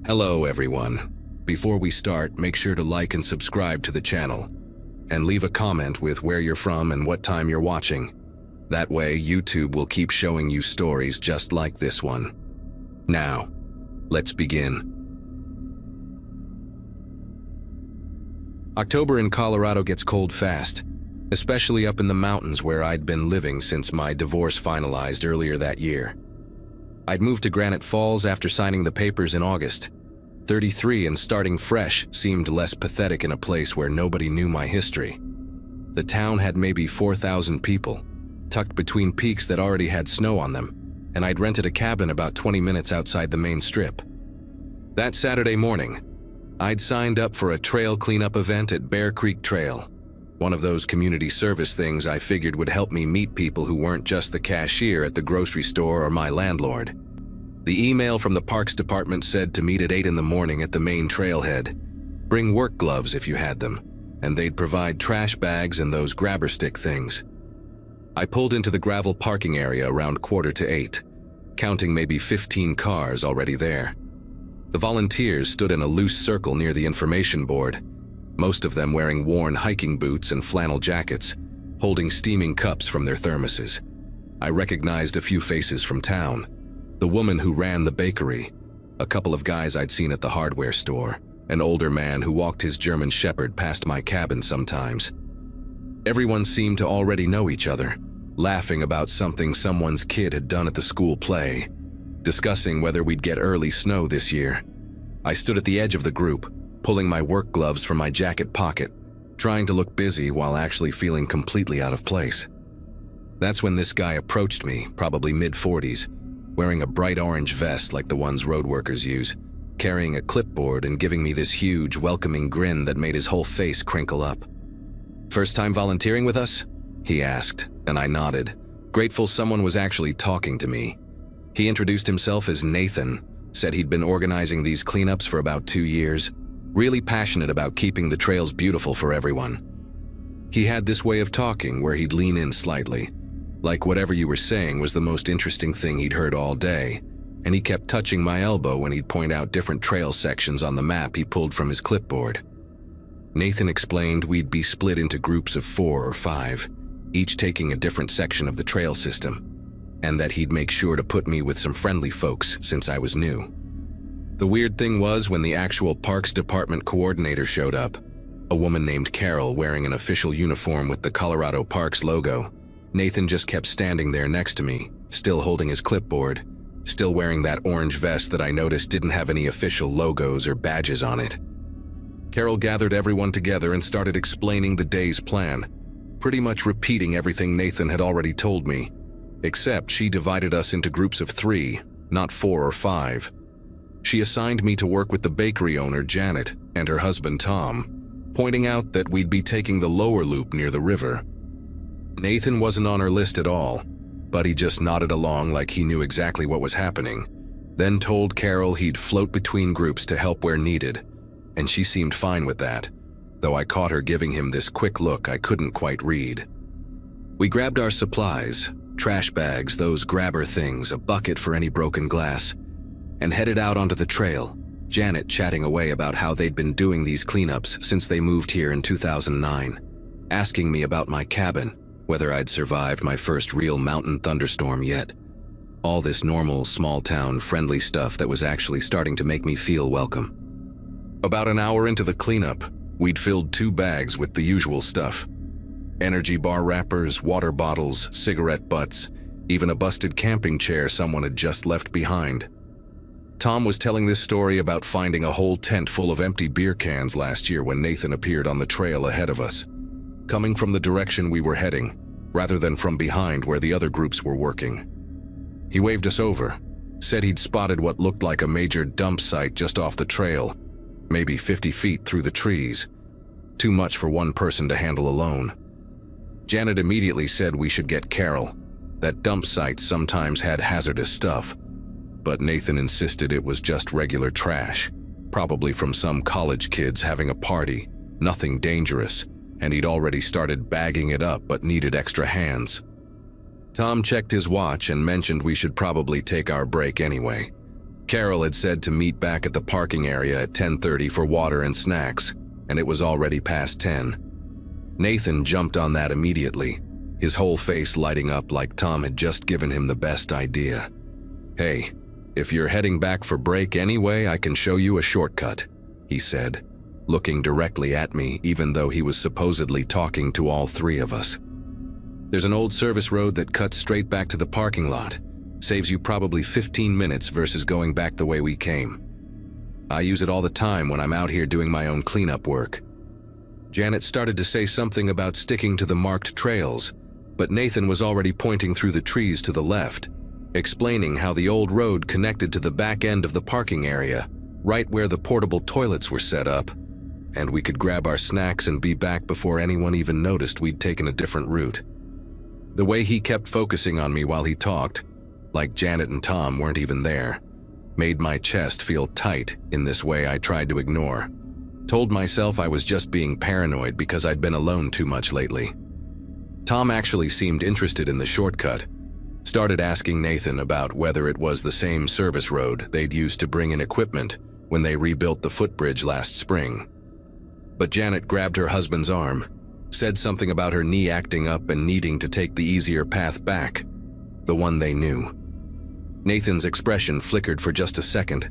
Hello everyone. Before we start, make sure to like and subscribe to the channel. And leave a comment with where you're from and what time you're watching. That way, YouTube will keep showing you stories just like this one. Now, let's begin. October in Colorado gets cold fast, especially up in the mountains where I'd been living since my divorce finalized earlier that year. I'd moved to Granite Falls after signing the papers in August. 33 and starting fresh seemed less pathetic in a place where nobody knew my history. The town had maybe 4,000 people, tucked between peaks that already had snow on them, and I'd rented a cabin about 20 minutes outside the main strip. That Saturday morning, I'd signed up for a trail cleanup event at Bear Creek Trail, one of those community service things I figured would help me meet people who weren't just the cashier at the grocery store or my landlord. The email from the Parks Department said to meet at 8 in the morning at the main trailhead. Bring work gloves if you had them, and they'd provide trash bags and those grabber stick things. I pulled into the gravel parking area around 7:45, counting maybe 15 cars already there. The volunteers stood in a loose circle near the information board, most of them wearing worn hiking boots and flannel jackets, holding steaming cups from their thermoses. I recognized a few faces from town. The woman who ran the bakery, a couple of guys I'd seen at the hardware store, an older man who walked his German Shepherd past my cabin sometimes. Everyone seemed to already know each other, laughing about something someone's kid had done at the school play, discussing whether we'd get early snow this year. I stood at the edge of the group, pulling my work gloves from my jacket pocket, trying to look busy while actually feeling completely out of place. That's when this guy approached me, probably mid-40s, wearing a bright orange vest like the ones road workers use, carrying a clipboard and giving me this huge, welcoming grin that made his whole face crinkle up. "First time volunteering with us?" he asked, and I nodded, grateful someone was actually talking to me. He introduced himself as Nathan, said he'd been organizing these cleanups for about 2 years, really passionate about keeping the trails beautiful for everyone. He had this way of talking where he'd lean in slightly, like whatever you were saying was the most interesting thing he'd heard all day, and he kept touching my elbow when he'd point out different trail sections on the map he pulled from his clipboard. Nathan explained we'd be split into groups of 4 or 5, each taking a different section of the trail system, and that he'd make sure to put me with some friendly folks since I was new. The weird thing was when the actual Parks Department coordinator showed up, a woman named Carol wearing an official uniform with the Colorado Parks logo, Nathan just kept standing there next to me, still holding his clipboard, still wearing that orange vest that I noticed didn't have any official logos or badges on it. Carol gathered everyone together and started explaining the day's plan, pretty much repeating everything Nathan had already told me, except she divided us into groups of 3, not 4 or 5. She assigned me to work with the bakery owner, Janet, and her husband, Tom, pointing out that we'd be taking the lower loop near the river. Nathan wasn't on her list at all, but he just nodded along like he knew exactly what was happening, then told Carol he'd float between groups to help where needed, and she seemed fine with that, though I caught her giving him this quick look I couldn't quite read. We grabbed our supplies, trash bags, those grabber things, a bucket for any broken glass, and headed out onto the trail, Janet chatting away about how they'd been doing these cleanups since they moved here in 2009, asking me about my cabin, whether I'd survived my first real mountain thunderstorm yet. All this normal, small-town, friendly stuff that was actually starting to make me feel welcome. About an hour into the cleanup, we'd filled 2 bags with the usual stuff. Energy bar wrappers, water bottles, cigarette butts, even a busted camping chair someone had just left behind. Tom was telling this story about finding a whole tent full of empty beer cans last year when Nathan appeared on the trail ahead of us, coming from the direction we were heading, rather than from behind where the other groups were working. He waved us over, said he'd spotted what looked like a major dump site just off the trail, maybe 50 feet through the trees, too much for one person to handle alone. Janet immediately said we should get Carol, that dump sites sometimes had hazardous stuff, but Nathan insisted it was just regular trash, probably from some college kids having a party, nothing dangerous, and he'd already started bagging it up but needed extra hands. Tom checked his watch and mentioned we should probably take our break anyway. Carol had said to meet back at the parking area at 10:30 for water and snacks, and it was already past 10. Nathan jumped on that immediately, his whole face lighting up like Tom had just given him the best idea. "Hey, if you're heading back for break anyway, I can show you a shortcut," he said, looking directly at me even though he was supposedly talking to all three of us. "There's an old service road that cuts straight back to the parking lot. Saves you probably 15 minutes versus going back the way we came. I use it all the time when I'm out here doing my own cleanup work." Janet started to say something about sticking to the marked trails, but Nathan was already pointing through the trees to the left, explaining how the old road connected to the back end of the parking area, right where the portable toilets were set up, and we could grab our snacks and be back before anyone even noticed we'd taken a different route. The way he kept focusing on me while he talked, like Janet and Tom weren't even there, made my chest feel tight in this way I tried to ignore. Told myself I was just being paranoid because I'd been alone too much lately. Tom actually seemed interested in the shortcut, started asking Nathan about whether it was the same service road they'd used to bring in equipment when they rebuilt the footbridge last spring. But Janet grabbed her husband's arm, said something about her knee acting up and needing to take the easier path back, the one they knew. Nathan's expression flickered for just a second,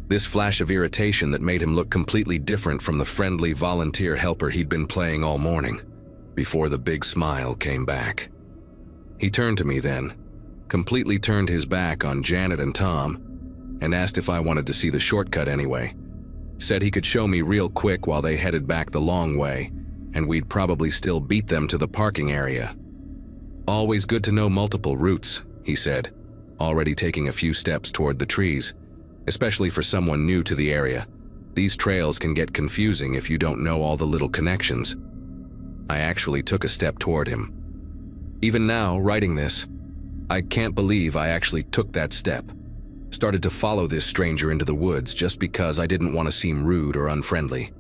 this flash of irritation that made him look completely different from the friendly volunteer helper he'd been playing all morning, before the big smile came back. He turned to me then, completely turned his back on Janet and Tom, and asked if I wanted to see the shortcut anyway. Said he could show me real quick while they headed back the long way, and we'd probably still beat them to the parking area. "Always good to know multiple routes," he said, already taking a few steps toward the trees, especially for someone new to the area. "These trails can get confusing if you don't know all the little connections." I actually took a step toward him. Even now, writing this, I can't believe I actually took that step. Started to follow this stranger into the woods just because I didn't want to seem rude or unfriendly.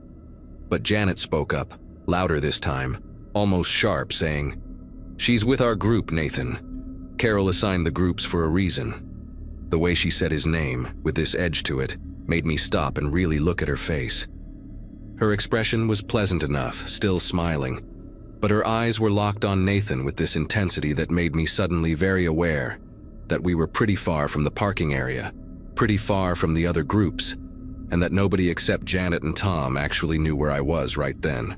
But Janet spoke up, louder this time, almost sharp, saying, "She's with our group, Nathan. Carol assigned the groups for a reason." The way she said his name, with this edge to it, made me stop and really look at her face. Her expression was pleasant enough, still smiling, but her eyes were locked on Nathan with this intensity that made me suddenly very aware that we were pretty far from the parking area, pretty far from the other groups, and that nobody except Janet and Tom actually knew where I was right then.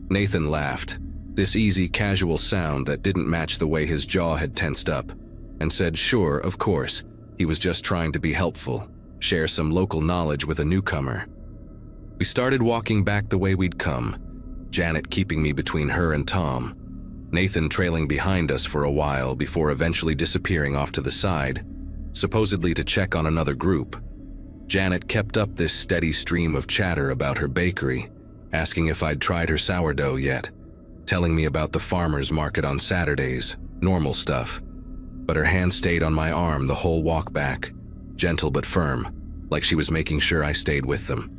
Nathan laughed, this easy, casual sound that didn't match the way his jaw had tensed up, and said sure, of course, he was just trying to be helpful, share some local knowledge with a newcomer. We started walking back the way we'd come, Janet keeping me between her and Tom, Nathan trailing behind us for a while before eventually disappearing off to the side, supposedly to check on another group. Janet kept up this steady stream of chatter about her bakery, asking if I'd tried her sourdough yet, telling me about the farmer's market on Saturdays, normal stuff. But her hand stayed on my arm the whole walk back, gentle but firm, like she was making sure I stayed with them.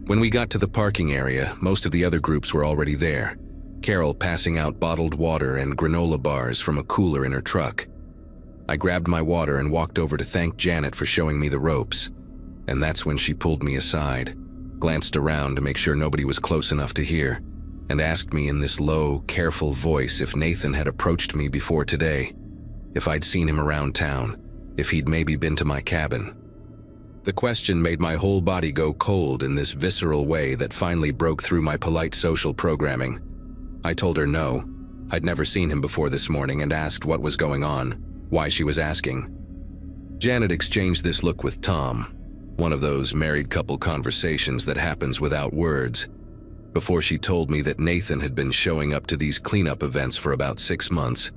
When we got to the parking area, most of the other groups were already there, Carol passing out bottled water and granola bars from a cooler in her truck. I grabbed my water and walked over to thank Janet for showing me the ropes, and that's when she pulled me aside, glanced around to make sure nobody was close enough to hear, and asked me in this low, careful voice if Nathan had approached me before today, if I'd seen him around town, if he'd maybe been to my cabin. The question made my whole body go cold in this visceral way that finally broke through my polite social programming. I told her no, I'd never seen him before this morning, and asked what was going on, why she was asking. Janet exchanged this look with Tom, one of those married couple conversations that happens without words, before she told me that Nathan had been showing up to these cleanup events for about 6 months.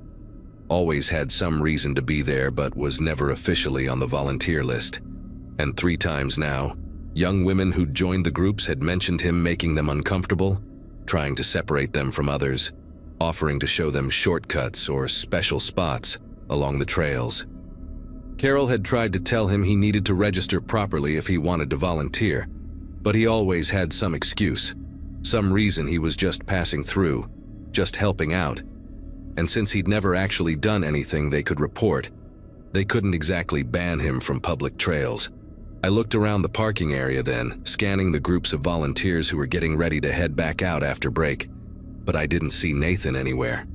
Always had some reason to be there but was never officially on the volunteer list. And 3 times now, young women who'd joined the groups had mentioned him making them uncomfortable, trying to separate them from others, offering to show them shortcuts or special spots along the trails. Carol had tried to tell him he needed to register properly if he wanted to volunteer, but he always had some excuse, some reason he was just passing through, just helping out. And since he'd never actually done anything they could report, they couldn't exactly ban him from public trails, I looked around the parking area then, scanning the groups of volunteers who were getting ready to head back out after break, but I didn't see Nathan anywhere.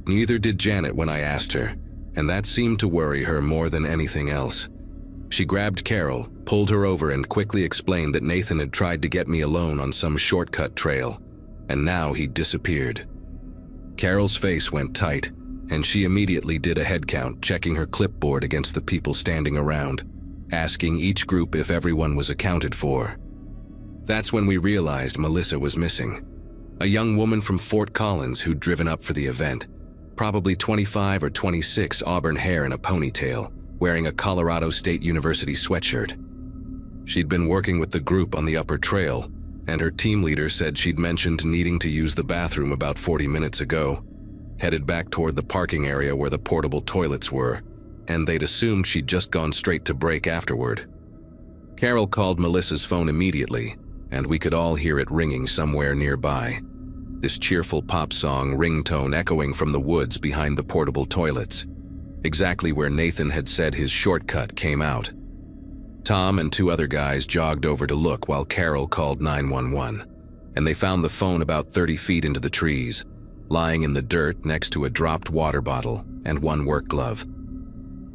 Neither did Janet when I asked her, and that seemed to worry her more than anything else. She grabbed Carol, pulled her over, and quickly explained that Nathan had tried to get me alone on some shortcut trail, and now he'd disappeared. Carol's face went tight, and she immediately did a head count, checking her clipboard against the people standing around, asking each group if everyone was accounted for. That's when we realized Melissa was missing. A young woman from Fort Collins who'd driven up for the event, probably 25 or 26, auburn hair in a ponytail, wearing a Colorado State University sweatshirt. She'd been working with the group on the upper trail, and her team leader said she'd mentioned needing to use the bathroom about 40 minutes ago, headed back toward the parking area where the portable toilets were, and they'd assumed she'd just gone straight to break afterward. Carol called Melissa's phone immediately, and we could all hear it ringing somewhere nearby, this cheerful pop song ringtone echoing from the woods behind the portable toilets, exactly where Nathan had said his shortcut came out. Tom and 2 other guys jogged over to look while Carol called 911, and they found the phone about 30 feet into the trees, lying in the dirt next to a dropped water bottle and 1 work glove.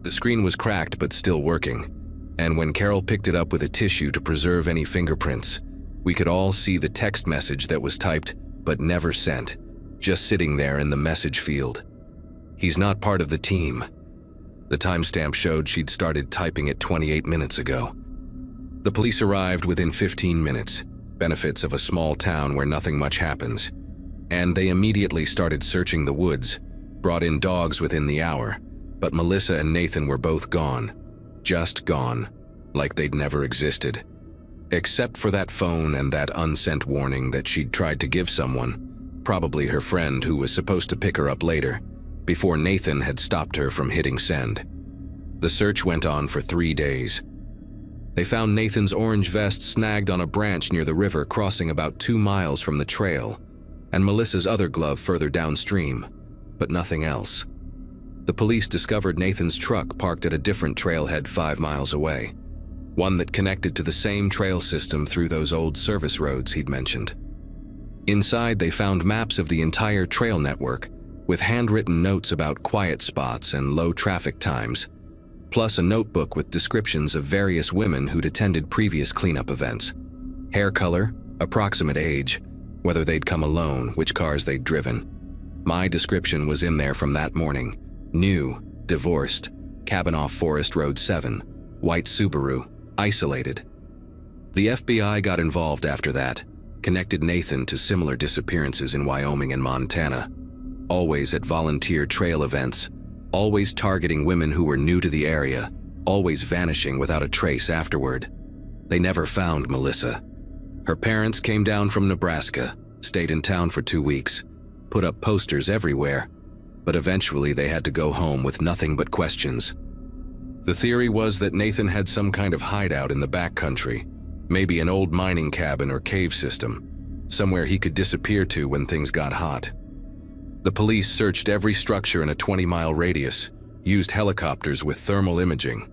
The screen was cracked but still working, and when Carol picked it up with a tissue to preserve any fingerprints, we could all see the text message that was typed but never sent, just sitting there in the message field. "He's not part of the team." The timestamp showed she'd started typing it 28 minutes ago. The police arrived within 15 minutes, benefits of a small town where nothing much happens, and they immediately started searching the woods, brought in dogs within the hour, but Melissa and Nathan were both gone, just gone, like they'd never existed. Except for that phone and that unsent warning that she'd tried to give someone, probably her friend who was supposed to pick her up later, before Nathan had stopped her from hitting send. The search went on for 3 days. They found Nathan's orange vest snagged on a branch near the river crossing about 2 miles from the trail, and Melissa's other glove further downstream, but nothing else. The police discovered Nathan's truck parked at a different trailhead 5 miles away, one that connected to the same trail system through those old service roads he'd mentioned. Inside, they found maps of the entire trail network, with handwritten notes about quiet spots and low traffic times, plus a notebook with descriptions of various women who'd attended previous cleanup events. Hair color, approximate age, whether they'd come alone, which cars they'd driven. My description was in there from that morning. New, divorced, cabin off Forest Road 7, white Subaru, isolated. The FBI got involved after that, connected Nathan to similar disappearances in Wyoming and Montana, always at volunteer trail events, always targeting women who were new to the area, always vanishing without a trace afterward. They never found Melissa. Her parents came down from Nebraska, stayed in town for 2 weeks, put up posters everywhere, but eventually they had to go home with nothing but questions. The theory was that Nathan had some kind of hideout in the backcountry, maybe an old mining cabin or cave system, somewhere he could disappear to when things got hot. The police searched every structure in a 20-mile radius, used helicopters with thermal imaging,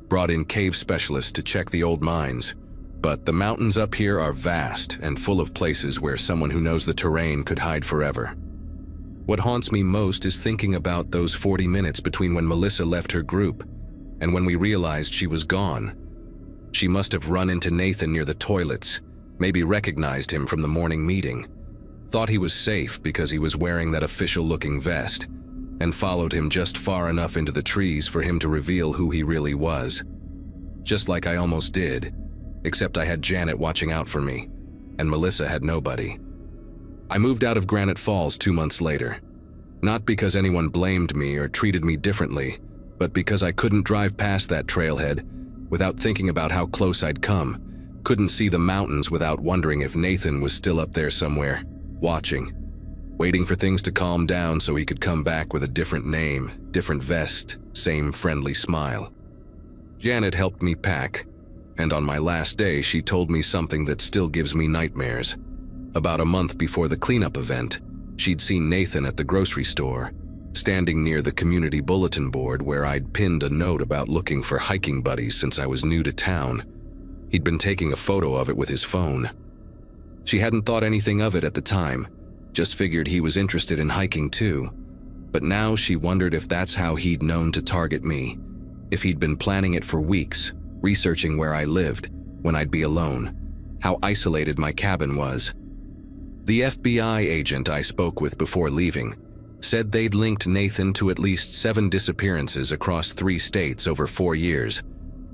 brought in cave specialists to check the old mines, but the mountains up here are vast and full of places where someone who knows the terrain could hide forever. What haunts me most is thinking about those 40 minutes between when Melissa left her group and when we realized she was gone. She must have run into Nathan near the toilets, maybe recognized him from the morning meeting, thought he was safe because he was wearing that official-looking vest, and followed him just far enough into the trees for him to reveal who he really was. Just like I almost did, except I had Janet watching out for me, and Melissa had nobody. I moved out of Granite Falls 2 months later, not because anyone blamed me or treated me differently, but because I couldn't drive past that trailhead without thinking about how close I'd come, couldn't see the mountains without wondering if Nathan was still up there somewhere, watching, waiting for things to calm down so he could come back with a different name, different vest, same friendly smile. Janet helped me pack, and on my last day she told me something that still gives me nightmares. About a month before the cleanup event, she'd seen Nathan at the grocery store, standing near the community bulletin board where I'd pinned a note about looking for hiking buddies since I was new to town, He'd been taking a photo of it with his phone. She hadn't thought anything of it at the time, just figured he was interested in hiking too. But now she wondered if that's how he'd known to target me, if he'd been planning it for weeks, researching where I lived, when I'd be alone, how isolated my cabin was. The FBI agent I spoke with before leaving said they'd linked Nathan to at least 7 disappearances across 3 states over 4 years.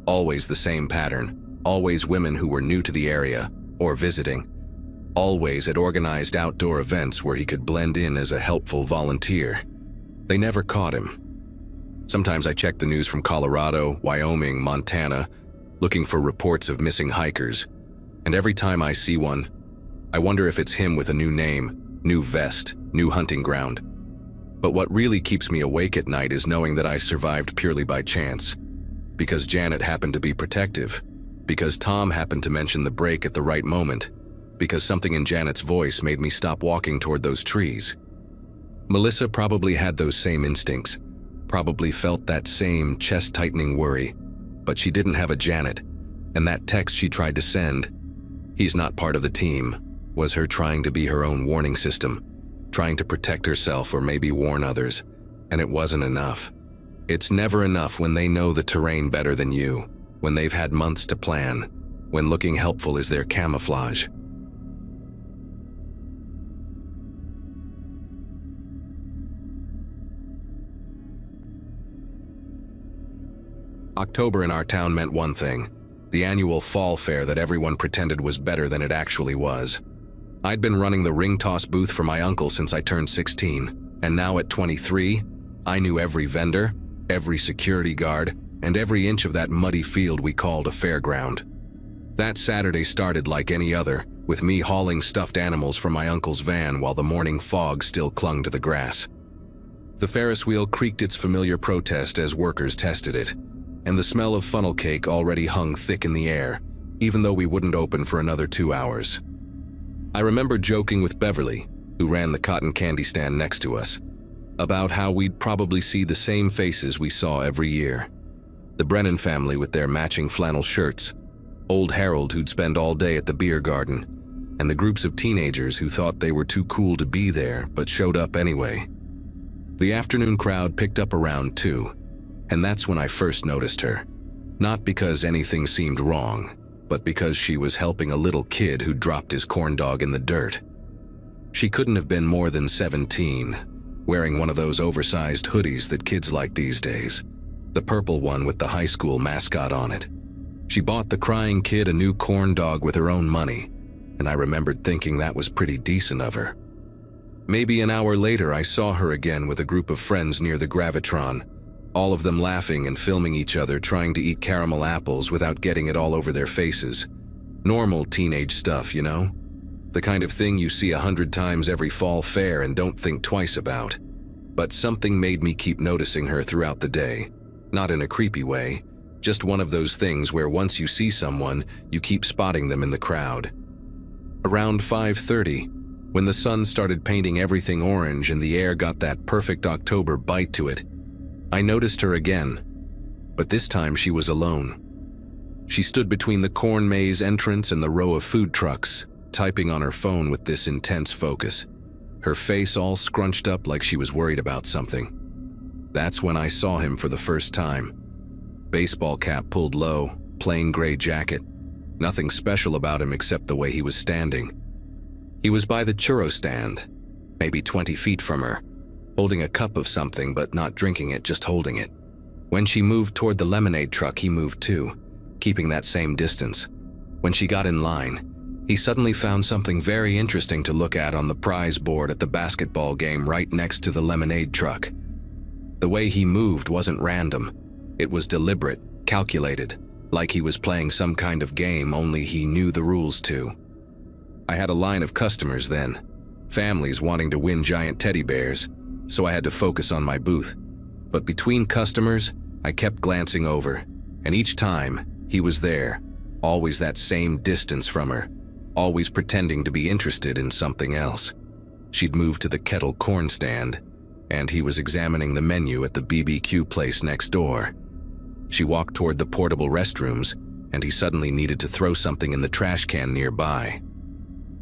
Always the same pattern, always women who were new to the area or visiting. Always at organized outdoor events where he could blend in as a helpful volunteer. They never caught him. Sometimes I check the news from Colorado, Wyoming, Montana, looking for reports of missing hikers. And every time I see one, I wonder if it's him with a new name, new vest, new hunting ground. But what really keeps me awake at night is knowing that I survived purely by chance. Because Janet happened to be protective. Because Tom happened to mention the break at the right moment. Because something in Janet's voice made me stop walking toward those trees. Melissa probably had those same instincts, probably felt that same chest-tightening worry, but she didn't have a Janet, and that text she tried to send, "He's not part of the team," was her trying to be her own warning system, trying to protect herself or maybe warn others, and it wasn't enough. It's never enough when they know the terrain better than you, when they've had months to plan, when looking helpful is their camouflage. October in our town meant one thing, the annual fall fair that everyone pretended was better than it actually was. I'd been running the ring toss booth for my uncle since I turned 16, and now at 23, I knew every vendor, every security guard, and every inch of that muddy field we called a fairground. That Saturday started like any other, with me hauling stuffed animals from my uncle's van while the morning fog still clung to the grass. The Ferris wheel creaked its familiar protest as workers tested it, and the smell of funnel cake already hung thick in the air, even though we wouldn't open for another 2 hours. I remember joking with Beverly, who ran the cotton candy stand next to us, about how we'd probably see the same faces we saw every year. The Brennan family with their matching flannel shirts, old Harold who'd spend all day at the beer garden, and the groups of teenagers who thought they were too cool to be there but showed up anyway. The afternoon crowd picked up around 2, and that's when I first noticed her. Not because anything seemed wrong, but because she was helping a little kid who dropped his corn dog in the dirt. She couldn't have been more than 17, wearing one of those oversized hoodies that kids like these days, the purple one with the high school mascot on it. She bought the crying kid a new corn dog with her own money, and I remembered thinking that was pretty decent of her. Maybe an hour later I saw her again with a group of friends near the Gravitron, all of them laughing and filming each other trying to eat caramel apples without getting it all over their faces. Normal teenage stuff, you know? The kind of thing you see 100 times every fall fair and don't think twice about. But something made me keep noticing her throughout the day. Not in a creepy way, just one of those things where once you see someone, you keep spotting them in the crowd. Around 5:30, when the sun started painting everything orange and the air got that perfect October bite to it, I noticed her again, but this time she was alone. She stood between the corn maze entrance and the row of food trucks, typing on her phone with this intense focus, her face all scrunched up like she was worried about something. That's when I saw him for the first time. Baseball cap pulled low, plain gray jacket. Nothing special about him except the way he was standing. He was by the churro stand, maybe 20 feet from her, holding a cup of something but not drinking it, just holding it. When she moved toward the lemonade truck, he moved too, keeping that same distance. When she got in line, he suddenly found something very interesting to look at on the prize board at the basketball game right next to the lemonade truck. The way he moved wasn't random. It was deliberate, calculated, like he was playing some kind of game only he knew the rules to. I had a line of customers then, families wanting to win giant teddy bears, so I had to focus on my booth. But between customers, I kept glancing over, and each time, he was there, always that same distance from her, always pretending to be interested in something else. She'd moved to the kettle corn stand, and he was examining the menu at the BBQ place next door. She walked toward the portable restrooms, and he suddenly needed to throw something in the trash can nearby.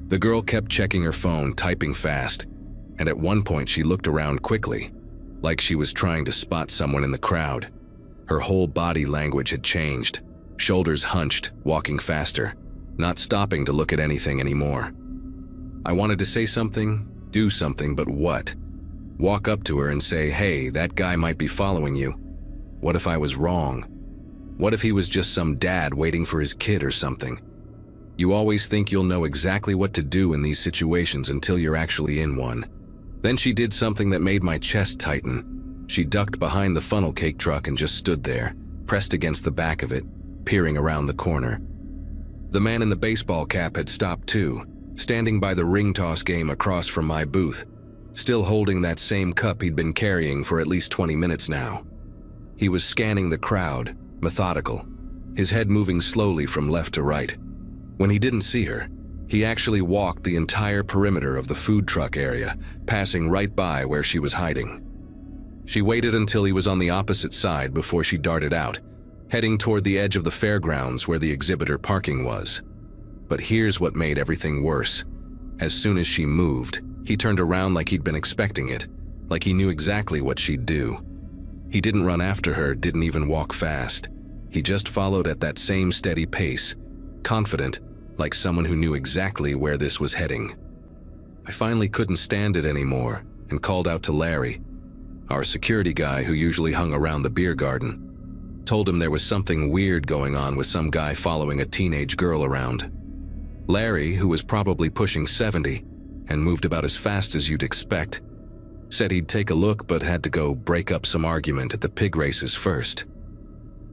The girl kept checking her phone, typing fast, and at one point she looked around quickly, like she was trying to spot someone in the crowd. Her whole body language had changed, shoulders hunched, walking faster, not stopping to look at anything anymore. I wanted to say something, do something, but what? Walk up to her and say, "Hey, that guy might be following you." What if I was wrong? What if he was just some dad waiting for his kid or something? You always think you'll know exactly what to do in these situations until you're actually in one. Then she did something that made my chest tighten. She ducked behind the funnel cake truck and just stood there, pressed against the back of it, peering around the corner. The man in the baseball cap had stopped too, standing by the ring toss game across from my booth, still holding that same cup he'd been carrying for at least 20 minutes now. He was scanning the crowd, methodical, his head moving slowly from left to right. When he didn't see her, he actually walked the entire perimeter of the food truck area, passing right by where she was hiding. She waited until he was on the opposite side before she darted out, heading toward the edge of the fairgrounds where the exhibitor parking was. But here's what made everything worse. As soon as she moved, he turned around like he'd been expecting it, like he knew exactly what she'd do. He didn't run after her, didn't even walk fast. He just followed at that same steady pace, confident, like someone who knew exactly where this was heading. I finally couldn't stand it anymore and called out to Larry, our security guy who usually hung around the beer garden. Told him there was something weird going on with some guy following a teenage girl around. Larry, who was probably pushing 70 and moved about as fast as you'd expect, said he'd take a look but had to go break up some argument at the pig races first.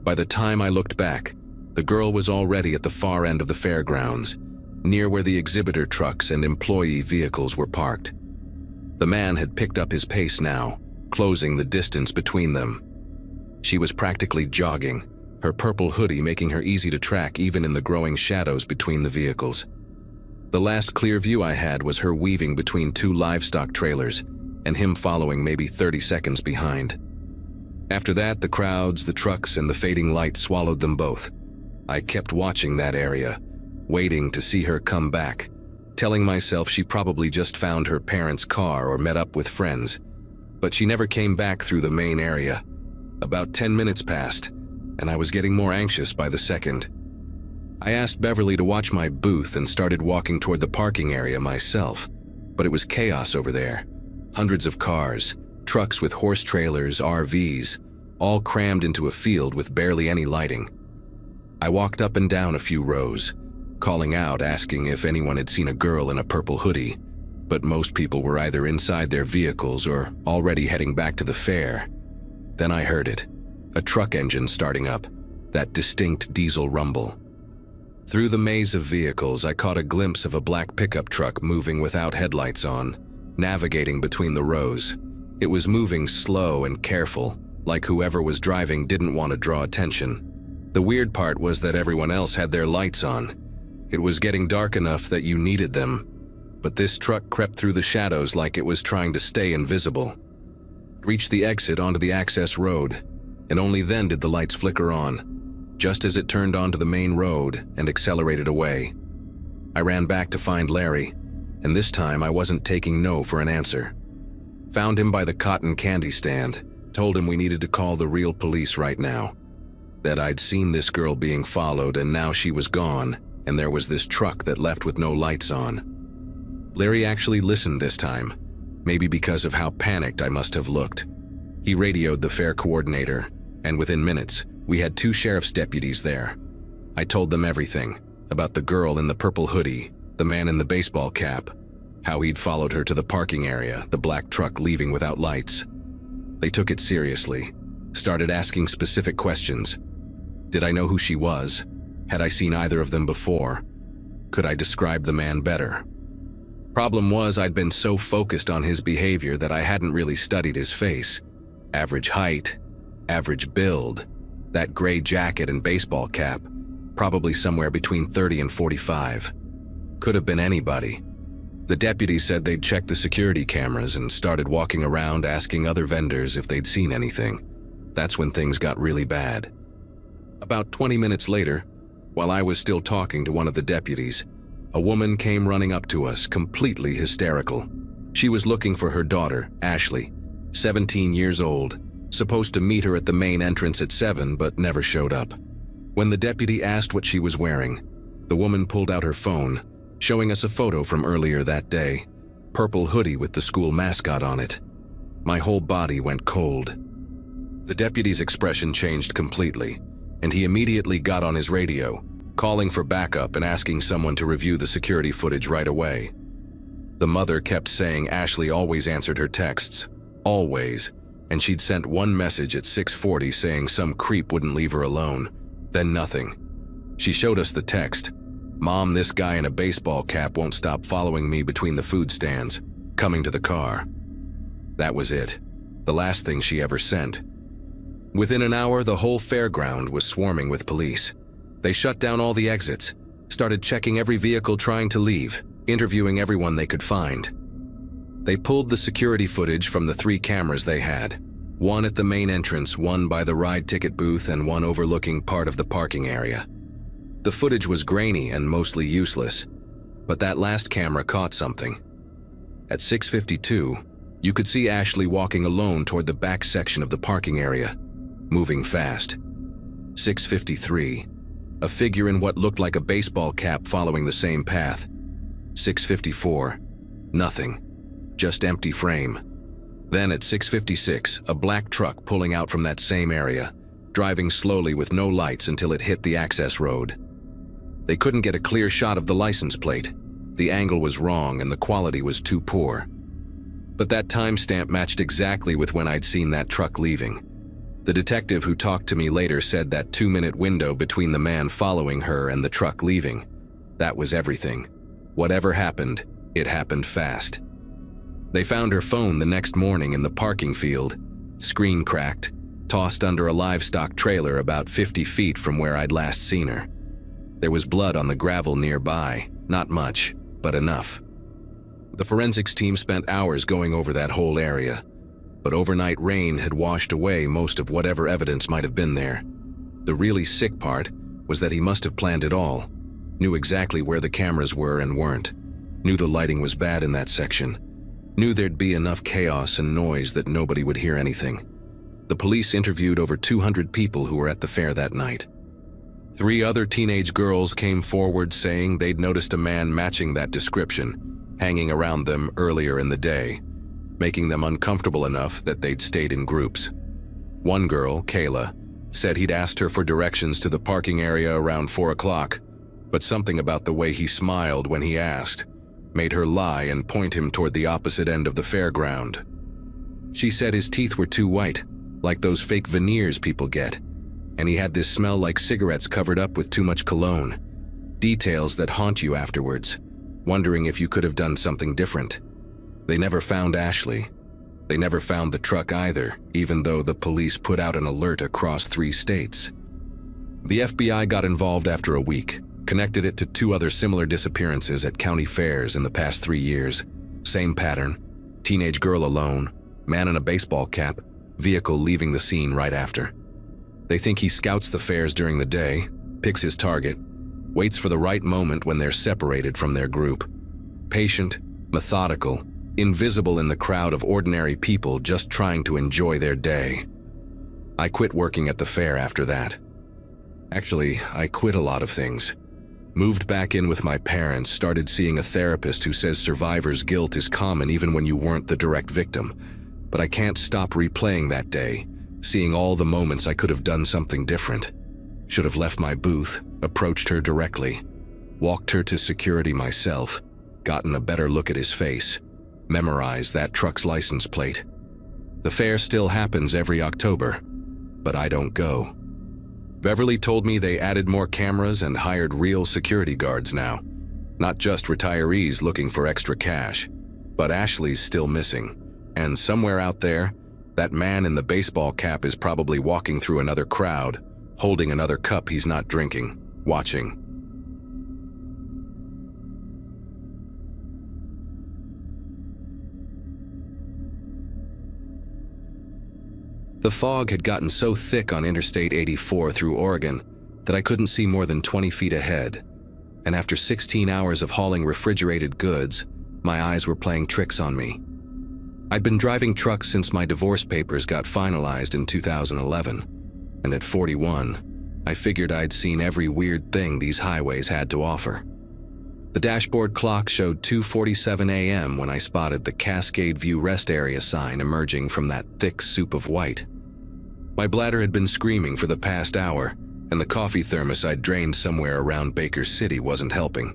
By the time I looked back, the girl was already at the far end of the fairgrounds, near where the exhibitor trucks and employee vehicles were parked. The man had picked up his pace now, closing the distance between them. She was practically jogging, her purple hoodie making her easy to track even in the growing shadows between the vehicles. The last clear view I had was her weaving between two livestock trailers, and him following maybe 30 seconds behind. After that, the crowds, the trucks, and the fading light swallowed them both. I kept watching that area, waiting to see her come back, telling myself she probably just found her parents' car or met up with friends. But she never came back through the main area. About 10 minutes passed, and I was getting more anxious by the second. I asked Beverly to watch my booth and started walking toward the parking area myself, but it was chaos over there. Hundreds of cars, trucks with horse trailers, RVs, all crammed into a field with barely any lighting. I walked up and down a few rows, calling out, asking if anyone had seen a girl in a purple hoodie, but most people were either inside their vehicles or already heading back to the fair. Then I heard it, a truck engine starting up, that distinct diesel rumble. Through the maze of vehicles, I caught a glimpse of a black pickup truck moving without headlights on, navigating between the rows. It was moving slow and careful, like whoever was driving didn't want to draw attention. The weird part was that everyone else had their lights on. It was getting dark enough that you needed them, but this truck crept through the shadows like it was trying to stay invisible. It reached the exit onto the access road, and only then did the lights flicker on, just as it turned onto the main road and accelerated away. I ran back to find Larry, and this time I wasn't taking no for an answer. Found him by the cotton candy stand, told him we needed to call the real police right now, that I'd seen this girl being followed and now she was gone, and there was this truck that left with no lights on. Larry actually listened this time, maybe because of how panicked I must have looked. He radioed the fair coordinator, and within minutes, we had 2 sheriff's deputies there. I told them everything, about the girl in the purple hoodie, the man in the baseball cap, how he'd followed her to the parking area, the black truck leaving without lights. They took it seriously, started asking specific questions. Did I know who she was? Had I seen either of them before? Could I describe the man better? Problem was, I'd been so focused on his behavior that I hadn't really studied his face. Average height, average build, that gray jacket and baseball cap, probably somewhere between 30 and 45. Could have been anybody. The deputy said they'd checked the security cameras and started walking around asking other vendors if they'd seen anything. That's when things got really bad. About 20 minutes later, While I was still talking to one of the deputies, a woman came running up to us, completely hysterical. She was looking for her daughter, Ashley, 17 years old, supposed to meet her at the main entrance at 7 but never showed up. When the deputy asked what she was wearing, the woman pulled out her phone, showing us a photo from earlier that day, purple hoodie with the school mascot on it. My whole body went cold. The deputy's expression changed completely, and he immediately got on his radio, calling for backup and asking someone to review the security footage right away. The mother kept saying Ashley always answered her texts, always, and she'd sent one message at 6:40 saying some creep wouldn't leave her alone, then nothing. She showed us the text. "Mom, this guy in a baseball cap won't stop following me between the food stands, coming to the car." That was it, the last thing she ever sent. Within an hour, the whole fairground was swarming with police. They shut down all the exits, started checking every vehicle trying to leave, interviewing everyone they could find. They pulled the security footage from the 3 cameras they had, one at the main entrance, one by the ride ticket booth, and one overlooking part of the parking area. The footage was grainy and mostly useless, but that last camera caught something. At 6:52, you could see Ashley walking alone toward the back section of the parking area, moving fast. 6:53, a figure in what looked like a baseball cap following the same path. 6:54, nothing, just empty frame. Then at 6:56, a black truck pulling out from that same area, driving slowly with no lights until it hit the access road. They couldn't get a clear shot of the license plate. The angle was wrong and the quality was too poor. But that timestamp matched exactly with when I'd seen that truck leaving. The detective who talked to me later said that 2-minute window between the man following her and the truck leaving. That was everything. Whatever happened, it happened fast. They found her phone the next morning in the parking field, screen cracked, tossed under a livestock trailer about 50 feet from where I'd last seen her. There was blood on the gravel nearby, not much, but enough. The forensics team spent hours going over that whole area, but overnight rain had washed away most of whatever evidence might have been there. The really sick part was that he must have planned it all, knew exactly where the cameras were and weren't, knew the lighting was bad in that section, knew there'd be enough chaos and noise that nobody would hear anything. The police interviewed over 200 people who were at the fair that night. 3 other teenage girls came forward saying they'd noticed a man matching that description, hanging around them earlier in the day, making them uncomfortable enough that they'd stayed in groups. One girl, Kayla, said he'd asked her for directions to the parking area around 4 o'clock, but something about the way he smiled when he asked made her lie and point him toward the opposite end of the fairground. She said his teeth were too white, like those fake veneers people get, and he had this smell like cigarettes covered up with too much cologne. Details that haunt you afterwards, wondering if you could have done something different. They never found Ashley. They never found the truck either, even though the police put out an alert across 3 states. The FBI got involved after a week, connected it to 2 other similar disappearances at county fairs in the past 3 years. Same pattern, teenage girl alone, man in a baseball cap, vehicle leaving the scene right after. They think he scouts the fairs during the day, picks his target, waits for the right moment when they're separated from their group. Patient, methodical, invisible in the crowd of ordinary people just trying to enjoy their day. I quit working at the fair after that. Actually, I quit a lot of things. Moved back in with my parents, started seeing a therapist who says survivor's guilt is common even when you weren't the direct victim. But I can't stop replaying that day, seeing all the moments I could have done something different. Should have left my booth, approached her directly, walked her to security myself, gotten a better look at his face, memorized that truck's license plate. The fair still happens every October, but I don't go. Beverly told me they added more cameras and hired real security guards now, not just retirees looking for extra cash. But Ashley's still missing, and somewhere out there, that man in the baseball cap is probably walking through another crowd, holding another cup he's not drinking, watching. The fog had gotten so thick on Interstate 84 through Oregon that I couldn't see more than 20 feet ahead, and after 16 hours of hauling refrigerated goods, my eyes were playing tricks on me. I'd been driving trucks since my divorce papers got finalized in 2011, and at 41, I figured I'd seen every weird thing these highways had to offer. The dashboard clock showed 2:47 a.m. when I spotted the Cascade View Rest Area sign emerging from that thick soup of white. My bladder had been screaming for the past hour, and the coffee thermos I'd drained somewhere around Baker City wasn't helping.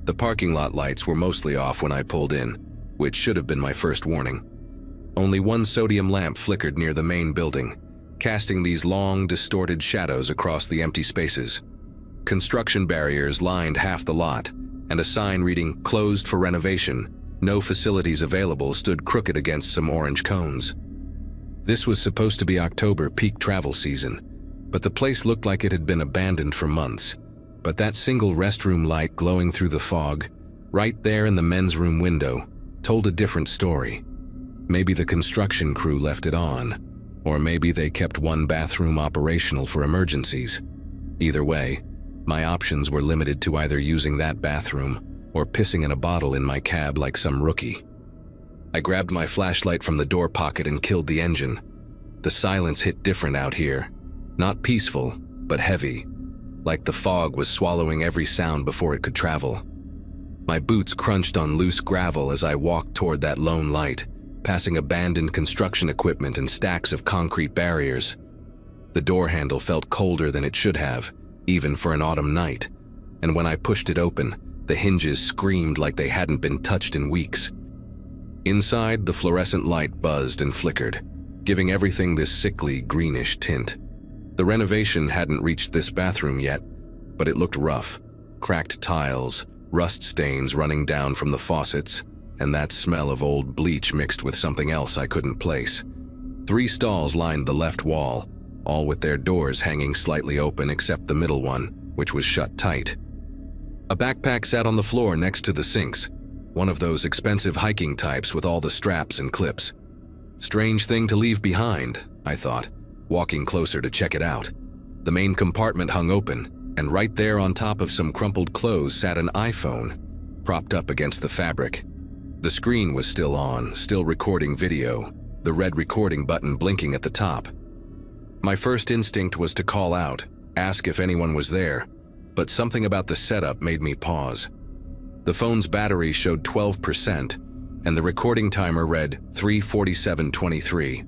The parking lot lights were mostly off when I pulled in, which should have been my first warning. Only one sodium lamp flickered near the main building, casting these long, distorted shadows across the empty spaces. Construction barriers lined half the lot, and a sign reading "Closed for renovation, no facilities available" stood crooked against some orange cones. This was supposed to be October peak travel season, but the place looked like it had been abandoned for months. But that single restroom light glowing through the fog, right there in the men's room window, told a different story. Maybe the construction crew left it on, or maybe they kept one bathroom operational for emergencies. Either way, my options were limited to either using that bathroom or pissing in a bottle in my cab like some rookie. I grabbed my flashlight from the door pocket and killed the engine. The silence hit different out here. Not peaceful, but heavy, like the fog was swallowing every sound before it could travel. My boots crunched on loose gravel as I walked toward that lone light, passing abandoned construction equipment and stacks of concrete barriers. The door handle felt colder than it should have, even for an autumn night, and when I pushed it open, the hinges screamed like they hadn't been touched in weeks. Inside, the fluorescent light buzzed and flickered, giving everything this sickly, greenish tint. The renovation hadn't reached this bathroom yet, but it looked rough. Cracked tiles, rust stains running down from the faucets, and that smell of old bleach mixed with something else I couldn't place. 3 stalls lined the left wall, all with their doors hanging slightly open except the middle one, which was shut tight. A backpack sat on the floor next to the sinks, one of those expensive hiking types with all the straps and clips. Strange thing to leave behind, I thought, walking closer to check it out. The main compartment hung open, and right there on top of some crumpled clothes sat an iPhone, propped up against the fabric. The screen was still on, still recording video, the red recording button blinking at the top. My first instinct was to call out, ask if anyone was there, but something about the setup made me pause. The phone's battery showed 12%, and the recording timer read 3:47:23.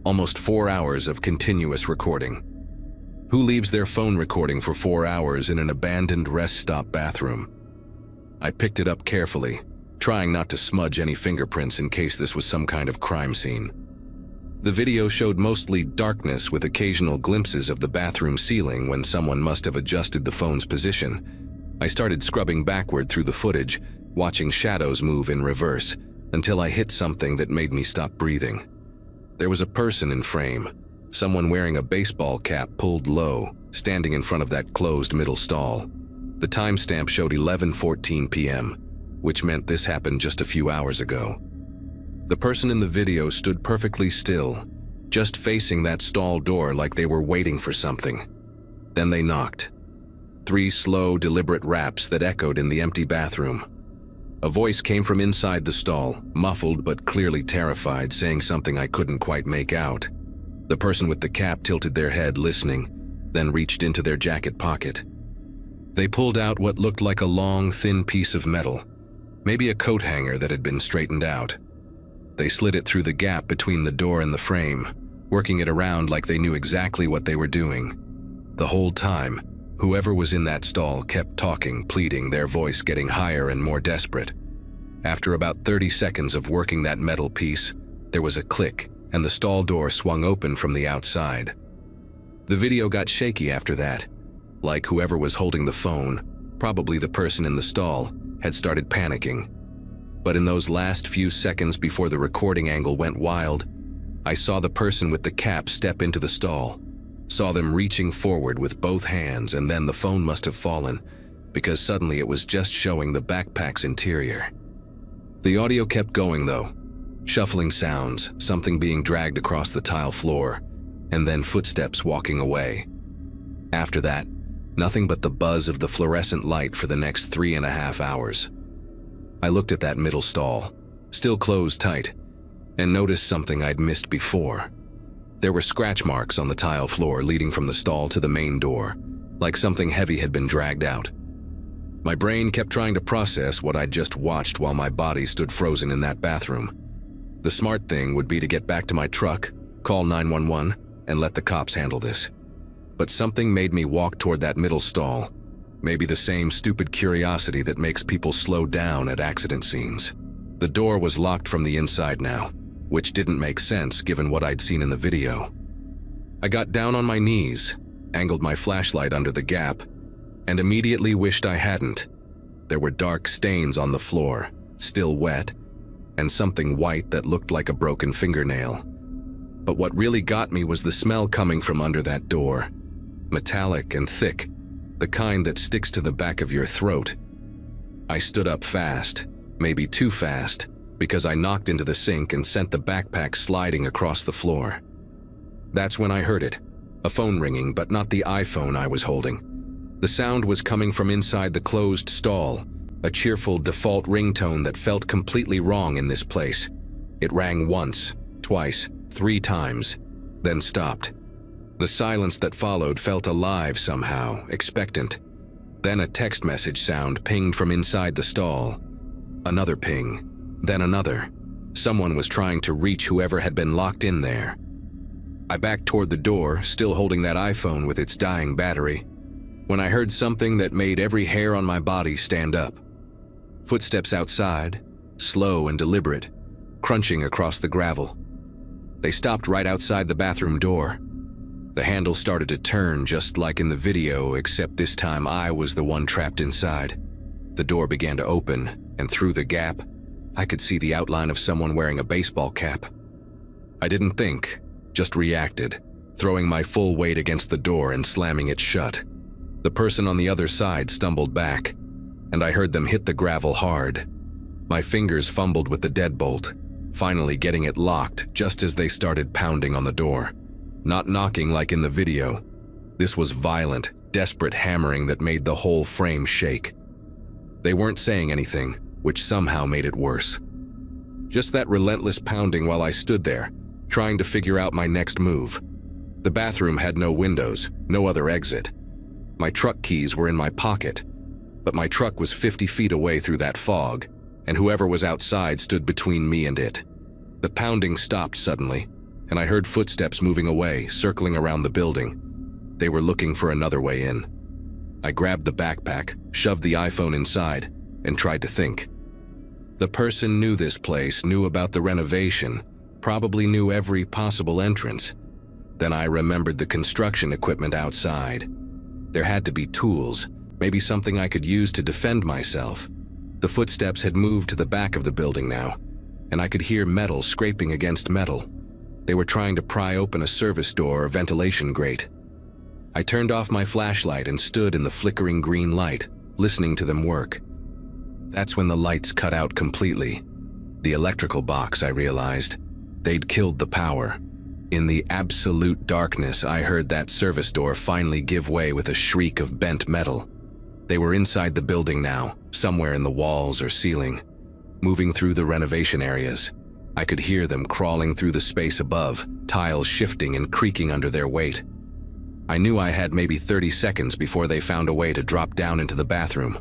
Almost 4 hours of continuous recording. Who leaves their phone recording for 4 hours in an abandoned rest stop bathroom? I picked it up carefully, trying not to smudge any fingerprints in case this was some kind of crime scene. The video showed mostly darkness with occasional glimpses of the bathroom ceiling when someone must have adjusted the phone's position. I started scrubbing backward through the footage, watching shadows move in reverse, until I hit something that made me stop breathing. There was a person in frame, someone wearing a baseball cap pulled low, standing in front of that closed middle stall. The timestamp showed 11:14 p.m., which meant this happened just a few hours ago. The person in the video stood perfectly still, just facing that stall door like they were waiting for something. Then they knocked. 3 slow, deliberate raps that echoed in the empty bathroom. A voice came from inside the stall, muffled but clearly terrified, saying something I couldn't quite make out. The person with the cap tilted their head, listening, then reached into their jacket pocket. They pulled out what looked like a long, thin piece of metal, maybe a coat hanger that had been straightened out. They slid it through the gap between the door and the frame, working it around like they knew exactly what they were doing. The whole time, whoever was in that stall kept talking, pleading, their voice getting higher and more desperate. After about 30 seconds of working that metal piece, there was a click, and the stall door swung open from the outside. The video got shaky after that, like whoever was holding the phone, probably the person in the stall, had started panicking. But in those last few seconds before the recording angle went wild, I saw the person with the cap step into the stall, saw them reaching forward with both hands, and then the phone must have fallen, because suddenly it was just showing the backpack's interior. The audio kept going though, shuffling sounds, something being dragged across the tile floor, and then footsteps walking away. After that, nothing but the buzz of the fluorescent light for the next 3.5 hours. I looked at that middle stall, still closed tight, and noticed something I'd missed before. There were scratch marks on the tile floor leading from the stall to the main door, like something heavy had been dragged out. My brain kept trying to process what I'd just watched while my body stood frozen in that bathroom. The smart thing would be to get back to my truck, call 911, and let the cops handle this. But something made me walk toward that middle stall, maybe the same stupid curiosity that makes people slow down at accident scenes. The door was locked from the inside now, which didn't make sense given what I'd seen in the video. I got down on my knees, angled my flashlight under the gap, and immediately wished I hadn't. There were dark stains on the floor, still wet, and something white that looked like a broken fingernail. But what really got me was the smell coming from under that door. Metallic and thick, the kind that sticks to the back of your throat. I stood up fast, maybe too fast, because I knocked into the sink and sent the backpack sliding across the floor. That's when I heard it, a phone ringing, but not the iPhone I was holding. The sound was coming from inside the closed stall, a cheerful default ringtone that felt completely wrong in this place. It rang once, twice, 3 times, then stopped. The silence that followed felt alive somehow, expectant. Then a text message sound pinged from inside the stall. Another ping, then another. Someone was trying to reach whoever had been locked in there. I backed toward the door, still holding that iPhone with its dying battery, when I heard something that made every hair on my body stand up. Footsteps outside, slow and deliberate, crunching across the gravel. They stopped right outside the bathroom door. The handle started to turn just like in the video, except this time I was the one trapped inside. The door began to open, and through the gap, I could see the outline of someone wearing a baseball cap. I didn't think, just reacted, throwing my full weight against the door and slamming it shut. The person on the other side stumbled back, and I heard them hit the gravel hard. My fingers fumbled with the deadbolt, finally getting it locked just as they started pounding on the door. Not knocking like in the video. This was violent, desperate hammering that made the whole frame shake. They weren't saying anything, which somehow made it worse. Just that relentless pounding while I stood there, trying to figure out my next move. The bathroom had no windows, no other exit. My truck keys were in my pocket, but my truck was 50 feet away through that fog, and whoever was outside stood between me and it. The pounding stopped suddenly, and I heard footsteps moving away, circling around the building. They were looking for another way in. I grabbed the backpack, shoved the iPhone inside, and tried to think. The person knew this place, knew about the renovation, probably knew every possible entrance. Then I remembered the construction equipment outside. There had to be tools, maybe something I could use to defend myself. The footsteps had moved to the back of the building now, and I could hear metal scraping against metal. They were trying to pry open a service door or ventilation grate. I turned off my flashlight and stood in the flickering green light, listening to them work. That's when the lights cut out completely. The electrical box, I realized. They'd killed the power. In the absolute darkness, I heard that service door finally give way with a shriek of bent metal. They were inside the building now, somewhere in the walls or ceiling, moving through the renovation areas. I could hear them crawling through the space above, tiles shifting and creaking under their weight. I knew I had maybe 30 seconds before they found a way to drop down into the bathroom.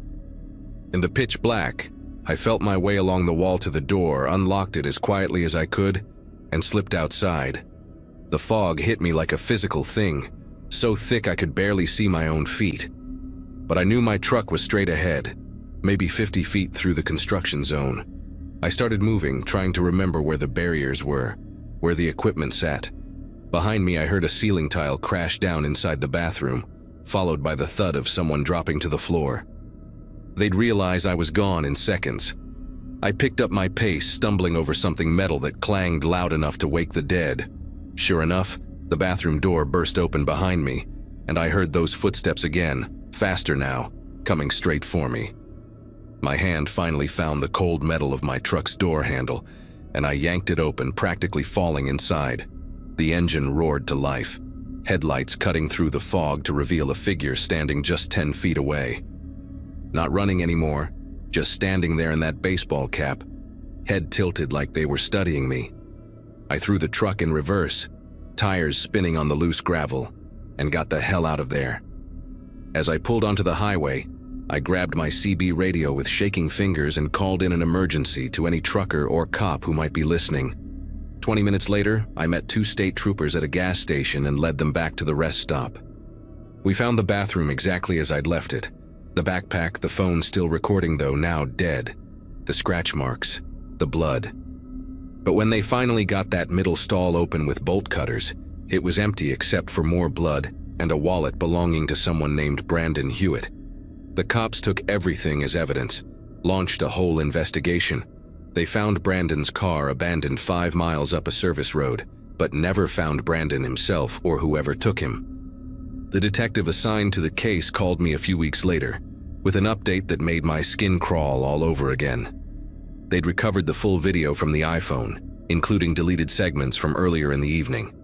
In the pitch black, I felt my way along the wall to the door, unlocked it as quietly as I could, and slipped outside. The fog hit me like a physical thing, so thick I could barely see my own feet. But I knew my truck was straight ahead, maybe 50 feet through the construction zone. I started moving, trying to remember where the barriers were, where the equipment sat. Behind me, I heard a ceiling tile crash down inside the bathroom, followed by the thud of someone dropping to the floor. They'd realize I was gone in seconds. I picked up my pace, stumbling over something metal that clanged loud enough to wake the dead. Sure enough, the bathroom door burst open behind me, and I heard those footsteps again, faster now, coming straight for me. My hand finally found the cold metal of my truck's door handle, and I yanked it open, practically falling inside. The engine roared to life. headlights cutting through the fog to reveal a figure standing just 10 feet away. Not running anymore, just standing there in that baseball cap, head tilted like they were studying me. I threw the truck in reverse, tires spinning on the loose gravel, and got the hell out of there. As I pulled onto the highway, I grabbed my CB radio with shaking fingers and called in an emergency to any trucker or cop who might be listening. 20 minutes later, I met 2 state troopers at a gas station and led them back to the rest stop. We found the bathroom exactly as I'd left it. The backpack, the phone still recording though, now dead. The scratch marks, the blood. But when they finally got that middle stall open with bolt cutters, it was empty except for more blood and a wallet belonging to someone named Brandon Hewitt. The cops took everything as evidence, launched a whole investigation. They found Brandon's car abandoned 5 miles up a service road, but never found Brandon himself or whoever took him. The detective assigned to the case called me a few weeks later, with an update that made my skin crawl all over again. They'd recovered the full video from the iPhone, including deleted segments from earlier in the evening.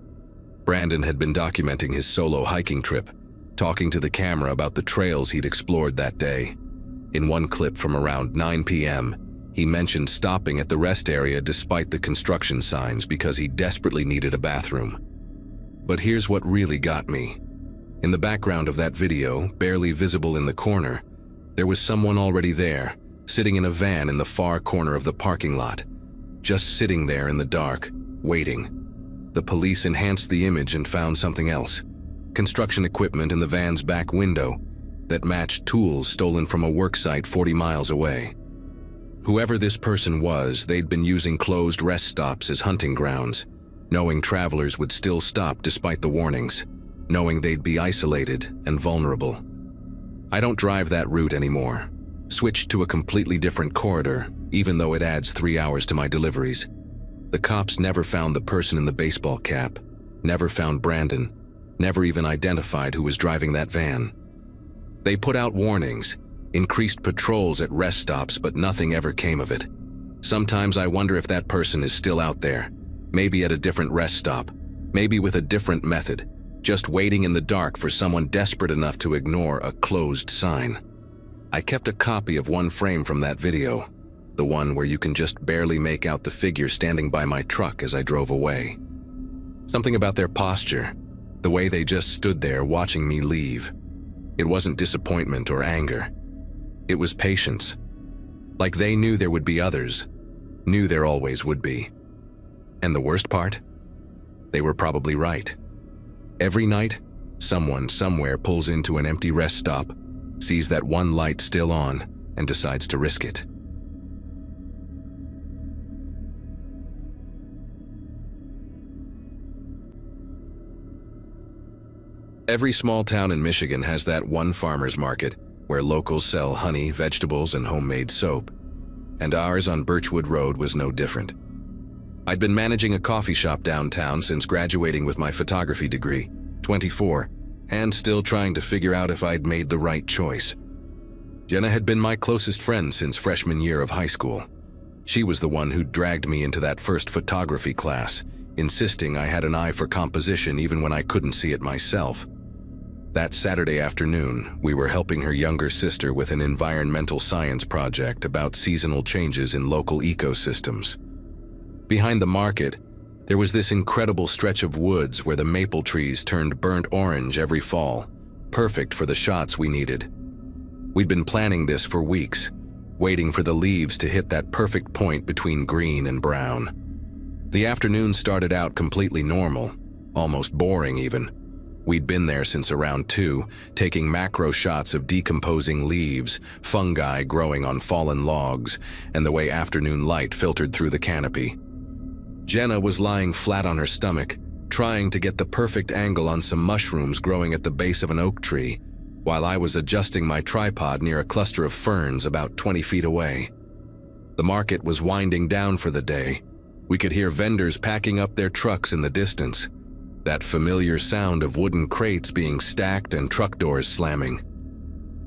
Brandon had been documenting his solo hiking trip, talking to the camera about the trails he'd explored that day. In one clip from around 9 p.m., he mentioned stopping at the rest area despite the construction signs because he desperately needed a bathroom. But here's what really got me. In the background of that video, barely visible in the corner, there was someone already there, sitting in a van in the far corner of the parking lot. Just sitting there in the dark, waiting. The police enhanced the image and found something else. Construction equipment in the van's back window that matched tools stolen from a worksite 40 miles away. Whoever this person was, they'd been using closed rest stops as hunting grounds, knowing travelers would still stop despite the warnings, knowing they'd be isolated and vulnerable. I don't drive that route anymore. Switched to a completely different corridor, even though it adds 3 hours to my deliveries. The cops never found the person in the baseball cap, never found Brandon, never even identified who was driving that van. They put out warnings, increased patrols at rest stops, but nothing ever came of it. Sometimes I wonder if that person is still out there, maybe at a different rest stop, maybe with a different method, just waiting in the dark for someone desperate enough to ignore a closed sign. I kept a copy of one frame from that video, the one where you can just barely make out the figure standing by my truck as I drove away. Something about their posture, the way they just stood there watching me leave. It wasn't disappointment or anger. It was patience. Like they knew there would be others, knew there always would be. And the worst part? They were probably right. Every night, someone somewhere pulls into an empty rest stop, sees that one light still on, and decides to risk it. Every small town in Michigan has that one farmer's market where locals sell honey, vegetables, and homemade soap. And ours on Birchwood Road was no different. I'd been managing a coffee shop downtown since graduating with my photography degree, 24, and still trying to figure out if I'd made the right choice. Jenna had been my closest friend since freshman year of high school. She was the one who dragged me into that first photography class, insisting I had an eye for composition even when I couldn't see it myself. That Saturday afternoon, we were helping her younger sister with an environmental science project about seasonal changes in local ecosystems. Behind the market, there was this incredible stretch of woods where the maple trees turned burnt orange every fall, perfect for the shots we needed. We'd been planning this for weeks, waiting for the leaves to hit that perfect point between green and brown. The afternoon started out completely normal, almost boring even. We'd been there since around 2, taking macro shots of decomposing leaves, fungi growing on fallen logs, and the way afternoon light filtered through the canopy. Jenna was lying flat on her stomach, trying to get the perfect angle on some mushrooms growing at the base of an oak tree, while I was adjusting my tripod near a cluster of ferns about 20 feet away. The market was winding down for the day. We could hear vendors packing up their trucks in the distance. That familiar sound of wooden crates being stacked and truck doors slamming.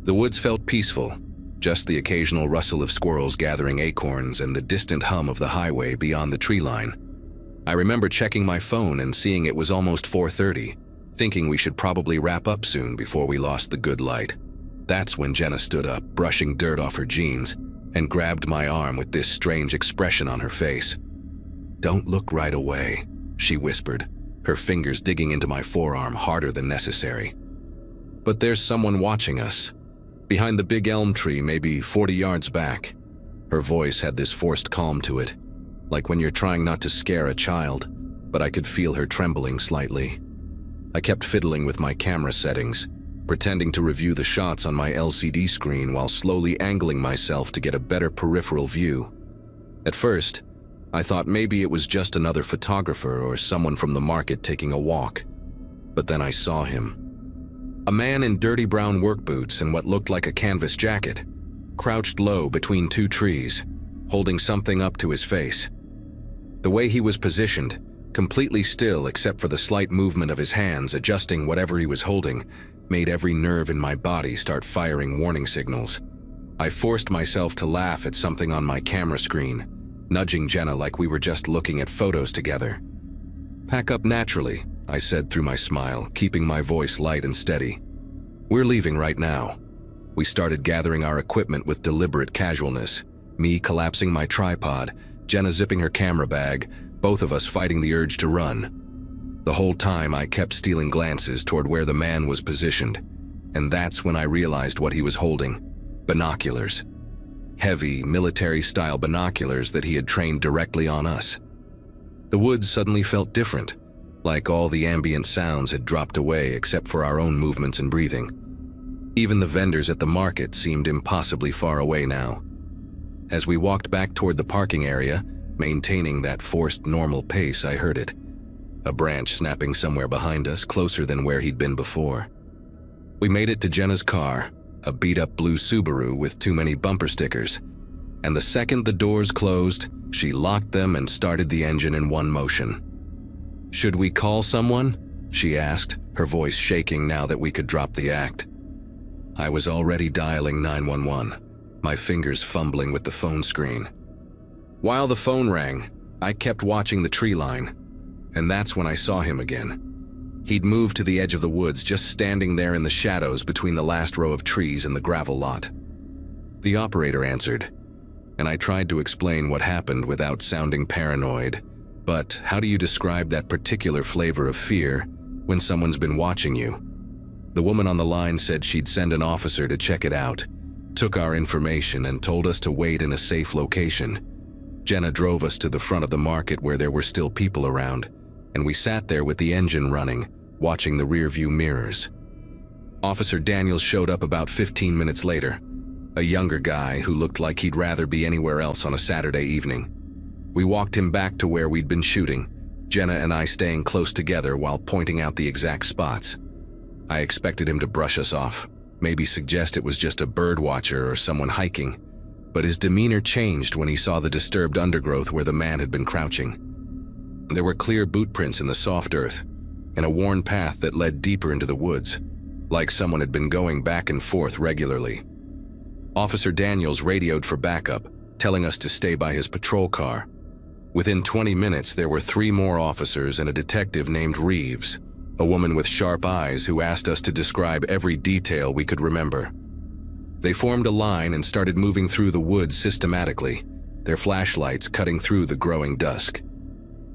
The woods felt peaceful, just the occasional rustle of squirrels gathering acorns and the distant hum of the highway beyond the tree line. I remember checking my phone and seeing it was almost 4:30, thinking we should probably wrap up soon before we lost the good light. That's when Jenna stood up, brushing dirt off her jeans, and grabbed my arm with this strange expression on her face. "Don't look right away," she whispered, her fingers digging into my forearm harder than necessary. "But there's someone watching us, behind the big elm tree, maybe 40 yards back." Her voice had this forced calm to it, like when you're trying not to scare a child, but I could feel her trembling slightly. I kept fiddling with my camera settings, pretending to review the shots on my LCD screen while slowly angling myself to get a better peripheral view. At first, I thought maybe it was just another photographer or someone from the market taking a walk. But then I saw him. A man in dirty brown work boots and what looked like a canvas jacket, crouched low between two trees, holding something up to his face. The way he was positioned, completely still except for the slight movement of his hands adjusting whatever he was holding, made every nerve in my body start firing warning signals. I forced myself to laugh at something on my camera screen, nudging Jenna like we were just looking at photos together. "Pack up naturally," I said through my smile, keeping my voice light and steady. "We're leaving right now." We started gathering our equipment with deliberate casualness, me collapsing my tripod, Jenna zipping her camera bag, both of us fighting the urge to run. The whole time I kept stealing glances toward where the man was positioned, and that's when I realized what he was holding: binoculars. Heavy, military-style binoculars that he had trained directly on us. The woods suddenly felt different, like all the ambient sounds had dropped away except for our own movements and breathing. Even the vendors at the market seemed impossibly far away now. As we walked back toward the parking area, maintaining that forced normal pace, I heard it. A branch snapping somewhere behind us, closer than where he'd been before. We made it to Jenna's car, a beat-up blue Subaru with too many bumper stickers, and the second the doors closed, she locked them and started the engine in one motion. "Should we call someone?" she asked, her voice shaking now that we could drop the act. I was already dialing 911, my fingers fumbling with the phone screen. While the phone rang, I kept watching the tree line, and that's when I saw him again. He'd moved to the edge of the woods, just standing there in the shadows between the last row of trees and the gravel lot. The operator answered, and I tried to explain what happened without sounding paranoid. But how do you describe that particular flavor of fear when someone's been watching you? The woman on the line said she'd send an officer to check it out, took our information and told us to wait in a safe location. Jenna drove us to the front of the market where there were still people around, and we sat there with the engine running, watching the rearview mirrors. Officer Daniels showed up about 15 minutes later, a younger guy who looked like he'd rather be anywhere else on a Saturday evening. We walked him back to where we'd been shooting, Jenna and I staying close together while pointing out the exact spots. I expected him to brush us off, maybe suggest it was just a bird watcher or someone hiking, but his demeanor changed when he saw the disturbed undergrowth where the man had been crouching. There were clear boot prints in the soft earth, and a worn path that led deeper into the woods, like someone had been going back and forth regularly. Officer Daniels radioed for backup, telling us to stay by his patrol car. Within 20 minutes, there were 3 more officers and a detective named Reeves, a woman with sharp eyes who asked us to describe every detail we could remember. They formed a line and started moving through the woods systematically, their flashlights cutting through the growing dusk.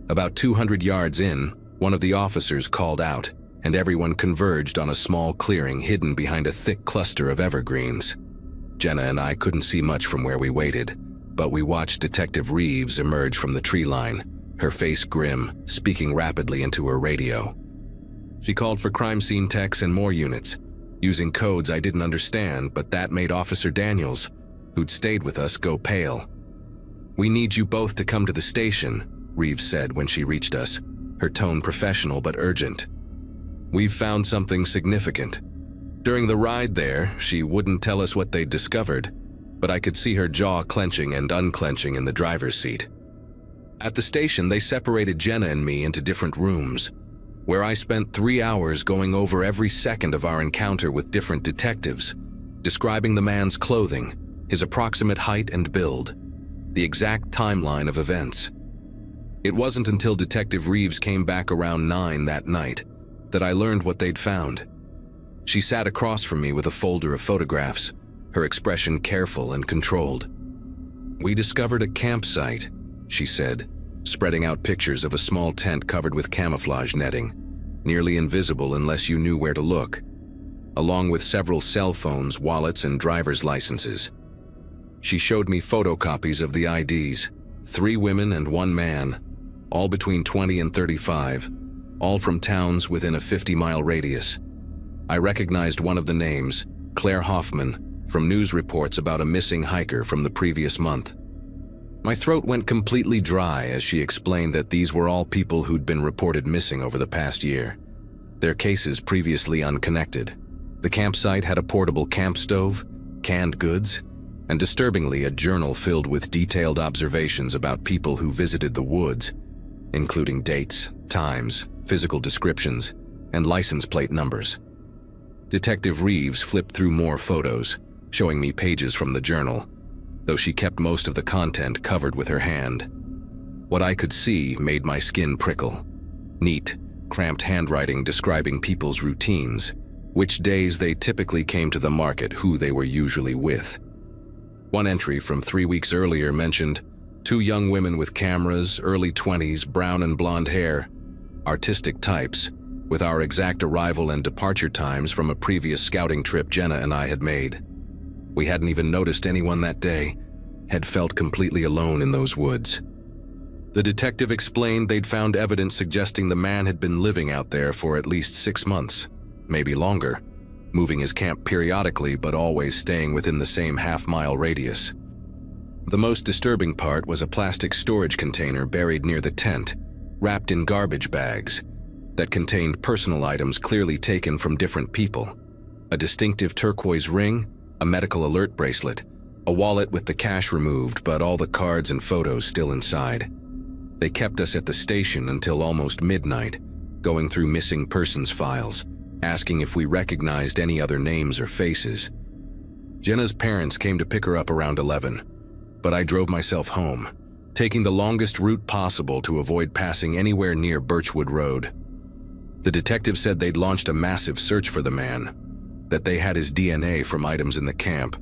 About 200 yards in, one of the officers called out, and everyone converged on a small clearing hidden behind a thick cluster of evergreens. Jenna and I couldn't see much from where we waited, but we watched Detective Reeves emerge from the tree line, her face grim, speaking rapidly into her radio. She called for crime scene techs and more units, using codes I didn't understand, but that made Officer Daniels, who'd stayed with us, go pale. "We need you both to come to the station," Reeves said when she reached us, her tone professional but urgent. "We've found something significant." During the ride there, she wouldn't tell us what they'd discovered, but I could see her jaw clenching and unclenching in the driver's seat. At the station, they separated Jenna and me into different rooms, where I spent 3 hours going over every second of our encounter with different detectives, describing the man's clothing, his approximate height and build, the exact timeline of events. It wasn't until Detective Reeves came back around 9 that night, that I learned what they'd found. She sat across from me with a folder of photographs, her expression careful and controlled. "We discovered a campsite," she said, spreading out pictures of a small tent covered with camouflage netting, nearly invisible unless you knew where to look, along with several cell phones, wallets, and driver's licenses. She showed me photocopies of the IDs, 3 women and 1 man, all between 20 and 35, all from towns within a 50-mile radius. I recognized one of the names, Claire Hoffman, from news reports about a missing hiker from the previous month. My throat went completely dry as she explained that these were all people who'd been reported missing over the past year, their cases previously unconnected. The campsite had a portable camp stove, canned goods, and disturbingly a journal filled with detailed observations about people who visited the woods, including dates, times, physical descriptions, and license plate numbers. Detective Reeves flipped through more photos, showing me pages from the journal, though she kept most of the content covered with her hand. What I could see made my skin prickle. Neat, cramped handwriting describing people's routines, which days they typically came to the market, who they were usually with. One entry from 3 weeks earlier mentioned 2 young women with cameras, early 20s, brown and blonde hair, artistic types, with our exact arrival and departure times from a previous scouting trip Jenna and I had made. We hadn't even noticed anyone that day, had felt completely alone in those woods. The detective explained they'd found evidence suggesting the man had been living out there for at least 6 months, maybe longer, moving his camp periodically but always staying within the same half-mile radius. The most disturbing part was a plastic storage container buried near the tent, wrapped in garbage bags, that contained personal items clearly taken from different people. A distinctive turquoise ring, a medical alert bracelet, a wallet with the cash removed but all the cards and photos still inside. They kept us at the station until almost midnight, going through missing persons files, asking if we recognized any other names or faces. Jenna's parents came to pick her up around 11, but I drove myself home, taking the longest route possible to avoid passing anywhere near Birchwood Road. The detective said they'd launched a massive search for the man, that they had his DNA from items in the camp,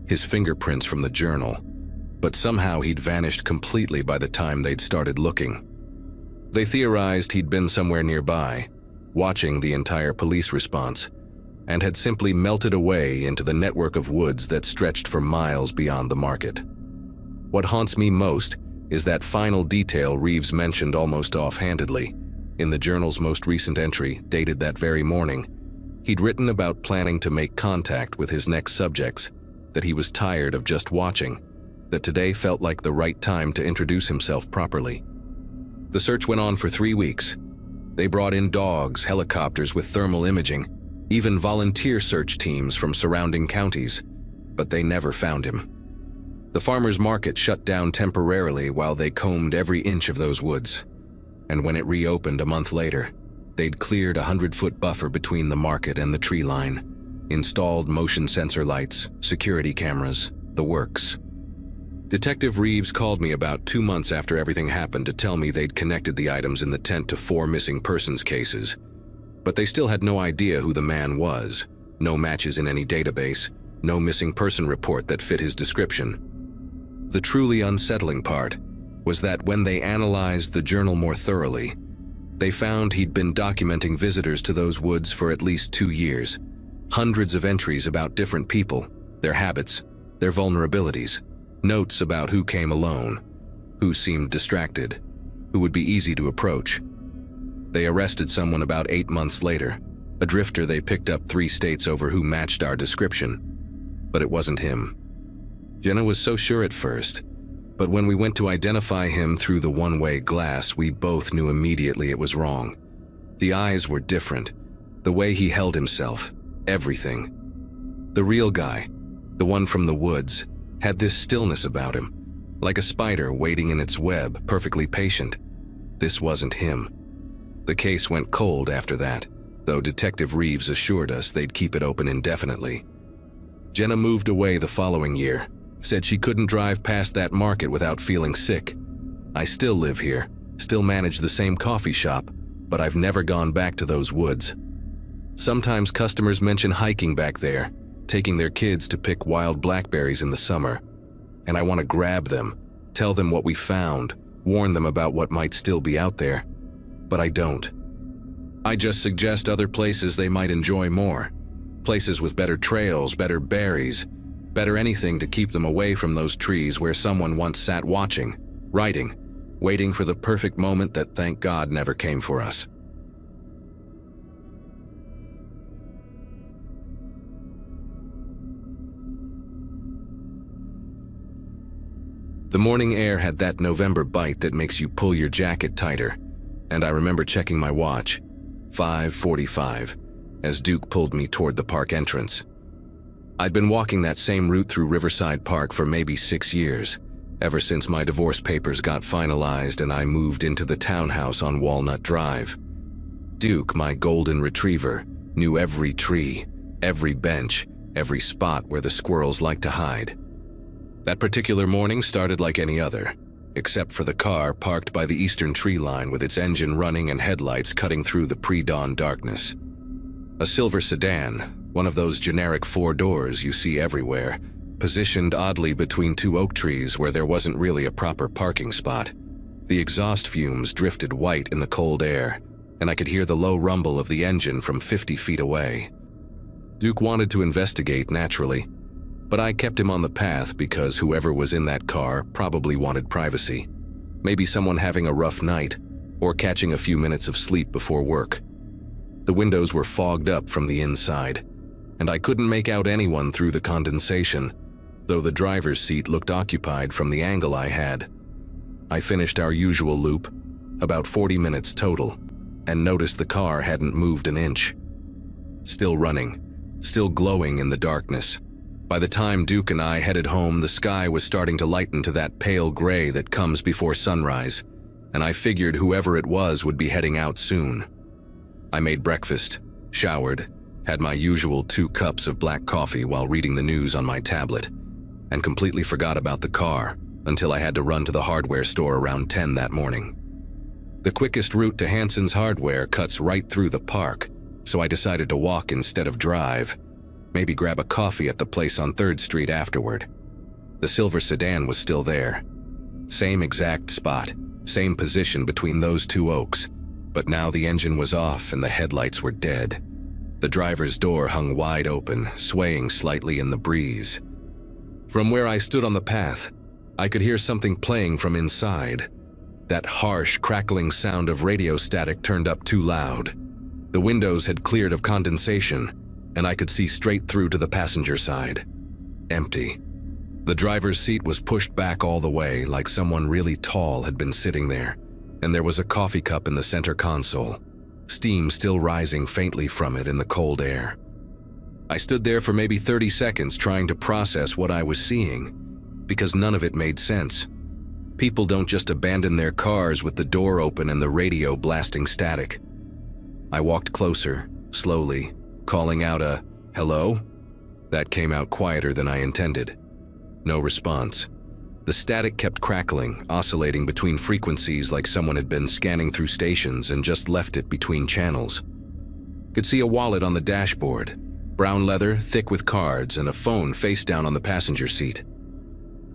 his fingerprints from the journal, but somehow he'd vanished completely by the time they'd started looking. They theorized he'd been somewhere nearby, watching the entire police response, and had simply melted away into the network of woods that stretched for miles beyond the market. What haunts me most is that final detail Reeves mentioned almost offhandedly. In the journal's most recent entry, dated that very morning, he'd written about planning to make contact with his next subjects, that he was tired of just watching, that today felt like the right time to introduce himself properly. The search went on for 3 weeks. They brought in dogs, helicopters with thermal imaging, even volunteer search teams from surrounding counties, but they never found him. The farmers' market shut down temporarily while they combed every inch of those woods, and when it reopened a month later, they'd cleared a 100-foot buffer between the market and the tree line, installed motion sensor lights, security cameras, the works. Detective Reeves called me about 2 months after everything happened to tell me they'd connected the items in the tent to 4 missing persons cases, but they still had no idea who the man was, no matches in any database, no missing person report that fit his description. The truly unsettling part was that when they analyzed the journal more thoroughly, they found he'd been documenting visitors to those woods for at least 2 years. Hundreds of entries about different people, their habits, their vulnerabilities, notes about who came alone, who seemed distracted, who would be easy to approach. They arrested someone about 8 months later, a drifter they picked up 3 states over who matched our description, but it wasn't him. Jenna was so sure at first, but when we went to identify him through the one-way glass, we both knew immediately it was wrong. The eyes were different, the way he held himself, everything. The real guy, the one from the woods, had this stillness about him, like a spider waiting in its web, perfectly patient. This wasn't him. The case went cold after that, though Detective Reeves assured us they'd keep it open indefinitely. Jenna moved away the following year, said she couldn't drive past that market without feeling sick. I still live here, still manage the same coffee shop, but I've never gone back to those woods. Sometimes customers mention hiking back there, taking their kids to pick wild blackberries in the summer. And I want to grab them, tell them what we found, warn them about what might still be out there. But I don't. I just suggest other places they might enjoy more. Places with better trails, better berries, better anything to keep them away from those trees where someone once sat watching, writing, waiting for the perfect moment that, thank God, never came for us. The morning air had that November bite that makes you pull your jacket tighter, and I remember checking my watch, 5:45, as Duke pulled me toward the park entrance. I'd been walking that same route through Riverside Park for maybe 6 years, ever since my divorce papers got finalized and I moved into the townhouse on Walnut Drive. Duke, my golden retriever, knew every tree, every bench, every spot where the squirrels like to hide. That particular morning started like any other, except for the car parked by the eastern tree line with its engine running and headlights cutting through the pre-dawn darkness. A silver sedan, one of those generic 4 doors you see everywhere, positioned oddly between 2 oak trees where there wasn't really a proper parking spot. The exhaust fumes drifted white in the cold air, and I could hear the low rumble of the engine from 50 feet away. Duke wanted to investigate naturally, but I kept him on the path because whoever was in that car probably wanted privacy. Maybe someone having a rough night, or catching a few minutes of sleep before work. The windows were fogged up from the inside, and I couldn't make out anyone through the condensation, though the driver's seat looked occupied from the angle I had. I finished our usual loop, about 40 minutes total, and noticed the car hadn't moved an inch. Still running, still glowing in the darkness. By the time Duke and I headed home, the sky was starting to lighten to that pale gray that comes before sunrise, and I figured whoever it was would be heading out soon. I made breakfast, showered, had my usual 2 cups of black coffee while reading the news on my tablet, and completely forgot about the car until I had to run to the hardware store around 10 that morning. The quickest route to Hanson's Hardware cuts right through the park, so I decided to walk instead of drive. Maybe grab a coffee at the place on 3rd Street afterward. The silver sedan was still there. Same exact spot, same position between those 2 oaks, but now the engine was off and the headlights were dead. The driver's door hung wide open, swaying slightly in the breeze. From where I stood on the path, I could hear something playing from inside. That harsh, crackling sound of radio static turned up too loud. The windows had cleared of condensation, and I could see straight through to the passenger side. Empty. The driver's seat was pushed back all the way, like someone really tall had been sitting there, and there was a coffee cup in the center console, steam still rising faintly from it in the cold air. I stood there for maybe 30 seconds trying to process what I was seeing, because none of it made sense. People don't just abandon their cars with the door open and the radio blasting static. I walked closer, slowly, calling out a "hello?" That came out quieter than I intended. No response. The static kept crackling, oscillating between frequencies like someone had been scanning through stations and just left it between channels. Could see a wallet on the dashboard, brown leather, thick with cards, and a phone face down on the passenger seat.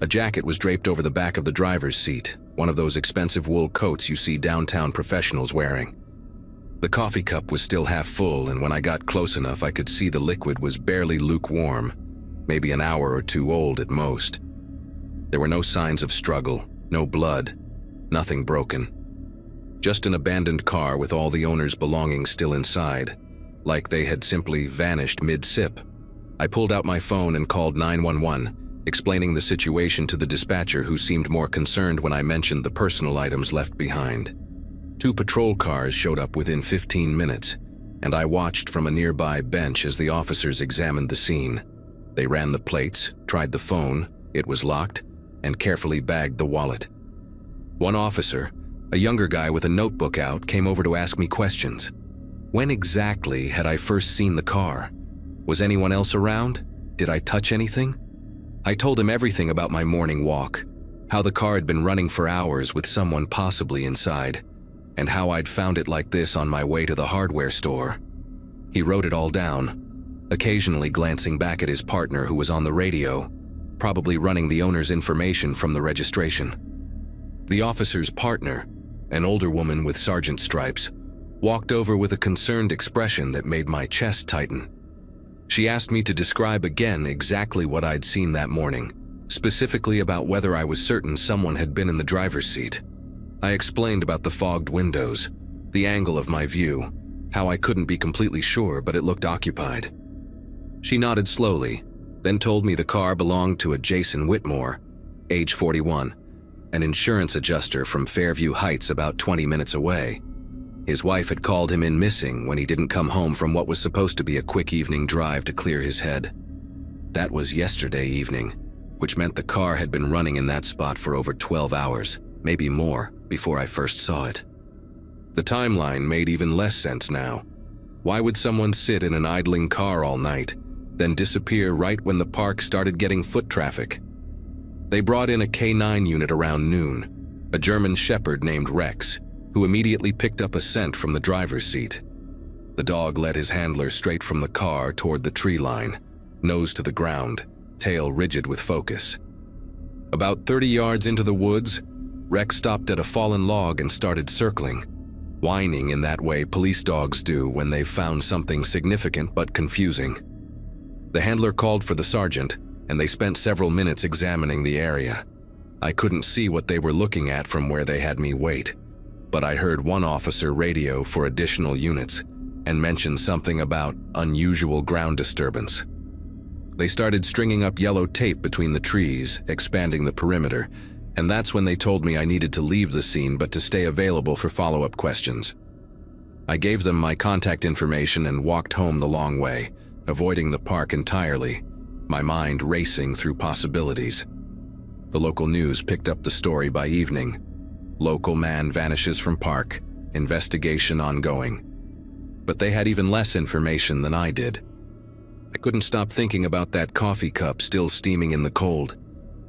A jacket was draped over the back of the driver's seat, one of those expensive wool coats you see downtown professionals wearing. The coffee cup was still half full, and when I got close enough, I could see the liquid was barely lukewarm, maybe an hour or 2 old at most. There were no signs of struggle, no blood, nothing broken. Just an abandoned car with all the owner's belongings still inside, like they had simply vanished mid-sip. I pulled out my phone and called 911, explaining the situation to the dispatcher, who seemed more concerned when I mentioned the personal items left behind. 2 patrol cars showed up within 15 minutes, and I watched from a nearby bench as the officers examined the scene. They ran the plates, tried the phone, it was locked, and carefully bagged the wallet. One officer, a younger guy with a notebook out, came over to ask me questions. When exactly had I first seen the car? Was anyone else around? Did I touch anything? I told him everything about my morning walk, how the car had been running for hours with someone possibly inside, and how I'd found it like this on my way to the hardware store. He wrote it all down, occasionally glancing back at his partner who was on the radio, probably running the owner's information from the registration. The officer's partner, an older woman with sergeant stripes, walked over with a concerned expression that made my chest tighten. She asked me to describe again exactly what I'd seen that morning, specifically about whether I was certain someone had been in the driver's seat. I explained about the fogged windows, the angle of my view, how I couldn't be completely sure but it looked occupied. She nodded slowly, then told me the car belonged to a Jason Whitmore, age 41, an insurance adjuster from Fairview Heights about 20 minutes away. His wife had called him in missing when he didn't come home from what was supposed to be a quick evening drive to clear his head. That was yesterday evening, which meant the car had been running in that spot for over 12 hours, maybe more, before I first saw it. The timeline made even less sense now. Why would someone sit in an idling car all night, then disappear right when the park started getting foot traffic? They brought in a K9 unit around noon, a German Shepherd named Rex, who immediately picked up a scent from the driver's seat. The dog led his handler straight from the car toward the tree line, nose to the ground, tail rigid with focus. About 30 yards into the woods, Rex stopped at a fallen log and started circling, whining in that way police dogs do when they've found something significant but confusing. The handler called for the sergeant, and they spent several minutes examining the area. I couldn't see what they were looking at from where they had me wait, but I heard one officer radio for additional units and mention something about unusual ground disturbance. They started stringing up yellow tape between the trees, expanding the perimeter, and that's when they told me I needed to leave the scene but to stay available for follow-up questions. I gave them my contact information and walked home the long way, avoiding the park entirely, my mind racing through possibilities. The local news picked up the story by evening. Local man vanishes from park, investigation ongoing. But they had even less information than I did. I couldn't stop thinking about that coffee cup still steaming in the cold.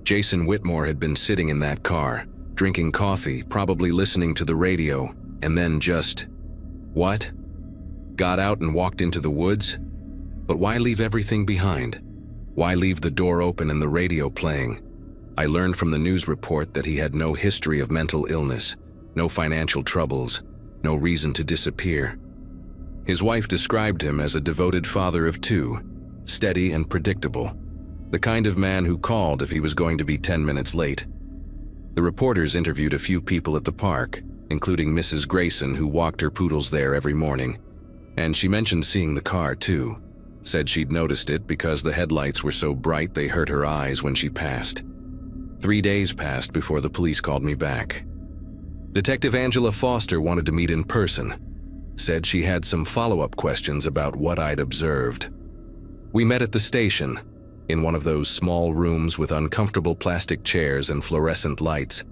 Jason Whitmore had been sitting in that car, drinking coffee, probably listening to the radio, and then just... what? Got out and walked into the woods? But why leave everything behind? Why leave the door open and the radio playing? I learned from the news report that he had no history of mental illness, no financial troubles, no reason to disappear. His wife described him as a devoted father of two, steady and predictable, the kind of man who called if he was going to be 10 minutes late. The reporters interviewed a few people at the park, including Mrs. Grayson, who walked her poodles there every morning, and she mentioned seeing the car too, said she'd noticed it because the headlights were so bright they hurt her eyes when she passed. 3 days passed before the police called me back. Detective Angela Foster wanted to meet in person, said she had some follow-up questions about what I'd observed. We met at the station, in one of those small rooms with uncomfortable plastic chairs and fluorescent lights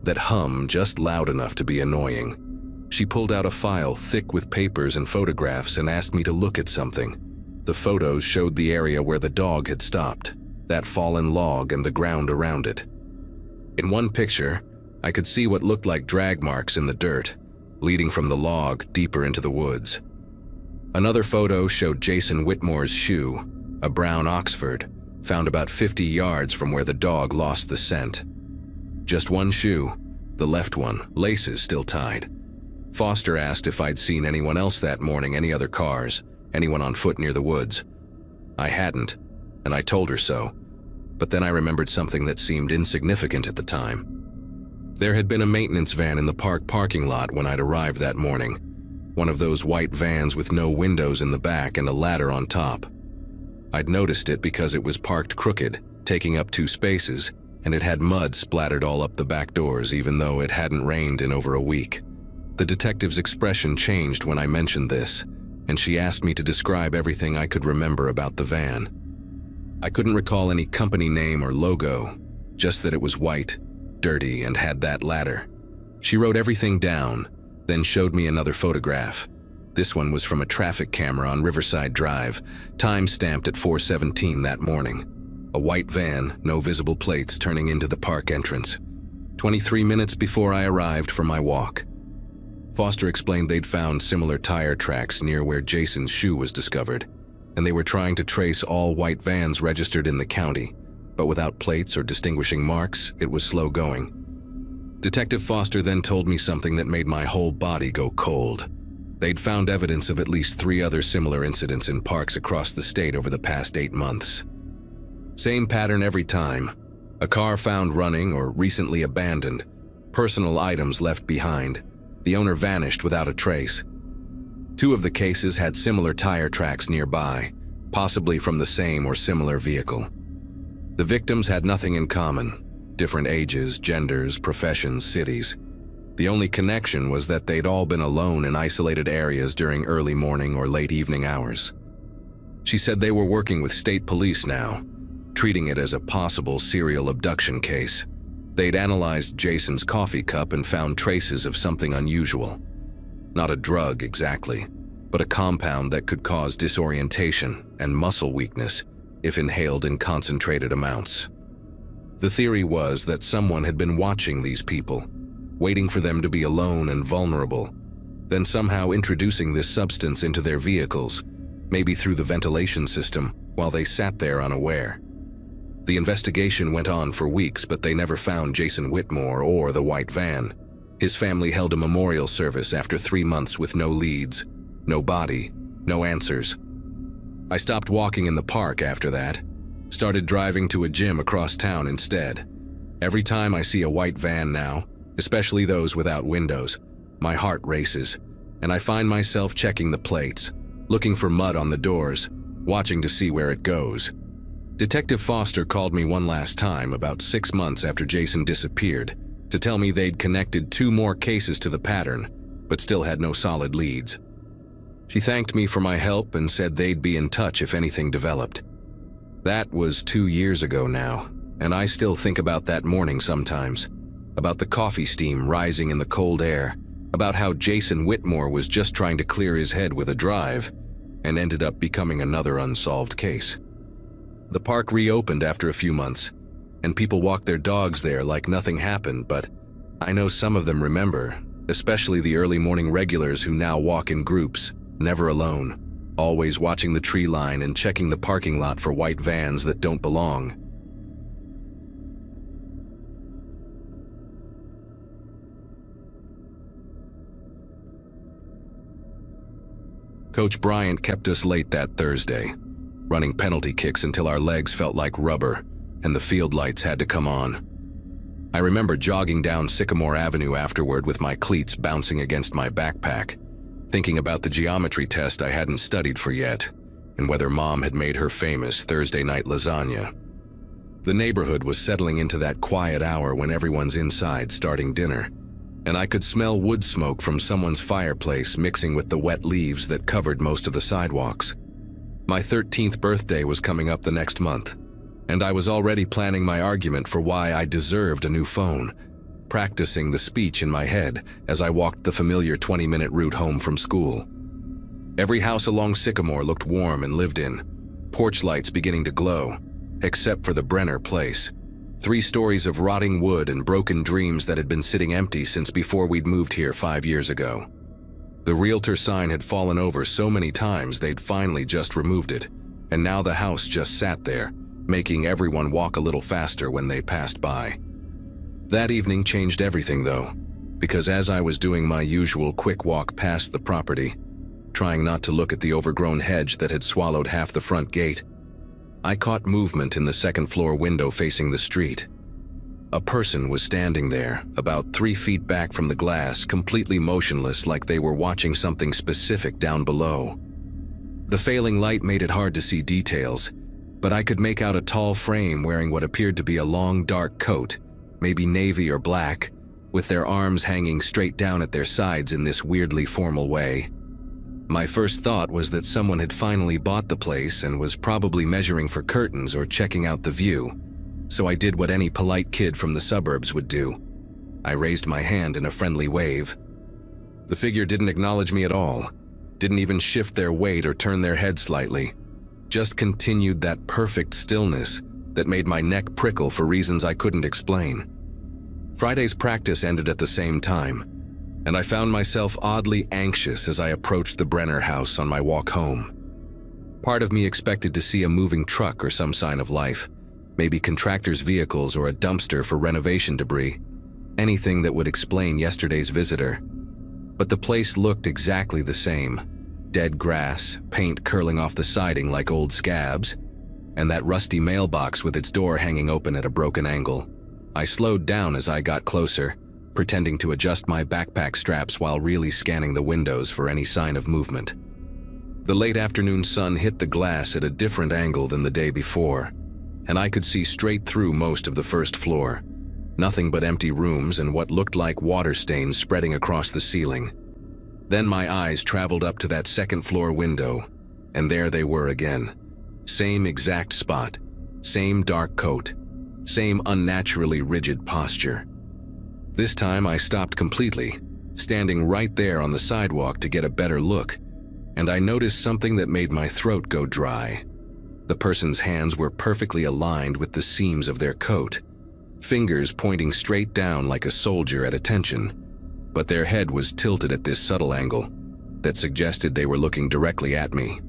that hum just loud enough to be annoying. She pulled out a file thick with papers and photographs and asked me to look at something. The photos showed the area where the dog had stopped, that fallen log and the ground around it. In one picture, I could see what looked like drag marks in the dirt, leading from the log deeper into the woods. Another photo showed Jason Whitmore's shoe, a brown Oxford, found about 50 yards from where the dog lost the scent. Just one shoe, the left one, laces still tied. Foster asked if I'd seen anyone else that morning, any other cars, anyone on foot near the woods. I hadn't, and I told her so, but then I remembered something that seemed insignificant at the time. There had been a maintenance van in the park parking lot when I'd arrived that morning, one of those white vans with no windows in the back and a ladder on top. I'd noticed it because it was parked crooked, taking up 2 spaces, and it had mud splattered all up the back doors even though it hadn't rained in over a week. The detective's expression changed when I mentioned this, and she asked me to describe everything I could remember about the van. I couldn't recall any company name or logo, just that it was white, dirty, and had that ladder. She wrote everything down, then showed me another photograph. This one was from a traffic camera on Riverside Drive, time-stamped at 4:17 that morning. A white van, no visible plates, turning into the park entrance. 23 minutes before I arrived for my walk. Foster explained they'd found similar tire tracks near where Jason's shoe was discovered, and they were trying to trace all white vans registered in the county, but without plates or distinguishing marks, it was slow going. Detective Foster then told me something that made my whole body go cold. They'd found evidence of at least 3 other similar incidents in parks across the state over the past 8 months. Same pattern every time. A car found running or recently abandoned, personal items left behind, the owner vanished without a trace. 2 of the cases had similar tire tracks nearby, possibly from the same or similar vehicle. The victims had nothing in common, different ages, genders, professions, cities. The only connection was that they'd all been alone in isolated areas during early morning or late evening hours. She said they were working with state police now, treating it as a possible serial abduction case. They'd analyzed Jason's coffee cup and found traces of something unusual. Not a drug exactly, but a compound that could cause disorientation and muscle weakness if inhaled in concentrated amounts. The theory was that someone had been watching these people, waiting for them to be alone and vulnerable, then somehow introducing this substance into their vehicles, maybe through the ventilation system, while they sat there unaware. The investigation went on for weeks, but they never found Jason Whitmore or the white van. His family held a memorial service after 3 months with no leads, no body, no answers. I stopped walking in the park after that, started driving to a gym across town instead. Every time I see a white van now, especially those without windows, my heart races, and I find myself checking the plates, looking for mud on the doors, watching to see where it goes. Detective Foster called me one last time about 6 months after Jason disappeared to tell me they'd connected 2 more cases to the pattern, but still had no solid leads. She thanked me for my help and said they'd be in touch if anything developed. That was 2 years ago now, and I still think about that morning sometimes, about the coffee steam rising in the cold air, about how Jason Whitmore was just trying to clear his head with a drive and ended up becoming another unsolved case. The park reopened after a few months, and people walked their dogs there like nothing happened, but I know some of them remember, especially the early morning regulars who now walk in groups, never alone, always watching the tree line and checking the parking lot for white vans that don't belong. Coach Bryant kept us late that Thursday, running penalty kicks until our legs felt like rubber and the field lights had to come on. I remember jogging down Sycamore Avenue afterward with my cleats bouncing against my backpack, thinking about the geometry test I hadn't studied for yet, and whether Mom had made her famous Thursday night lasagna. The neighborhood was settling into that quiet hour when everyone's inside starting dinner, and I could smell wood smoke from someone's fireplace mixing with the wet leaves that covered most of the sidewalks. My 13th birthday was coming up the next month, and I was already planning my argument for why I deserved a new phone, practicing the speech in my head as I walked the familiar 20-minute route home from school. Every house along Sycamore looked warm and lived in, porch lights beginning to glow, except for the Brenner place. 3 stories of rotting wood and broken dreams that had been sitting empty since before we'd moved here 5 years ago. The realtor sign had fallen over so many times they'd finally just removed it, and now the house just sat there, making everyone walk a little faster when they passed by. That evening changed everything though, because as I was doing my usual quick walk past the property, trying not to look at the overgrown hedge that had swallowed half the front gate, I caught movement in the second-floor window facing the street. A person was standing there, about 3 feet back from the glass, completely motionless like they were watching something specific down below. The failing light made it hard to see details, but I could make out a tall frame wearing what appeared to be a long, dark coat, maybe navy or black, with their arms hanging straight down at their sides in this weirdly formal way. My first thought was that someone had finally bought the place and was probably measuring for curtains or checking out the view, so I did what any polite kid from the suburbs would do. I raised my hand in a friendly wave. The figure didn't acknowledge me at all, didn't even shift their weight or turn their head slightly, just continued that perfect stillness that made my neck prickle for reasons I couldn't explain. Friday's practice ended at the same time. and I found myself oddly anxious as I approached the Brenner house on my walk home. Part of me expected to see a moving truck or some sign of life, maybe contractors' vehicles or a dumpster for renovation debris, anything that would explain yesterday's visitor. But the place looked exactly the same. Dead grass, paint curling off the siding like old scabs, and that rusty mailbox with its door hanging open at a broken angle. I slowed down as I got closer, pretending to adjust my backpack straps while really scanning the windows for any sign of movement. The late afternoon sun hit the glass at a different angle than the day before, and I could see straight through most of the first floor. Nothing but empty rooms and what looked like water stains spreading across the ceiling. Then my eyes traveled up to that second floor window, and there they were again. Same exact spot, same dark coat, same unnaturally rigid posture. This time I stopped completely, standing right there on the sidewalk to get a better look, and I noticed something that made my throat go dry. The person's hands were perfectly aligned with the seams of their coat, fingers pointing straight down like a soldier at attention, but their head was tilted at this subtle angle that suggested they were looking directly at me.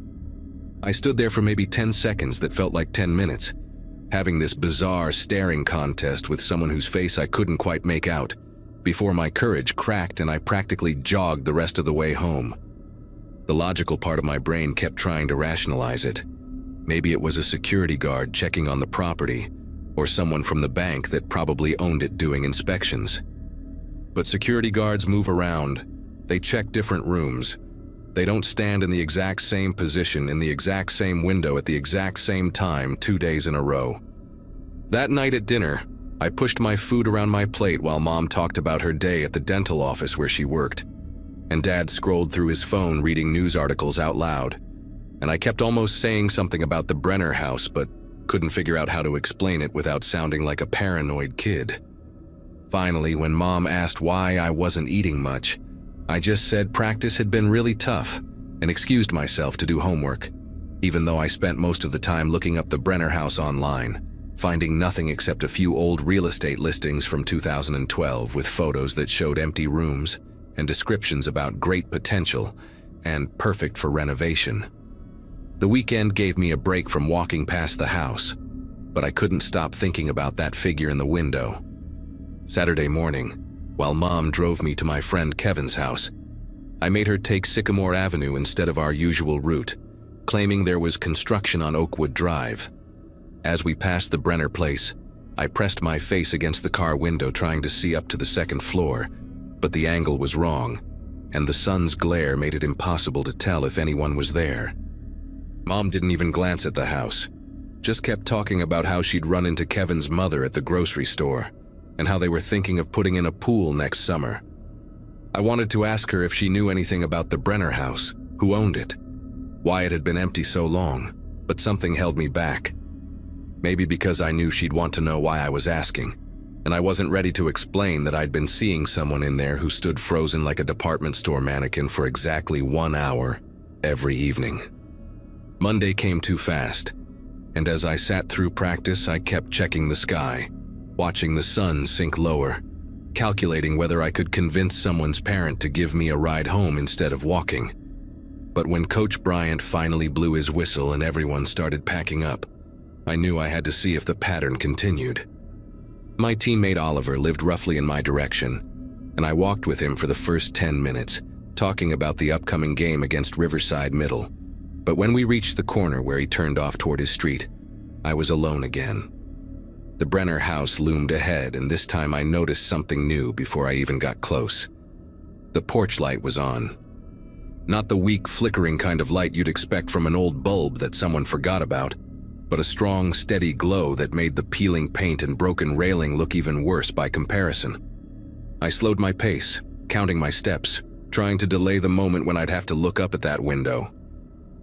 I stood there for maybe 10 seconds that felt like 10 minutes, having this bizarre staring contest with someone whose face I couldn't quite make out, before my courage cracked and I practically jogged the rest of the way home. The logical part of my brain kept trying to rationalize it. Maybe it was a security guard checking on the property, or someone from the bank that probably owned it doing inspections. But security guards move around. They check different rooms. They don't stand in the exact same position in the exact same window at the exact same time 2 days in a row. That night at dinner, I pushed my food around my plate while Mom talked about her day at the dental office where she worked, and Dad scrolled through his phone reading news articles out loud, and I kept almost saying something about the Brenner house but couldn't figure out how to explain it without sounding like a paranoid kid. Finally, when Mom asked why I wasn't eating much, I just said practice had been really tough and excused myself to do homework, even though I spent most of the time looking up the Brenner house online, finding nothing except a few old real estate listings from 2012 with photos that showed empty rooms and descriptions about great potential and perfect for renovation. The weekend gave me a break from walking past the house, but I couldn't stop thinking about that figure in the window. Saturday morning, while Mom drove me to my friend Kevin's house, I made her take Sycamore Avenue instead of our usual route, claiming there was construction on Oakwood Drive. As we passed the Brenner place, I pressed my face against the car window trying to see up to the second floor, but the angle was wrong, and the sun's glare made it impossible to tell if anyone was there. Mom didn't even glance at the house, just kept talking about how she'd run into Kevin's mother at the grocery store, and how they were thinking of putting in a pool next summer. I wanted to ask her if she knew anything about the Brenner house, who owned it, why it had been empty so long, but something held me back. Maybe because I knew she'd want to know why I was asking, and I wasn't ready to explain that I'd been seeing someone in there who stood frozen like a department store mannequin for exactly 1 hour every evening. Monday came too fast, and as I sat through practice, I kept checking the sky, watching the sun sink lower, calculating whether I could convince someone's parent to give me a ride home instead of walking. But when Coach Bryant finally blew his whistle and everyone started packing up, I knew I had to see if the pattern continued. My teammate Oliver lived roughly in my direction, and I walked with him for the first 10 minutes, talking about the upcoming game against Riverside Middle. But when we reached the corner where he turned off toward his street, I was alone again. The Brenner house loomed ahead, and this time I noticed something new before I even got close. The porch light was on. Not the weak, flickering kind of light you'd expect from an old bulb that someone forgot about, but a strong, steady glow that made the peeling paint and broken railing look even worse by comparison. I slowed my pace, counting my steps, trying to delay the moment when I'd have to look up at that window.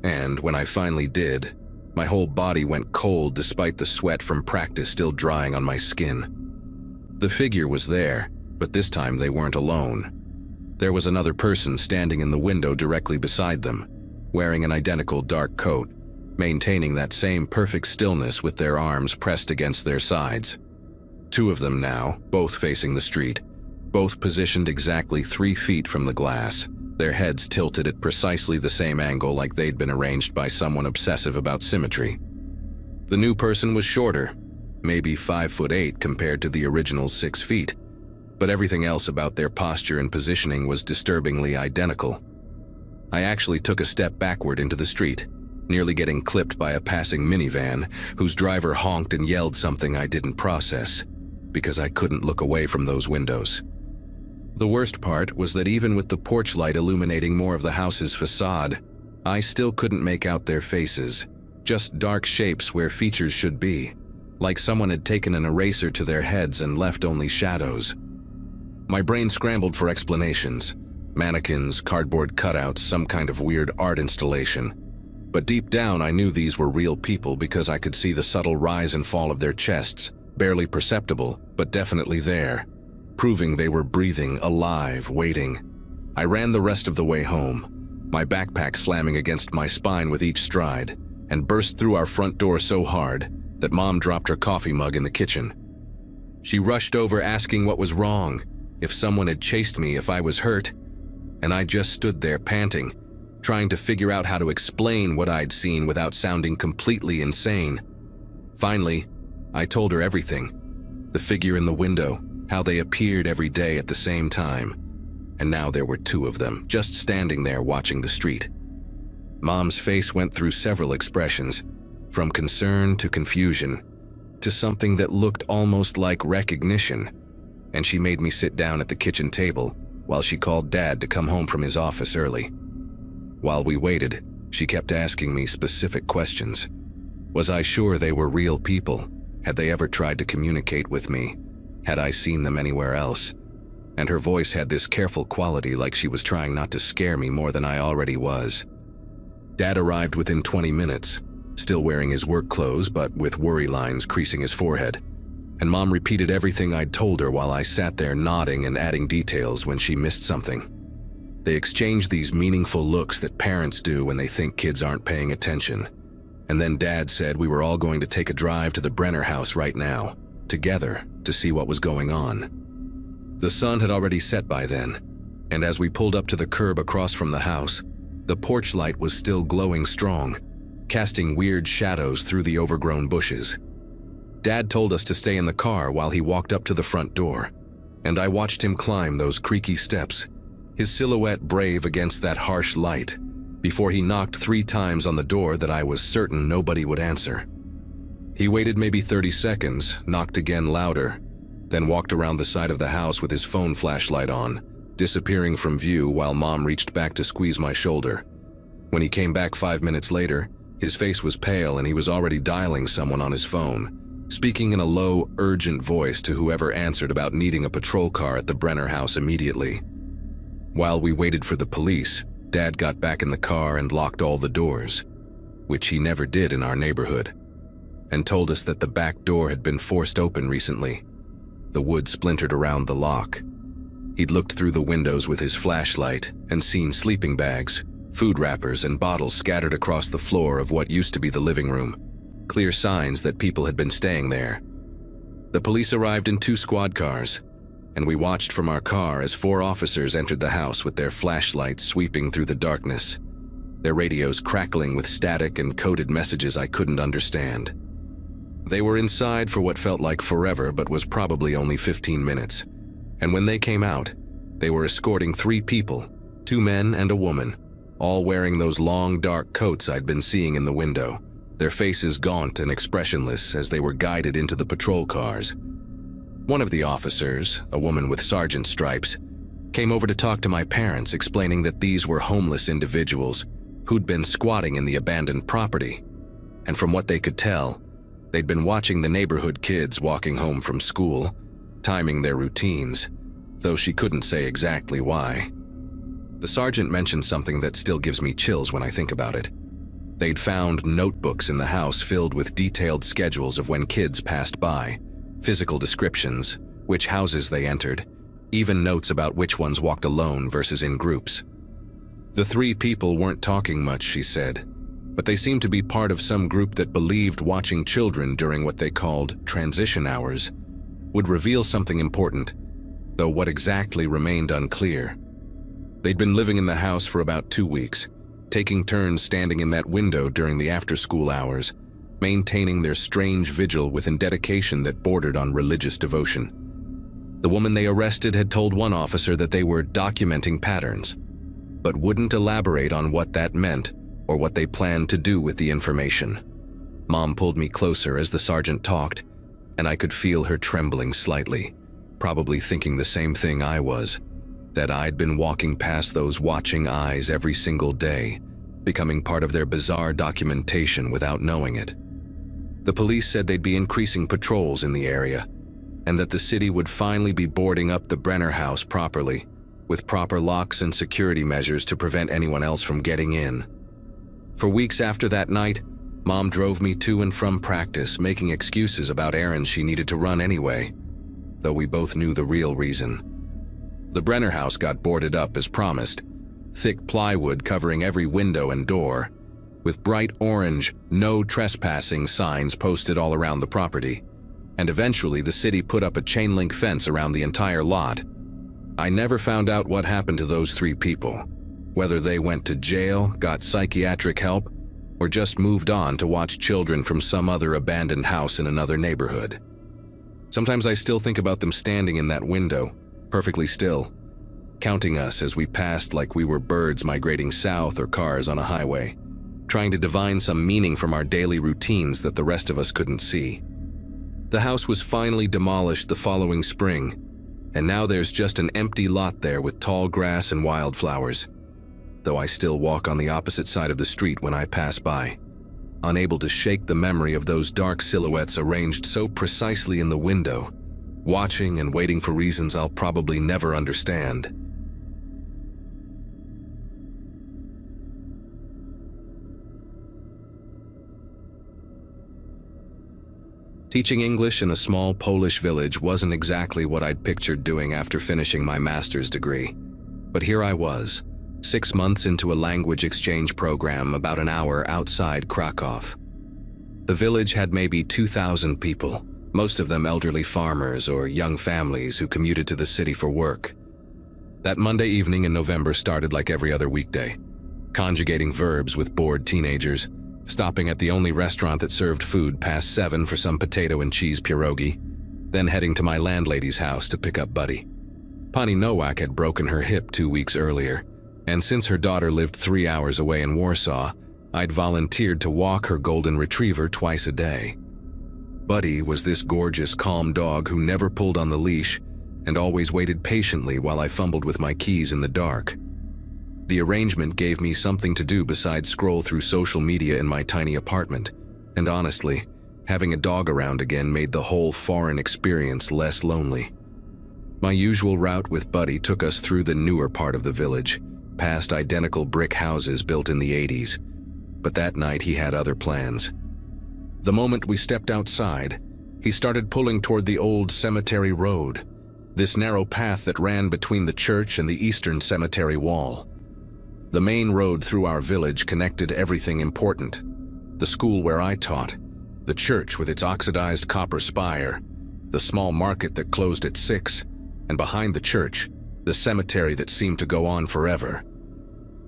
And when I finally did, my whole body went cold despite the sweat from practice still drying on my skin. The figure was there, but this time they weren't alone. There was another person standing in the window directly beside them, wearing an identical dark coat, maintaining that same perfect stillness with their arms pressed against their sides. 2 of them now, both facing the street, both positioned exactly 3 feet from the glass, their heads tilted at precisely the same angle like they'd been arranged by someone obsessive about symmetry. The new person was shorter, maybe 5'8" compared to the original 6 feet, but everything else about their posture and positioning was disturbingly identical. I actually took a step backward into the street, nearly getting clipped by a passing minivan whose driver honked and yelled something I didn't process, because I couldn't look away from those windows. The worst part was that even with the porch light illuminating more of the house's facade, I still couldn't make out their faces, just dark shapes where features should be, like someone had taken an eraser to their heads and left only shadows. My brain scrambled for explanations. Mannequins, cardboard cutouts, some kind of weird art installation. But deep down I knew these were real people because I could see the subtle rise and fall of their chests, barely perceptible, but definitely there, proving they were breathing, alive, waiting. I ran the rest of the way home, my backpack slamming against my spine with each stride, and burst through our front door so hard that Mom dropped her coffee mug in the kitchen. She rushed over asking what was wrong, if someone had chased me, if I was hurt, and I just stood there panting, trying to figure out how to explain what I'd seen without sounding completely insane. Finally, I told her everything. The figure in the window, how they appeared every day at the same time, and now there were 2 of them, just standing there watching the street. Mom's face went through several expressions, from concern to confusion, to something that looked almost like recognition, and she made me sit down at the kitchen table while she called Dad to come home from his office early. While we waited, she kept asking me specific questions. Was I sure they were real people? Had they ever tried to communicate with me? Had I seen them anywhere else? And her voice had this careful quality, like she was trying not to scare me more than I already was. Dad arrived within 20 minutes, still wearing his work clothes but with worry lines creasing his forehead. And Mom repeated everything I'd told her while I sat there nodding and adding details when she missed something. They exchanged these meaningful looks that parents do when they think kids aren't paying attention. And then Dad said we were all going to take a drive to the Brenner house right now, together, to see what was going on. The sun had already set by then, and as we pulled up to the curb across from the house, the porch light was still glowing strong, casting weird shadows through the overgrown bushes. Dad told us to stay in the car while he walked up to the front door, and I watched him climb those creaky steps, his silhouette brave against that harsh light, before he knocked 3 times on the door that I was certain nobody would answer. He waited maybe 30 seconds, knocked again louder, then walked around the side of the house with his phone flashlight on, disappearing from view while Mom reached back to squeeze my shoulder. When he came back 5 minutes later, his face was pale and he was already dialing someone on his phone, speaking in a low, urgent voice to whoever answered about needing a patrol car at the Brenner house immediately. While we waited for the police, Dad got back in the car and locked all the doors, which he never did in our neighborhood, and told us that the back door had been forced open recently. The wood splintered around the lock. He'd looked through the windows with his flashlight and seen sleeping bags, food wrappers, and bottles scattered across the floor of what used to be the living room, clear signs that people had been staying there. The police arrived in 2 squad cars, and we watched from our car as 4 officers entered the house with their flashlights sweeping through the darkness, their radios crackling with static and coded messages I couldn't understand. They were inside for what felt like forever but was probably only 15 minutes, and when they came out, they were escorting 3 people, 2 men and a woman, all wearing those long dark coats I'd been seeing in the window, their faces gaunt and expressionless as they were guided into the patrol cars. One of the officers, a woman with sergeant stripes, came over to talk to my parents, explaining that these were homeless individuals who'd been squatting in the abandoned property, and from what they could tell, they'd been watching the neighborhood kids walking home from school, timing their routines, though she couldn't say exactly why. The sergeant mentioned something that still gives me chills when I think about it. They'd found notebooks in the house filled with detailed schedules of when kids passed by, physical descriptions, which houses they entered, even notes about which ones walked alone versus in groups. The 3 people weren't talking much, she said, but they seemed to be part of some group that believed watching children during what they called transition hours would reveal something important, though what exactly remained unclear. They'd been living in the house for about 2 weeks, taking turns standing in that window during the after-school hours, maintaining their strange vigil with a dedication that bordered on religious devotion. The woman they arrested had told one officer that they were documenting patterns, but wouldn't elaborate on what that meant or what they planned to do with the information. Mom pulled me closer as the sergeant talked, and I could feel her trembling slightly, probably thinking the same thing I was, that I'd been walking past those watching eyes every single day, becoming part of their bizarre documentation without knowing it. The police said they'd be increasing patrols in the area, and that the city would finally be boarding up the Brenner house properly, with proper locks and security measures to prevent anyone else from getting in. For weeks after that night, Mom drove me to and from practice, making excuses about errands she needed to run anyway, though we both knew the real reason. The Brenner house got boarded up as promised, thick plywood covering every window and door, with bright orange "No Trespassing" signs posted all around the property, and eventually the city put up a chain-link fence around the entire lot. I never found out what happened to those 3 people, whether they went to jail, got psychiatric help, or just moved on to watch children from some other abandoned house in another neighborhood. Sometimes I still think about them standing in that window, perfectly still, counting us as we passed like we were birds migrating south or cars on a highway, trying to divine some meaning from our daily routines that the rest of us couldn't see. The house was finally demolished the following spring, and now there's just an empty lot there with tall grass and wildflowers, though I still walk on the opposite side of the street when I pass by, unable to shake the memory of those dark silhouettes arranged so precisely in the window, watching and waiting for reasons I'll probably never understand. Teaching English in a small Polish village wasn't exactly what I'd pictured doing after finishing my master's degree, but here I was, 6 months into a language exchange program about an hour outside Krakow. The village had maybe 2,000 people, most of them elderly farmers or young families who commuted to the city for work. That Monday evening in November started like every other weekday, conjugating verbs with bored teenagers, stopping at the only restaurant that served food past 7 for some potato and cheese pierogi, then heading to my landlady's house to pick up Buddy. Pani Nowak had broken her hip 2 weeks earlier, and since her daughter lived 3 hours away in Warsaw, I'd volunteered to walk her golden retriever twice a day. Buddy was this gorgeous, calm dog who never pulled on the leash and always waited patiently while I fumbled with my keys in the dark. The arrangement gave me something to do besides scroll through social media in my tiny apartment, and honestly, having a dog around again made the whole foreign experience less lonely. My usual route with Buddy took us through the newer part of the village, past identical brick houses built in the 80s, but that night he had other plans. The moment we stepped outside, he started pulling toward the old cemetery road, this narrow path that ran between the church and the eastern cemetery wall. The main road through our village connected everything important: the school where I taught, the church with its oxidized copper spire, the small market that closed at 6, and behind the church, the cemetery that seemed to go on forever.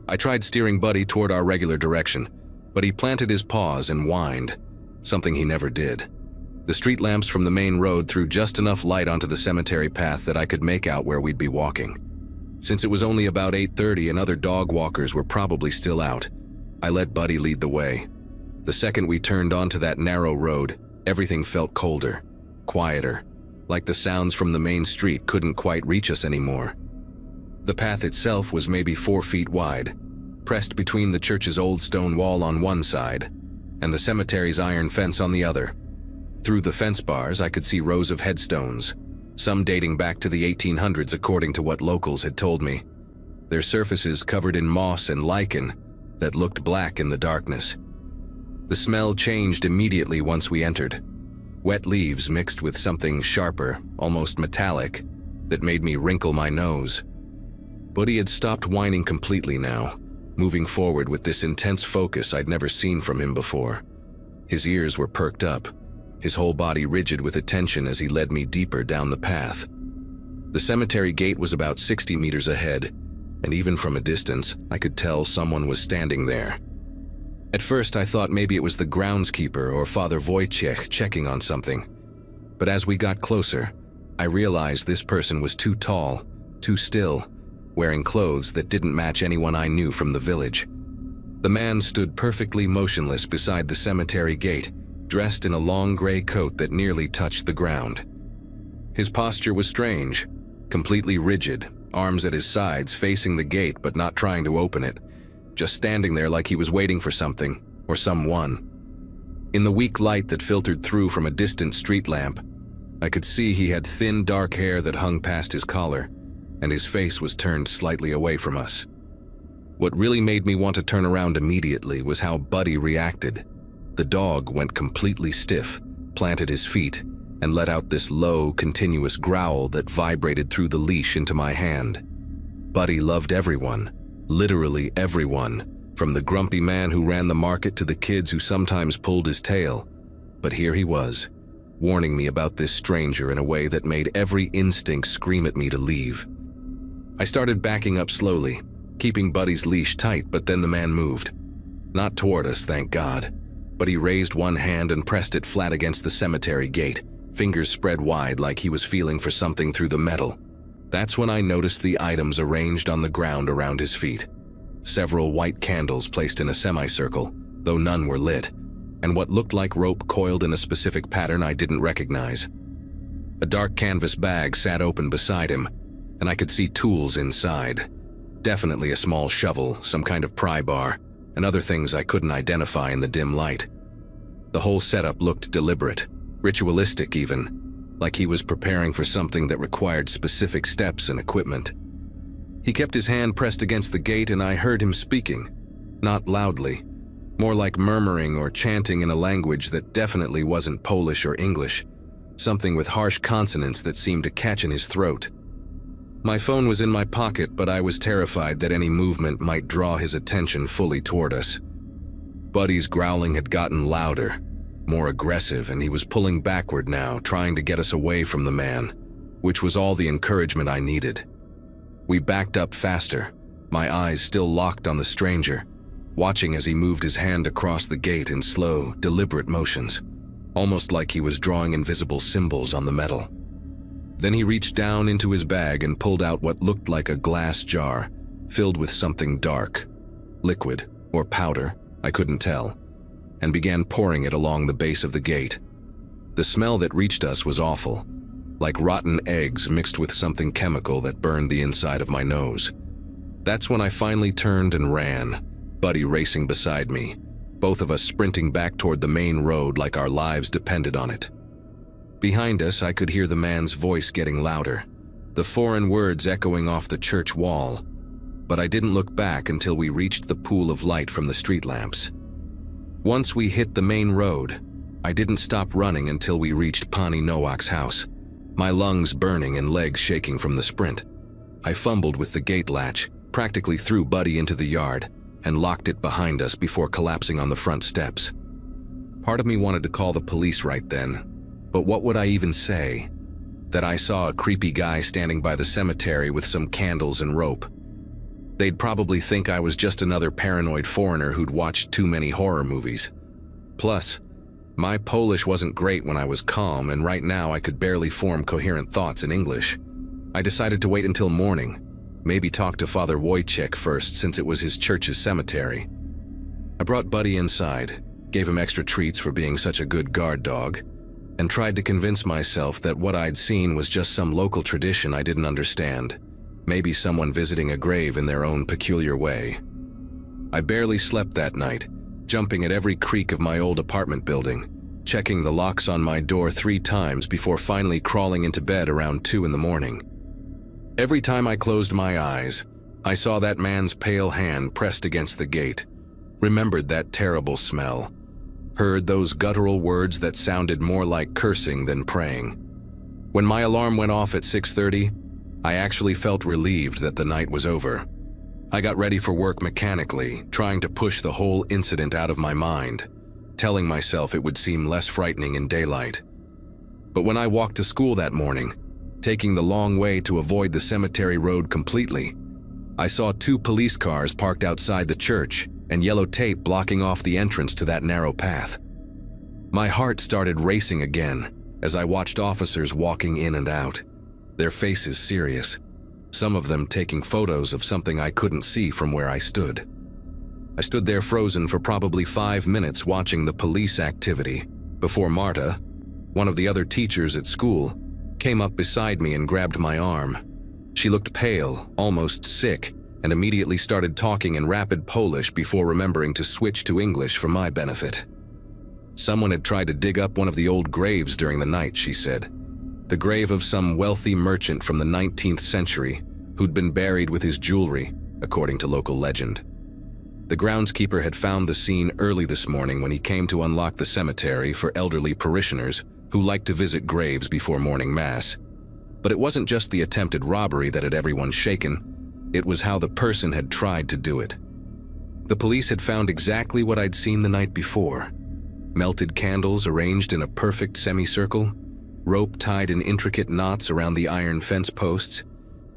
I tried steering Buddy toward our regular direction, but he planted his paws and whined, something he never did. The street lamps from the main road threw just enough light onto the cemetery path that I could make out where we'd be walking. Since it was only about 8:30 and other dog walkers were probably still out, I let Buddy lead the way. The second we turned onto that narrow road, everything felt colder, quieter, like the sounds from the main street couldn't quite reach us anymore. The path itself was maybe 4 feet wide, pressed between the church's old stone wall on one side and the cemetery's iron fence on the other. Through the fence bars, I could see rows of headstones, some dating back to the 1800s according to what locals had told me, their surfaces covered in moss and lichen that looked black in the darkness. The smell changed immediately once we entered. Wet leaves mixed with something sharper, almost metallic, that made me wrinkle my nose. Buddy had stopped whining completely now, moving forward with this intense focus I'd never seen from him before. His ears were perked up, his whole body rigid with attention as he led me deeper down the path. The cemetery gate was about 60 meters ahead, and even from a distance, I could tell someone was standing there. At first, I thought maybe it was the groundskeeper or Father Wojciech checking on something. But as we got closer, I realized this person was too tall, too still, wearing clothes that didn't match anyone I knew from the village. The man stood perfectly motionless beside the cemetery gate, dressed in a long gray coat that nearly touched the ground. His posture was strange, completely rigid, arms at his sides facing the gate but not trying to open it, just standing there like he was waiting for something or someone. In the weak light that filtered through from a distant street lamp, I could see he had thin dark hair that hung past his collar, and his face was turned slightly away from us. What really made me want to turn around immediately was how Buddy reacted. The dog went completely stiff, planted his feet, and let out this low, continuous growl that vibrated through the leash into my hand. Buddy loved everyone, literally everyone, from the grumpy man who ran the market to the kids who sometimes pulled his tail. But here he was, warning me about this stranger in a way that made every instinct scream at me to leave. I started backing up slowly, keeping Buddy's leash tight, but then the man moved. Not toward us, thank God, but he raised one hand and pressed it flat against the cemetery gate, fingers spread wide like he was feeling for something through the metal. That's when I noticed the items arranged on the ground around his feet. Several white candles placed in a semicircle, though none were lit, and what looked like rope coiled in a specific pattern I didn't recognize. A dark canvas bag sat open beside him, and I could see tools inside. Definitely a small shovel, some kind of pry bar, and other things I couldn't identify in the dim light. The whole setup looked deliberate, ritualistic even, like he was preparing for something that required specific steps and equipment. He kept his hand pressed against the gate and I heard him speaking, not loudly, more like murmuring or chanting in a language that definitely wasn't Polish or English, something with harsh consonants that seemed to catch in his throat. My phone was in my pocket, but I was terrified that any movement might draw his attention fully toward us. Buddy's growling had gotten louder, more aggressive, and he was pulling backward now, trying to get us away from the man, which was all the encouragement I needed. We backed up faster, my eyes still locked on the stranger, watching as he moved his hand across the gate in slow, deliberate motions, almost like he was drawing invisible symbols on the metal. Then he reached down into his bag and pulled out what looked like a glass jar, filled with something dark, liquid or powder, I couldn't tell, and began pouring it along the base of the gate. The smell that reached us was awful, like rotten eggs mixed with something chemical that burned the inside of my nose. That's when I finally turned and ran, Buddy racing beside me, both of us sprinting back toward the main road like our lives depended on it. Behind us, I could hear the man's voice getting louder, the foreign words echoing off the church wall, but I didn't look back until we reached the pool of light from the street lamps. Once we hit the main road, I didn't stop running until we reached Pani Nowak's house, my lungs burning and legs shaking from the sprint. I fumbled with the gate latch, practically threw Buddy into the yard, and locked it behind us before collapsing on the front steps. Part of me wanted to call the police right then, but what would I even say? That I saw a creepy guy standing by the cemetery with some candles and rope. They'd probably think I was just another paranoid foreigner who'd watched too many horror movies. Plus, my Polish wasn't great when I was calm, and right now I could barely form coherent thoughts in English. I decided to wait until morning, maybe talk to Father Wojciech first since it was his church's cemetery. I brought Buddy inside, gave him extra treats for being such a good guard dog, and tried to convince myself that what I'd seen was just some local tradition I didn't understand, maybe someone visiting a grave in their own peculiar way. I barely slept that night, jumping at every creak of my old apartment building, checking the locks on my door 3 times before finally crawling into bed around 2 in the morning. Every time I closed my eyes, I saw that man's pale hand pressed against the gate, remembered that terrible smell, heard those guttural words that sounded more like cursing than praying. When my alarm went off at 6:30, I actually felt relieved that the night was over. I got ready for work mechanically, trying to push the whole incident out of my mind, telling myself it would seem less frightening in daylight. But when I walked to school that morning, taking the long way to avoid the cemetery road completely. I saw 2 police cars parked outside the church and yellow tape blocking off the entrance to that narrow path. My heart started racing again as I watched officers walking in and out, their faces serious, some of them taking photos of something I couldn't see from where I stood. I stood there frozen for probably 5 minutes watching the police activity before Marta, one of the other teachers at school, came up beside me and grabbed my arm. She looked pale, almost sick, and immediately started talking in rapid Polish before remembering to switch to English for my benefit. Someone had tried to dig up one of the old graves during the night, she said. The grave of some wealthy merchant from the 19th century who'd been buried with his jewelry, according to local legend. The groundskeeper had found the scene early this morning when he came to unlock the cemetery for elderly parishioners who liked to visit graves before morning mass. But it wasn't just the attempted robbery that had everyone shaken, it was how the person had tried to do it. The police had found exactly what I'd seen the night before. Melted candles arranged in a perfect semicircle, rope tied in intricate knots around the iron fence posts,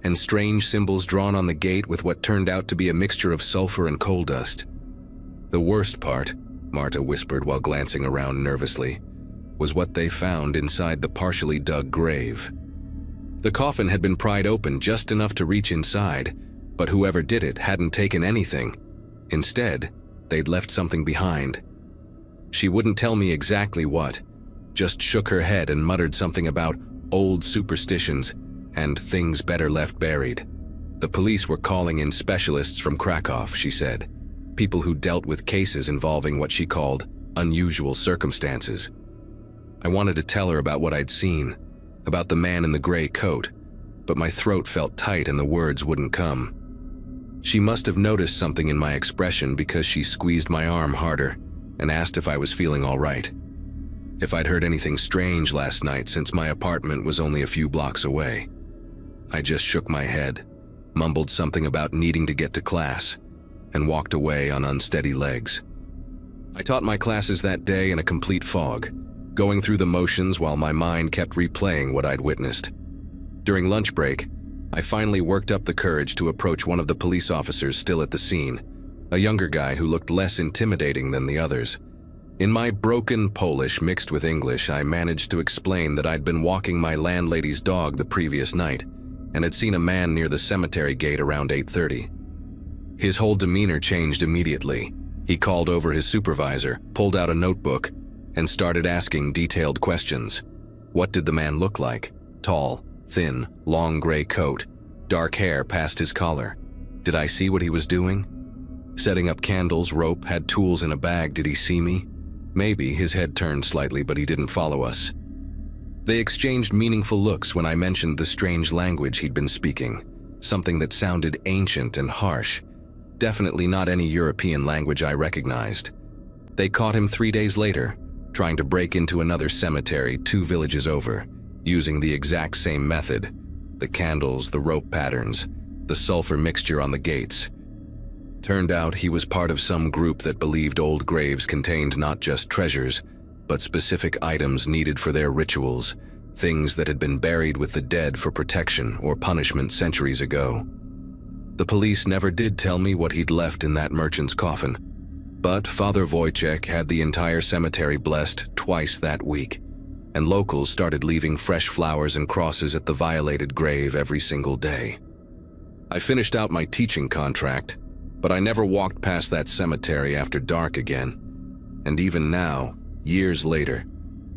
and strange symbols drawn on the gate with what turned out to be a mixture of sulfur and coal dust. The worst part, Marta whispered while glancing around nervously, was what they found inside the partially dug grave. The coffin had been pried open just enough to reach inside, but whoever did it hadn't taken anything. Instead, they'd left something behind. She wouldn't tell me exactly what, just shook her head and muttered something about old superstitions and things better left buried. The police were calling in specialists from Krakow, she said, people who dealt with cases involving what she called unusual circumstances. I wanted to tell her about what I'd seen, about the man in the gray coat, but my throat felt tight and the words wouldn't come. She must have noticed something in my expression because she squeezed my arm harder and asked if I was feeling all right. If I'd heard anything strange last night since my apartment was only a few blocks away. I just shook my head, mumbled something about needing to get to class, and walked away on unsteady legs. I taught my classes that day in a complete fog, going through the motions while my mind kept replaying what I'd witnessed. During lunch break, I finally worked up the courage to approach one of the police officers still at the scene, a younger guy who looked less intimidating than the others. In my broken Polish mixed with English, I managed to explain that I'd been walking my landlady's dog the previous night and had seen a man near the cemetery gate around 8:30. His whole demeanor changed immediately. He called over his supervisor, pulled out a notebook, and started asking detailed questions. What did the man look like? Tall, thin, long gray coat, dark hair past his collar. Did I see what he was doing? Setting up candles, rope, had tools in a bag. Did he see me? Maybe. His head turned slightly, but he didn't follow us. They exchanged meaningful looks when I mentioned the strange language he'd been speaking, something that sounded ancient and harsh, definitely not any European language I recognized. They caught him 3 days later, trying to break into another cemetery 2 villages over, using the exact same method: the candles, the rope patterns, the sulfur mixture on the gates. Turned out he was part of some group that believed old graves contained not just treasures, but specific items needed for their rituals, things that had been buried with the dead for protection or punishment centuries ago. The police never did tell me what he'd left in that merchant's coffin, but Father Wojciech had the entire cemetery blessed twice that week, and locals started leaving fresh flowers and crosses at the violated grave every single day. I finished out my teaching contract, but I never walked past that cemetery after dark again. And even now, years later,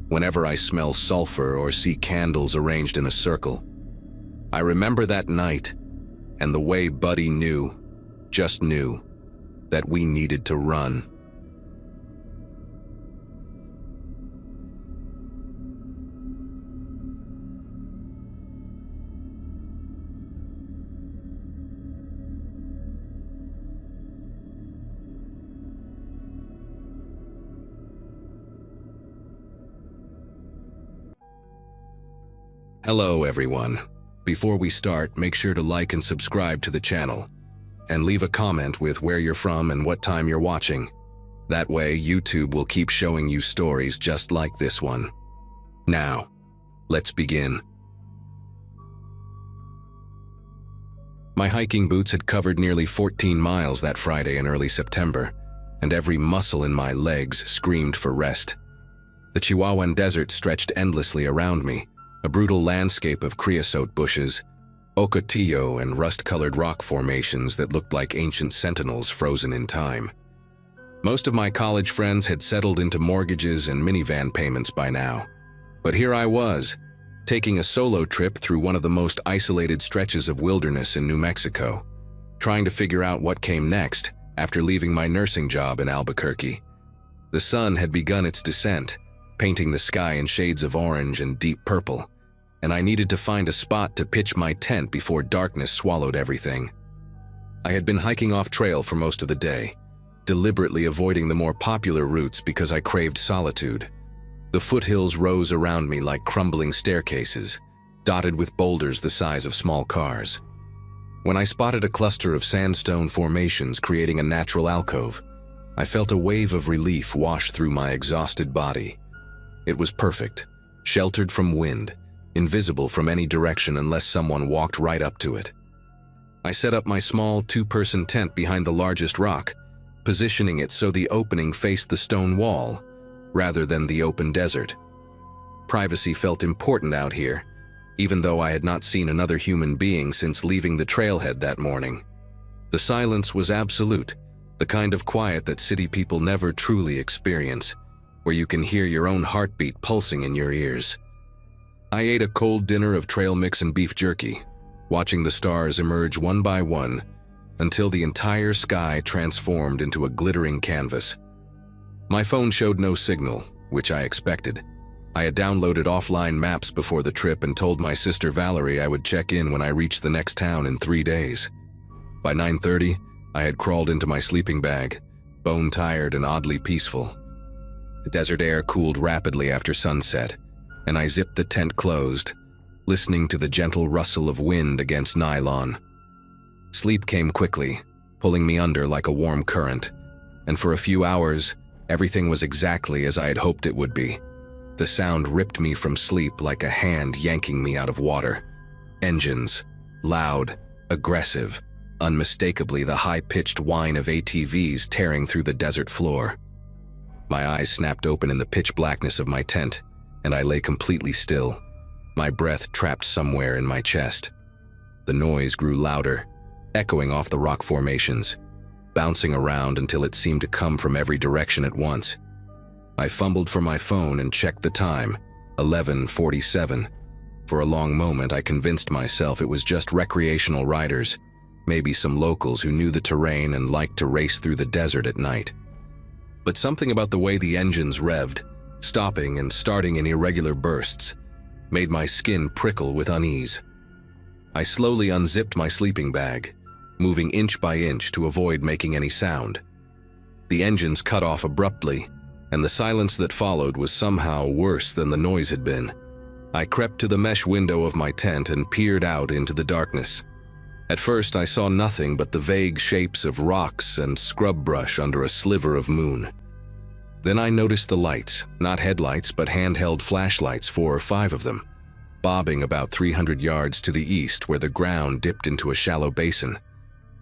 whenever I smell sulfur or see candles arranged in a circle, I remember that night and the way Buddy knew, just knew, that we needed to run. Hello everyone. Before we start, make sure to like and subscribe to the channel, and leave a comment with where you're from and what time you're watching. That way, YouTube will keep showing you stories just like this one. Now, let's begin. My hiking boots had covered nearly 14 miles that Friday in early September, and every muscle in my legs screamed for rest. The Chihuahuan Desert stretched endlessly around me, a brutal landscape of creosote bushes, ocotillo, and rust-colored rock formations that looked like ancient sentinels frozen in time. Most of my college friends had settled into mortgages and minivan payments by now, but here I was, taking a solo trip through one of the most isolated stretches of wilderness in New Mexico, trying to figure out what came next after leaving my nursing job in Albuquerque. The sun had begun its descent, painting the sky in shades of orange and deep purple, and I needed to find a spot to pitch my tent before darkness swallowed everything. I had been hiking off trail for most of the day, deliberately avoiding the more popular routes because I craved solitude. The foothills rose around me like crumbling staircases, dotted with boulders the size of small cars. When I spotted a cluster of sandstone formations creating a natural alcove, I felt a wave of relief wash through my exhausted body. It was perfect, sheltered from wind, invisible from any direction unless someone walked right up to it. I set up my small two-person tent behind the largest rock, positioning it so the opening faced the stone wall, rather than the open desert. Privacy felt important out here, even though I had not seen another human being since leaving the trailhead that morning. The silence was absolute, the kind of quiet that city people never truly experience, where you can hear your own heartbeat pulsing in your ears. I ate a cold dinner of trail mix and beef jerky, watching the stars emerge one by one until the entire sky transformed into a glittering canvas. My phone showed no signal, which I expected. I had downloaded offline maps before the trip and told my sister Valerie I would check in when I reached the next town in 3 days. By 9:30, I had crawled into my sleeping bag, bone-tired and oddly peaceful. The desert air cooled rapidly after sunset, and I zipped the tent closed, listening to the gentle rustle of wind against nylon. Sleep came quickly, pulling me under like a warm current, and for a few hours, everything was exactly as I had hoped it would be. The sound ripped me from sleep like a hand yanking me out of water. Engines, loud, aggressive, unmistakably the high-pitched whine of ATVs tearing through the desert floor. My eyes snapped open in the pitch blackness of my tent, and I lay completely still, my breath trapped somewhere in my chest. The noise grew louder, echoing off the rock formations, bouncing around until it seemed to come from every direction at once. I fumbled for my phone and checked the time, 11:47. For a long moment, I convinced myself it was just recreational riders, maybe some locals who knew the terrain and liked to race through the desert at night. But something about the way the engines revved, stopping and starting in irregular bursts, made my skin prickle with unease. I slowly unzipped my sleeping bag, moving inch by inch to avoid making any sound. The engines cut off abruptly, and the silence that followed was somehow worse than the noise had been. I crept to the mesh window of my tent and peered out into the darkness. At first, I saw nothing but the vague shapes of rocks and scrub brush under a sliver of moon. Then I noticed the lights, not headlights but handheld flashlights, 4 or 5 of them, bobbing about 300 yards to the east where the ground dipped into a shallow basin.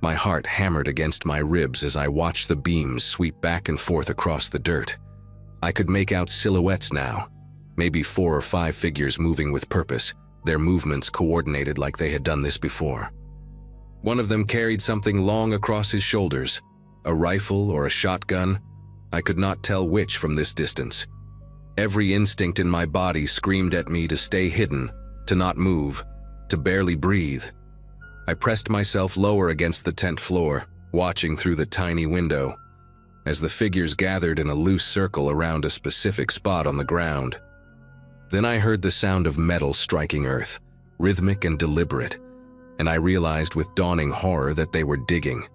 My heart hammered against my ribs as I watched the beams sweep back and forth across the dirt. I could make out silhouettes now, maybe 4 or 5 figures moving with purpose, their movements coordinated like they had done this before. One of them carried something long across his shoulders, a rifle or a shotgun. I could not tell which from this distance. Every instinct in my body screamed at me to stay hidden, to not move, to barely breathe. I pressed myself lower against the tent floor, watching through the tiny window, as the figures gathered in a loose circle around a specific spot on the ground. Then I heard the sound of metal striking earth, rhythmic and deliberate, and I realized with dawning horror that they were digging.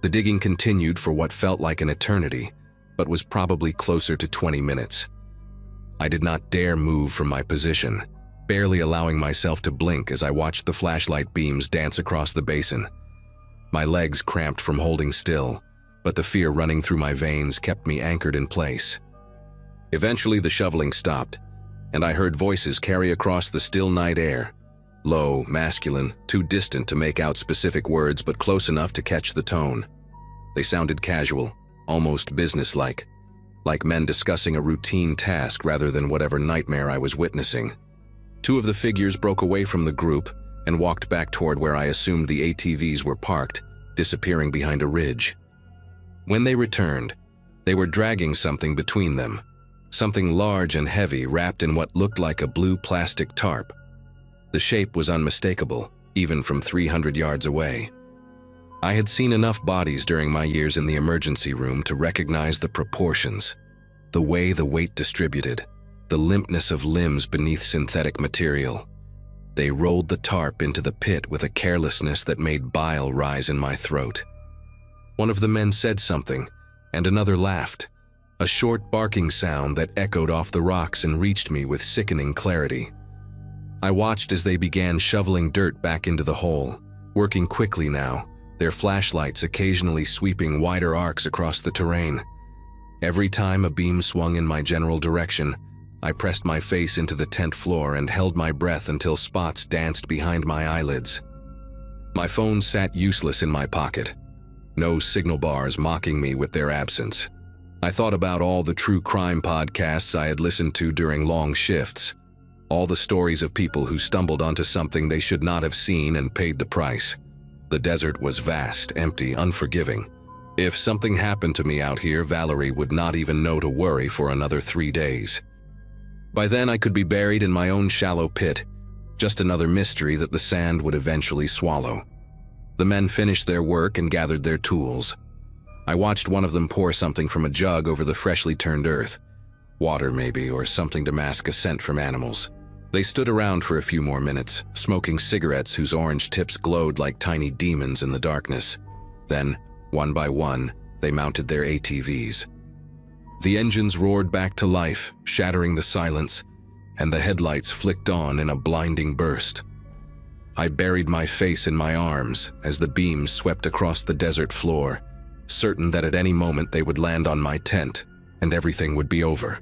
The digging continued for what felt like an eternity, but was probably closer to 20 minutes. I did not dare move from my position, barely allowing myself to blink as I watched the flashlight beams dance across the basin. My legs cramped from holding still, but the fear running through my veins kept me anchored in place. Eventually the shoveling stopped, and I heard voices carry across the still night air, Low, masculine, too distant to make out specific words but close enough to catch the tone. They sounded casual, almost businesslike, like men discussing a routine task rather than whatever nightmare I was witnessing. Two of the figures broke away from the group and walked back toward where I assumed the ATVs were parked, disappearing behind a ridge. When they returned, they were dragging something between them, something large and heavy wrapped in what looked like a blue plastic tarp. The shape was unmistakable, even from 300 yards away. I had seen enough bodies during my years in the emergency room to recognize the proportions, the way the weight distributed, the limpness of limbs beneath synthetic material. They rolled the tarp into the pit with a carelessness that made bile rise in my throat. One of the men said something, and another laughed, a short barking sound that echoed off the rocks and reached me with sickening clarity. I watched as they began shoveling dirt back into the hole, working quickly now, their flashlights occasionally sweeping wider arcs across the terrain. Every time a beam swung in my general direction, I pressed my face into the tent floor and held my breath until spots danced behind my eyelids. My phone sat useless in my pocket, no signal bars mocking me with their absence. I thought about all the true crime podcasts I had listened to during long shifts, all the stories of people who stumbled onto something they should not have seen and paid the price. The desert was vast, empty, unforgiving. If something happened to me out here, Valerie would not even know to worry for another 3 days. By then, I could be buried in my own shallow pit, just another mystery that the sand would eventually swallow. The men finished their work and gathered their tools. I watched one of them pour something from a jug over the freshly turned earth. Water, maybe, or something to mask a scent from animals. They stood around for a few more minutes, smoking cigarettes whose orange tips glowed like tiny demons in the darkness. Then, one by one, they mounted their ATVs. The engines roared back to life, shattering the silence, and the headlights flicked on in a blinding burst. I buried my face in my arms as the beams swept across the desert floor, certain that at any moment they would land on my tent and everything would be over.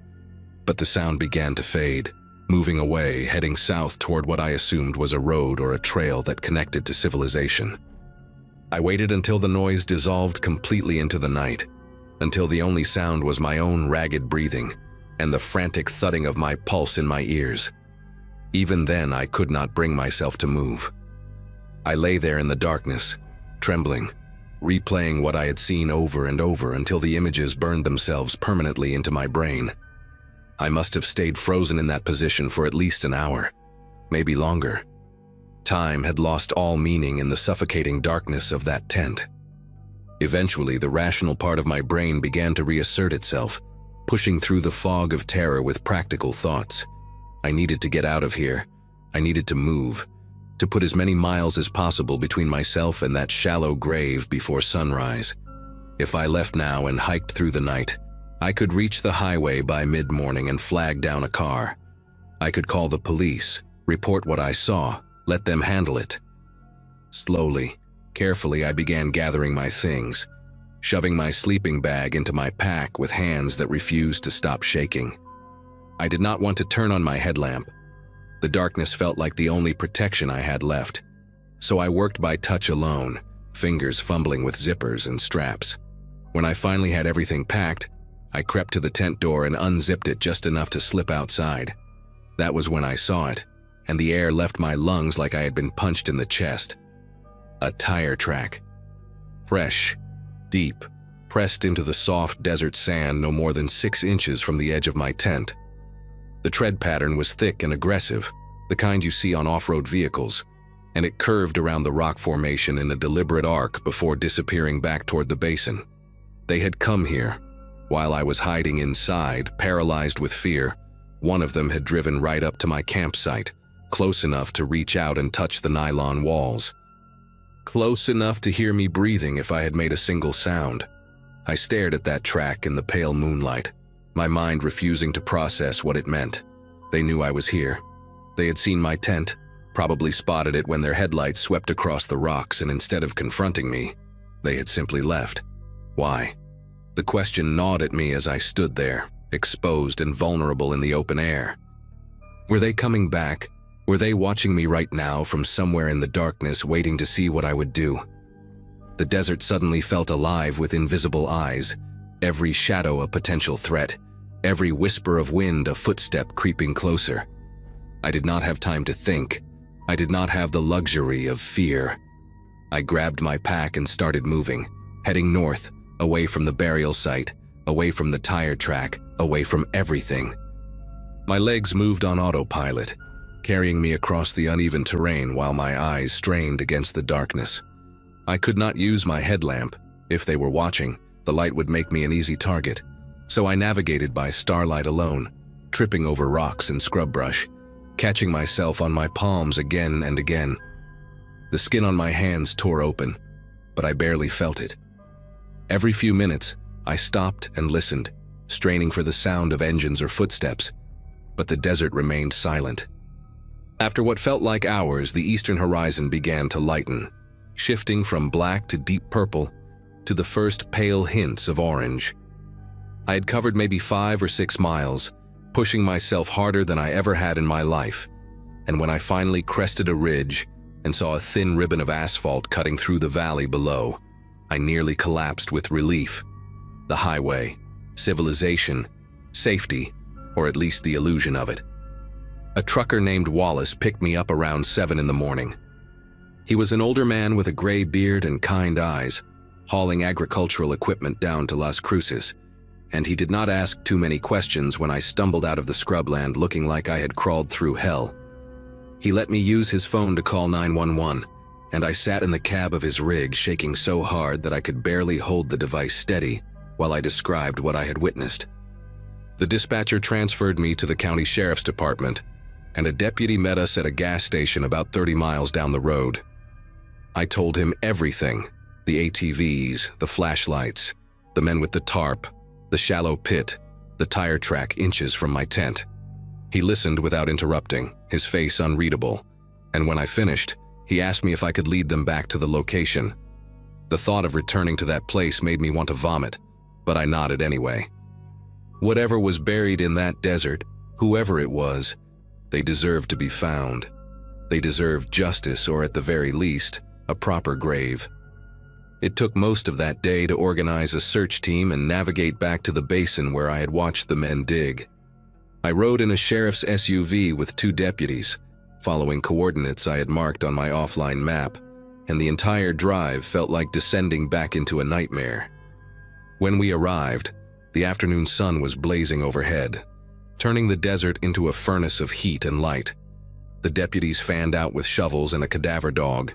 But the sound began to fade, moving away, heading south toward what I assumed was a road or a trail that connected to civilization. I waited until the noise dissolved completely into the night, until the only sound was my own ragged breathing and the frantic thudding of my pulse in my ears. Even then, I could not bring myself to move. I lay there in the darkness, trembling, replaying what I had seen over and over until the images burned themselves permanently into my brain. I must have stayed frozen in that position for at least an hour, maybe longer. Time had lost all meaning in the suffocating darkness of that tent. Eventually, the rational part of my brain began to reassert itself, pushing through the fog of terror with practical thoughts. I needed to get out of here. I needed to move, to put as many miles as possible between myself and that shallow grave before sunrise. If I left now and hiked through the night, I could reach the highway by mid-morning and flag down a car. I could call the police, report what I saw, let them handle it. Slowly, carefully, I began gathering my things, shoving my sleeping bag into my pack with hands that refused to stop shaking. I did not want to turn on my headlamp. The darkness felt like the only protection I had left, so I worked by touch alone, fingers fumbling with zippers and straps. When I finally had everything packed, I crept to the tent door and unzipped it just enough to slip outside. That was when I saw it, and the air left my lungs like I had been punched in the chest. A tire track. Fresh, deep, pressed into the soft desert sand no more than 6 inches from the edge of my tent. The tread pattern was thick and aggressive, the kind you see on off-road vehicles, and it curved around the rock formation in a deliberate arc before disappearing back toward the basin. They had come here. While I was hiding inside, paralyzed with fear, one of them had driven right up to my campsite, close enough to reach out and touch the nylon walls. Close enough to hear me breathing if I had made a single sound. I stared at that track in the pale moonlight, my mind refusing to process what it meant. They knew I was here. They had seen my tent, probably spotted it when their headlights swept across the rocks, and instead of confronting me, they had simply left. Why? The question gnawed at me as I stood there, exposed and vulnerable in the open air. Were they coming back, Were they watching me right now from somewhere in the darkness, waiting to see what I would do? The desert suddenly felt alive with invisible eyes, every shadow a potential threat, every whisper of wind a footstep creeping closer. I did not have time to think. I did not have the luxury of fear. I grabbed my pack and started moving, heading north, away from the burial site, away from the tire track, away from everything. My legs moved on autopilot, carrying me across the uneven terrain while my eyes strained against the darkness. I could not use my headlamp. If they were watching, the light would make me an easy target. So I navigated by starlight alone, tripping over rocks and scrub brush, catching myself on my palms again and again. The skin on my hands tore open, but I barely felt it. Every few minutes, I stopped and listened, straining for the sound of engines or footsteps, but the desert remained silent. After what felt like hours, the eastern horizon began to lighten, shifting from black to deep purple to the first pale hints of orange. I had covered maybe 5 or 6 miles, pushing myself harder than I ever had in my life, and when I finally crested a ridge and saw a thin ribbon of asphalt cutting through the valley below, I nearly collapsed with relief. The highway, civilization, safety, or at least the illusion of it. A trucker named Wallace picked me up around 7 in the morning. He was an older man with a gray beard and kind eyes, hauling agricultural equipment down to Las Cruces, and he did not ask too many questions when I stumbled out of the scrubland looking like I had crawled through hell. He let me use his phone to call 911, and I sat in the cab of his rig shaking so hard that I could barely hold the device steady while I described what I had witnessed. The dispatcher transferred me to the county sheriff's department, and a deputy met us at a gas station about 30 miles down the road. I told him everything: the ATVs, the flashlights, the men with the tarp, the shallow pit, the tire track inches from my tent. He listened without interrupting, his face unreadable, and when I finished, he asked me if I could lead them back to the location. The thought of returning to that place made me want to vomit, but I nodded anyway. Whatever was buried in that desert, whoever it was, they deserved to be found. They deserved justice, or at the very least, a proper grave. It took most of that day to organize a search team and navigate back to the basin where I had watched the men dig. I rode in a sheriff's SUV with 2 deputies, following coordinates I had marked on my offline map, and the entire drive felt like descending back into a nightmare. When we arrived, the afternoon sun was blazing overhead, turning the desert into a furnace of heat and light. The deputies fanned out with shovels and a cadaver dog,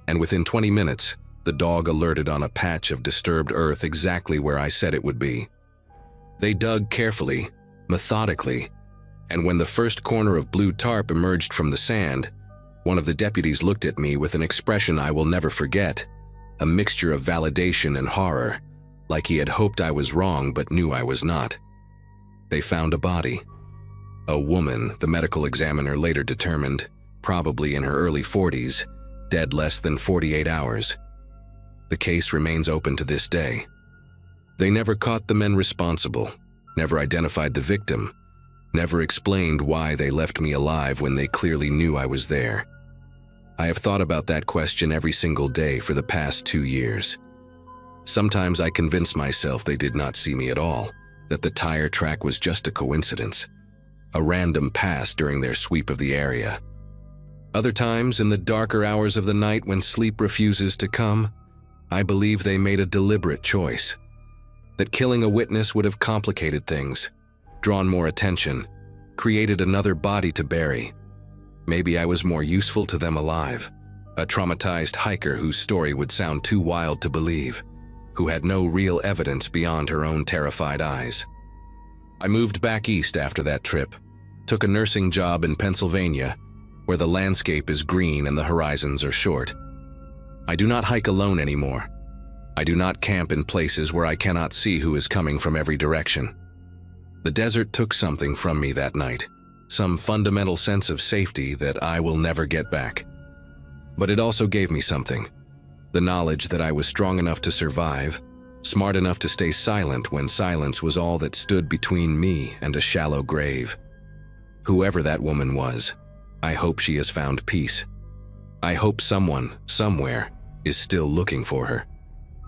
and within 20 minutes, the dog alerted on a patch of disturbed earth exactly where I said it would be. They dug carefully, methodically, and when the first corner of blue tarp emerged from the sand, one of the deputies looked at me with an expression I will never forget, a mixture of validation and horror, like he had hoped I was wrong but knew I was not. They found a body. A woman, the medical examiner later determined, probably in her early 40s, dead less than 48 hours. The case remains open to this day. They never caught the men responsible, never identified the victim, never explained why they left me alive when they clearly knew I was there. I have thought about that question every single day for the past 2 years. Sometimes I convince myself they did not see me at all, that the tire track was just a coincidence, a random pass during their sweep of the area. Other times, in the darker hours of the night when sleep refuses to come, I believe they made a deliberate choice. That killing a witness would have complicated things, drawn more attention, created another body to bury. Maybe I was more useful to them alive, a traumatized hiker whose story would sound too wild to believe, who had no real evidence beyond her own terrified eyes. I moved back east after that trip, took a nursing job in Pennsylvania, where the landscape is green and the horizons are short. I do not hike alone anymore. I do not camp in places where I cannot see who is coming from every direction. The desert took something from me that night, some fundamental sense of safety that I will never get back. But it also gave me something, the knowledge that I was strong enough to survive, smart enough to stay silent when silence was all that stood between me and a shallow grave. Whoever that woman was, I hope she has found peace. I hope someone, somewhere, is still looking for her.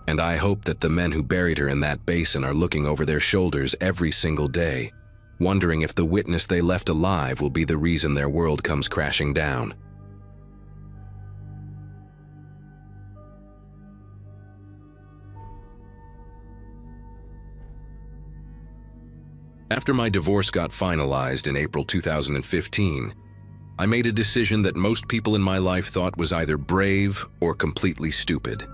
And I hope that the men who buried her in that basin are looking over their shoulders every single day, wondering if the witness they left alive will be the reason their world comes crashing down. After my divorce got finalized in April 2015, I made a decision that most people in my life thought was either brave or completely stupid.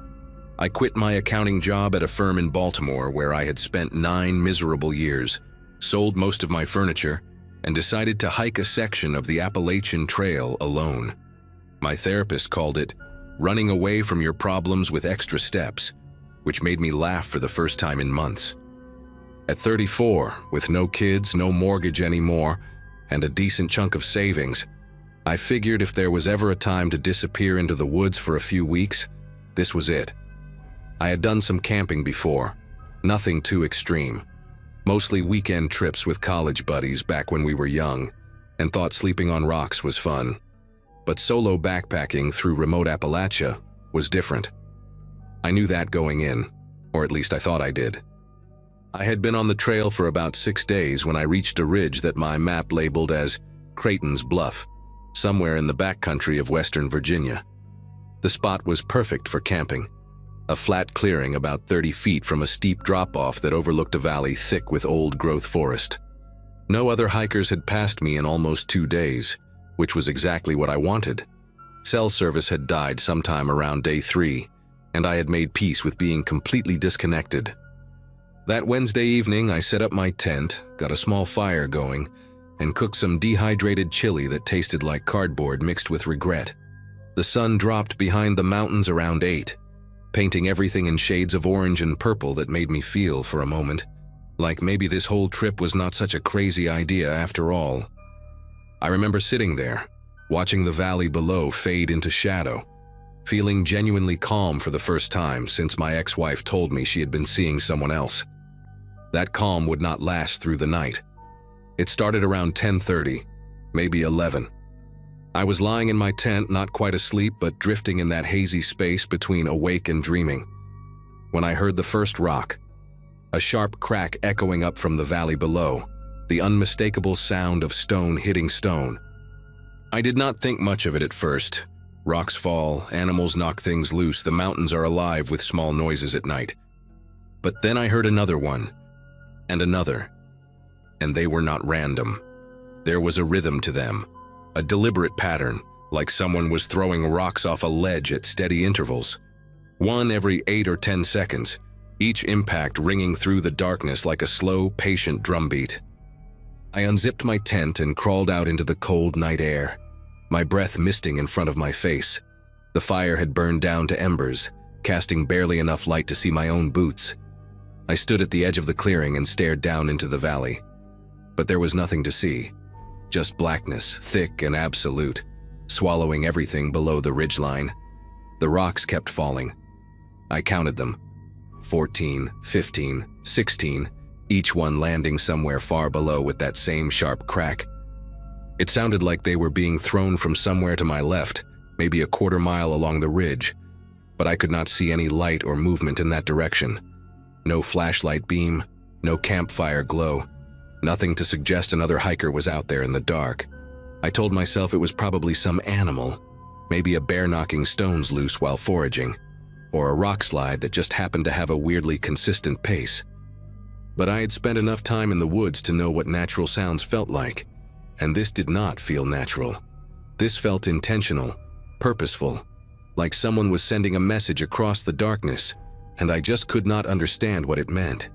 I quit my accounting job at a firm in Baltimore where I had spent 9 miserable years, sold most of my furniture, and decided to hike a section of the Appalachian Trail alone. My therapist called it running away from your problems with extra steps, which made me laugh for the first time in months. At 34, with no kids, no mortgage anymore, and a decent chunk of savings, I figured if there was ever a time to disappear into the woods for a few weeks, this was it. I had done some camping before, nothing too extreme, mostly weekend trips with college buddies back when we were young, and thought sleeping on rocks was fun. But solo backpacking through remote Appalachia was different. I knew that going in, or at least I thought I did. I had been on the trail for about 6 days when I reached a ridge that my map labeled as Creighton's Bluff, somewhere in the backcountry of Western Virginia. The spot was perfect for camping, a flat clearing about 30 feet from a steep drop-off that overlooked a valley thick with old-growth forest. No other hikers had passed me in almost 2 days, which was exactly what I wanted. Cell service had died sometime around day 3, and I had made peace with being completely disconnected. That Wednesday evening, I set up my tent, got a small fire going, and cooked some dehydrated chili that tasted like cardboard mixed with regret. The sun dropped behind the mountains around 8, painting everything in shades of orange and purple that made me feel, for a moment, like maybe this whole trip was not such a crazy idea after all. I remember sitting there, watching the valley below fade into shadow, feeling genuinely calm for the first time since my ex-wife told me she had been seeing someone else. That calm would not last through the night. It started around 10:30, maybe 11. I was lying in my tent, not quite asleep, but drifting in that hazy space between awake and dreaming, when I heard the first rock, a sharp crack echoing up from the valley below, the unmistakable sound of stone hitting stone. I did not think much of it at first. Rocks fall, animals knock things loose, the mountains are alive with small noises at night. But then I heard another one, and another, and they were not random. There was a rhythm to them, a deliberate pattern, like someone was throwing rocks off a ledge at steady intervals. One every 8 or 10 seconds, each impact ringing through the darkness like a slow, patient drumbeat. I unzipped my tent and crawled out into the cold night air, my breath misting in front of my face. The fire had burned down to embers, casting barely enough light to see my own boots. I stood at the edge of the clearing and stared down into the valley. But there was nothing to see, just blackness, thick and absolute, swallowing everything below the ridgeline. The rocks kept falling. I counted them. 14, 15, 16, each one landing somewhere far below with that same sharp crack. It sounded like they were being thrown from somewhere to my left, maybe a quarter mile along the ridge, but I could not see any light or movement in that direction. No flashlight beam, no campfire glow, nothing to suggest another hiker was out there in the dark. I told myself it was probably some animal, maybe a bear knocking stones loose while foraging, or a rock slide that just happened to have a weirdly consistent pace. But I had spent enough time in the woods to know what natural sounds felt like, and this did not feel natural. This felt intentional, purposeful, like someone was sending a message across the darkness, and I just could not understand what it meant.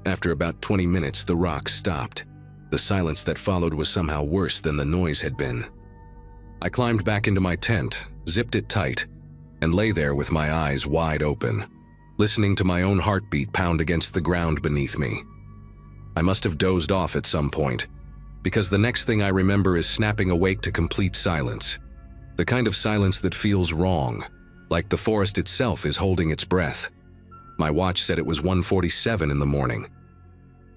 After about 20 minutes, the rocks stopped. The silence that followed was somehow worse than the noise had been. I climbed back into my tent, zipped it tight, and lay there with my eyes wide open, listening to my own heartbeat pound against the ground beneath me. I must have dozed off at some point, because the next thing I remember is snapping awake to complete silence. The kind of silence that feels wrong, like the forest itself is holding its breath. My watch said it was 1:47 in the morning.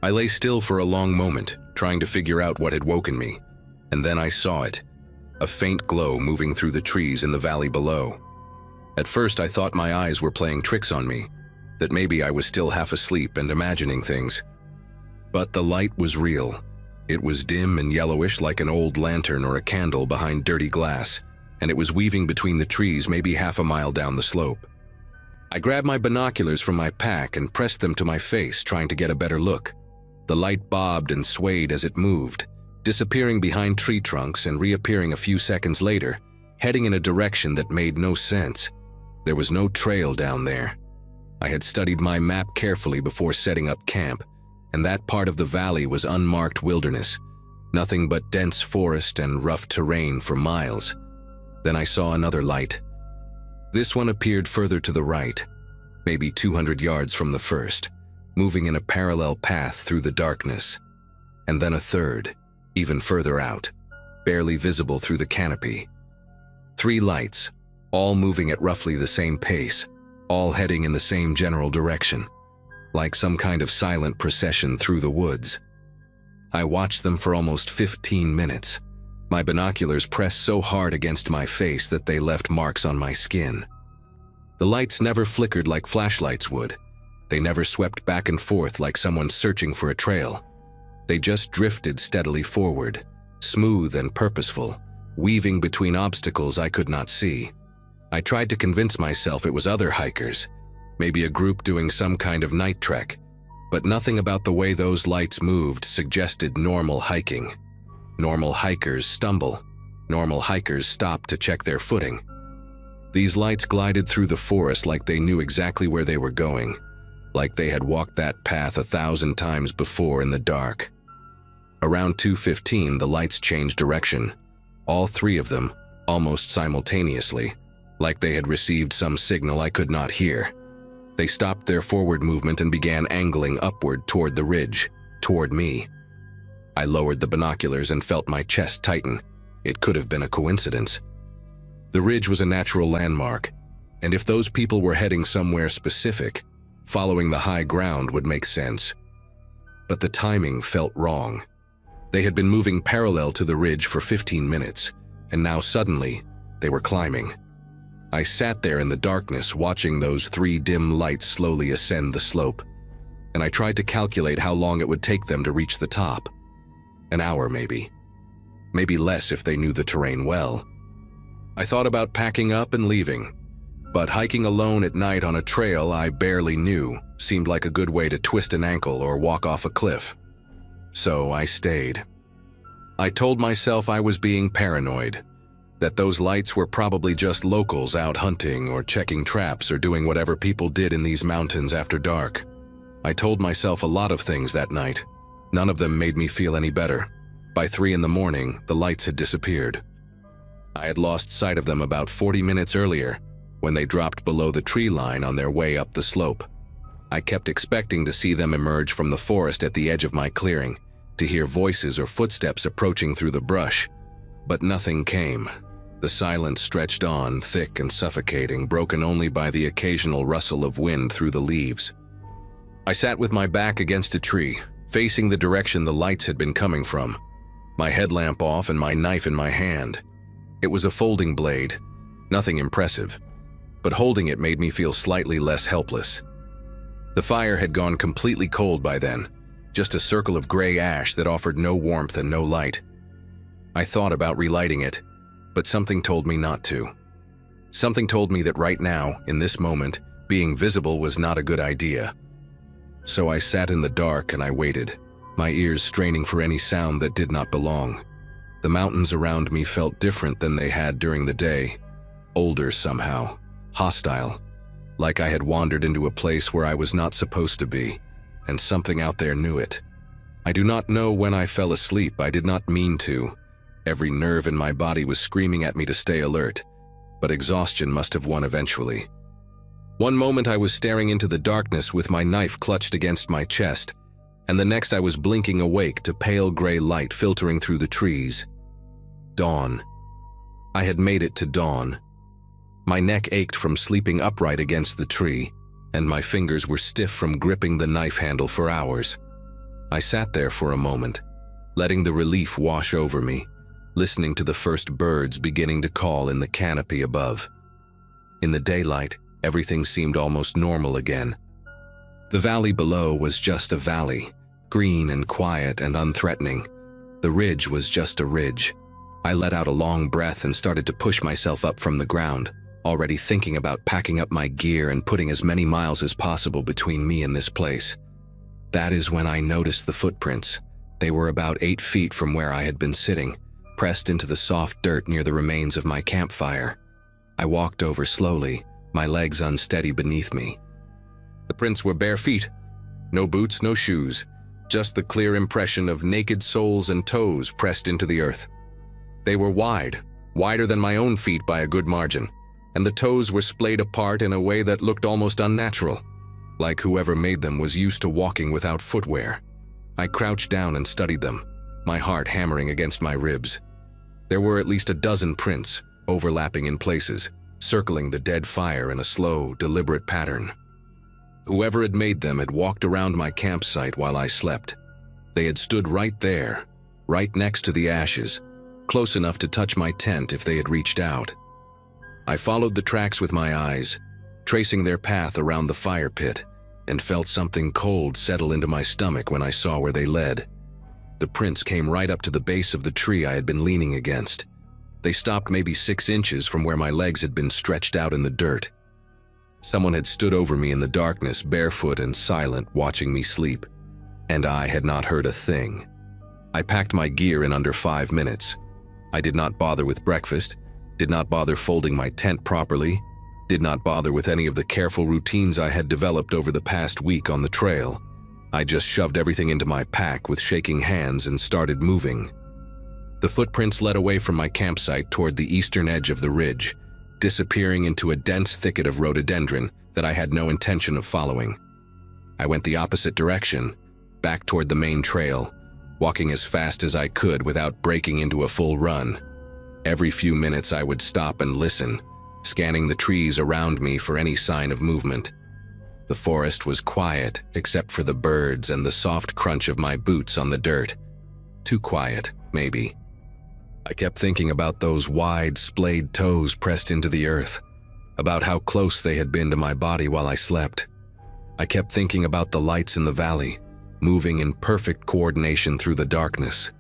I lay still for a long moment, trying to figure out what had woken me, and then I saw it. a faint glow moving through the trees in the valley below. At first, I thought my eyes were playing tricks on me, that maybe I was still half asleep and imagining things. But the light was real. It was dim and yellowish like an old lantern or a candle behind dirty glass, and it was weaving between the trees maybe half a mile down the slope. I grabbed my binoculars from my pack and pressed them to my face, trying to get a better look. The light bobbed and swayed as it moved, disappearing behind tree trunks and reappearing a few seconds later, heading in a direction that made no sense. There was no trail down there. I had studied my map carefully before setting up camp, and that part of the valley was unmarked wilderness, nothing but dense forest and rough terrain for miles. Then I saw another light. This one appeared further to the right, maybe 200 yards from the first, moving in a parallel path through the darkness. And then a third, even further out, barely visible through the canopy. 3 lights, all moving at roughly the same pace, all heading in the same general direction, like some kind of silent procession through the woods. I watched them for almost 15 minutes. My binoculars pressed so hard against my face that they left marks on my skin. The lights never flickered like flashlights would. They never swept back and forth like someone searching for a trail. They just drifted steadily forward, smooth and purposeful, weaving between obstacles I could not see. I tried to convince myself it was other hikers, maybe a group doing some kind of night trek, but nothing about the way those lights moved suggested normal hiking. Normal hikers stumble. Normal hikers stop to check their footing. These lights glided through the forest like they knew exactly where they were going, like they had walked that path 1,000 times before in the dark. Around 2:15, the lights changed direction, all 3 of them, almost simultaneously, like they had received some signal I could not hear. They stopped their forward movement and began angling upward toward the ridge, toward me. I lowered the binoculars and felt my chest tighten. It could have been a coincidence. The ridge was a natural landmark, and if those people were heading somewhere specific, following the high ground would make sense. But the timing felt wrong. They had been moving parallel to the ridge for 15 minutes, and now suddenly, they were climbing. I sat there in the darkness watching those 3 dim lights slowly ascend the slope, and I tried to calculate how long it would take them to reach the top. An hour maybe. Maybe less if they knew the terrain well. I thought about packing up and leaving, but hiking alone at night on a trail I barely knew seemed like a good way to twist an ankle or walk off a cliff. So I stayed. I told myself I was being paranoid, that those lights were probably just locals out hunting or checking traps or doing whatever people did in these mountains after dark. I told myself a lot of things that night. None of them made me feel any better. By 3 in the morning, the lights had disappeared. I had lost sight of them about 40 minutes earlier, when they dropped below the tree line on their way up the slope. I kept expecting to see them emerge from the forest at the edge of my clearing, to hear voices or footsteps approaching through the brush. But nothing came. The silence stretched on, thick and suffocating, broken only by the occasional rustle of wind through the leaves. I sat with my back against a tree, facing the direction the lights had been coming from, my headlamp off and my knife in my hand. It was a folding blade, nothing impressive, but holding it made me feel slightly less helpless. The fire had gone completely cold by then, just a circle of gray ash that offered no warmth and no light. I thought about relighting it, but something told me not to. Something told me that right now, in this moment, being visible was not a good idea. So I sat in the dark and I waited, my ears straining for any sound that did not belong. The mountains around me felt different than they had during the day, older somehow, hostile, like I had wandered into a place where I was not supposed to be, and something out there knew it. I do not know when I fell asleep. I did not mean to. Every nerve in my body was screaming at me to stay alert, but exhaustion must have won eventually. One moment I was staring into the darkness with my knife clutched against my chest, and the next I was blinking awake to pale gray light filtering through the trees. Dawn. I had made it to dawn. My neck ached from sleeping upright against the tree, and my fingers were stiff from gripping the knife handle for hours. I sat there for a moment, letting the relief wash over me, listening to the first birds beginning to call in the canopy above. In the daylight, everything seemed almost normal again. The valley below was just a valley, green and quiet and unthreatening. The ridge was just a ridge. I let out a long breath and started to push myself up from the ground, already thinking about packing up my gear and putting as many miles as possible between me and this place. That is when I noticed the footprints. They were about 8 feet from where I had been sitting, pressed into the soft dirt near the remains of my campfire. I walked over slowly, my legs unsteady beneath me. The prints were bare feet. No boots, no shoes, just the clear impression of naked soles and toes pressed into the earth. They were wide, wider than my own feet by a good margin, and the toes were splayed apart in a way that looked almost unnatural, like whoever made them was used to walking without footwear. I crouched down and studied them, my heart hammering against my ribs. There were at least a dozen prints, overlapping in places, circling the dead fire in a slow, deliberate pattern. Whoever had made them had walked around my campsite while I slept. They had stood right there, right next to the ashes, close enough to touch my tent if they had reached out. I followed the tracks with my eyes, tracing their path around the fire pit, and felt something cold settle into my stomach when I saw where they led. The prints came right up to the base of the tree I had been leaning against. They stopped maybe 6 inches from where my legs had been stretched out in the dirt. Someone had stood over me in the darkness, barefoot and silent, watching me sleep. And I had not heard a thing. I packed my gear in under 5 minutes. I did not bother with breakfast, did not bother folding my tent properly, did not bother with any of the careful routines I had developed over the past week on the trail. I just shoved everything into my pack with shaking hands and started moving. The footprints led away from my campsite toward the eastern edge of the ridge, disappearing into a dense thicket of rhododendron that I had no intention of following. I went the opposite direction, back toward the main trail, walking as fast as I could without breaking into a full run. Every few minutes I would stop and listen, scanning the trees around me for any sign of movement. The forest was quiet except for the birds and the soft crunch of my boots on the dirt. Too quiet, maybe. I kept thinking about those wide, splayed toes pressed into the earth, about how close they had been to my body while I slept. I kept thinking about the lights in the valley, moving in perfect coordination through the darkness.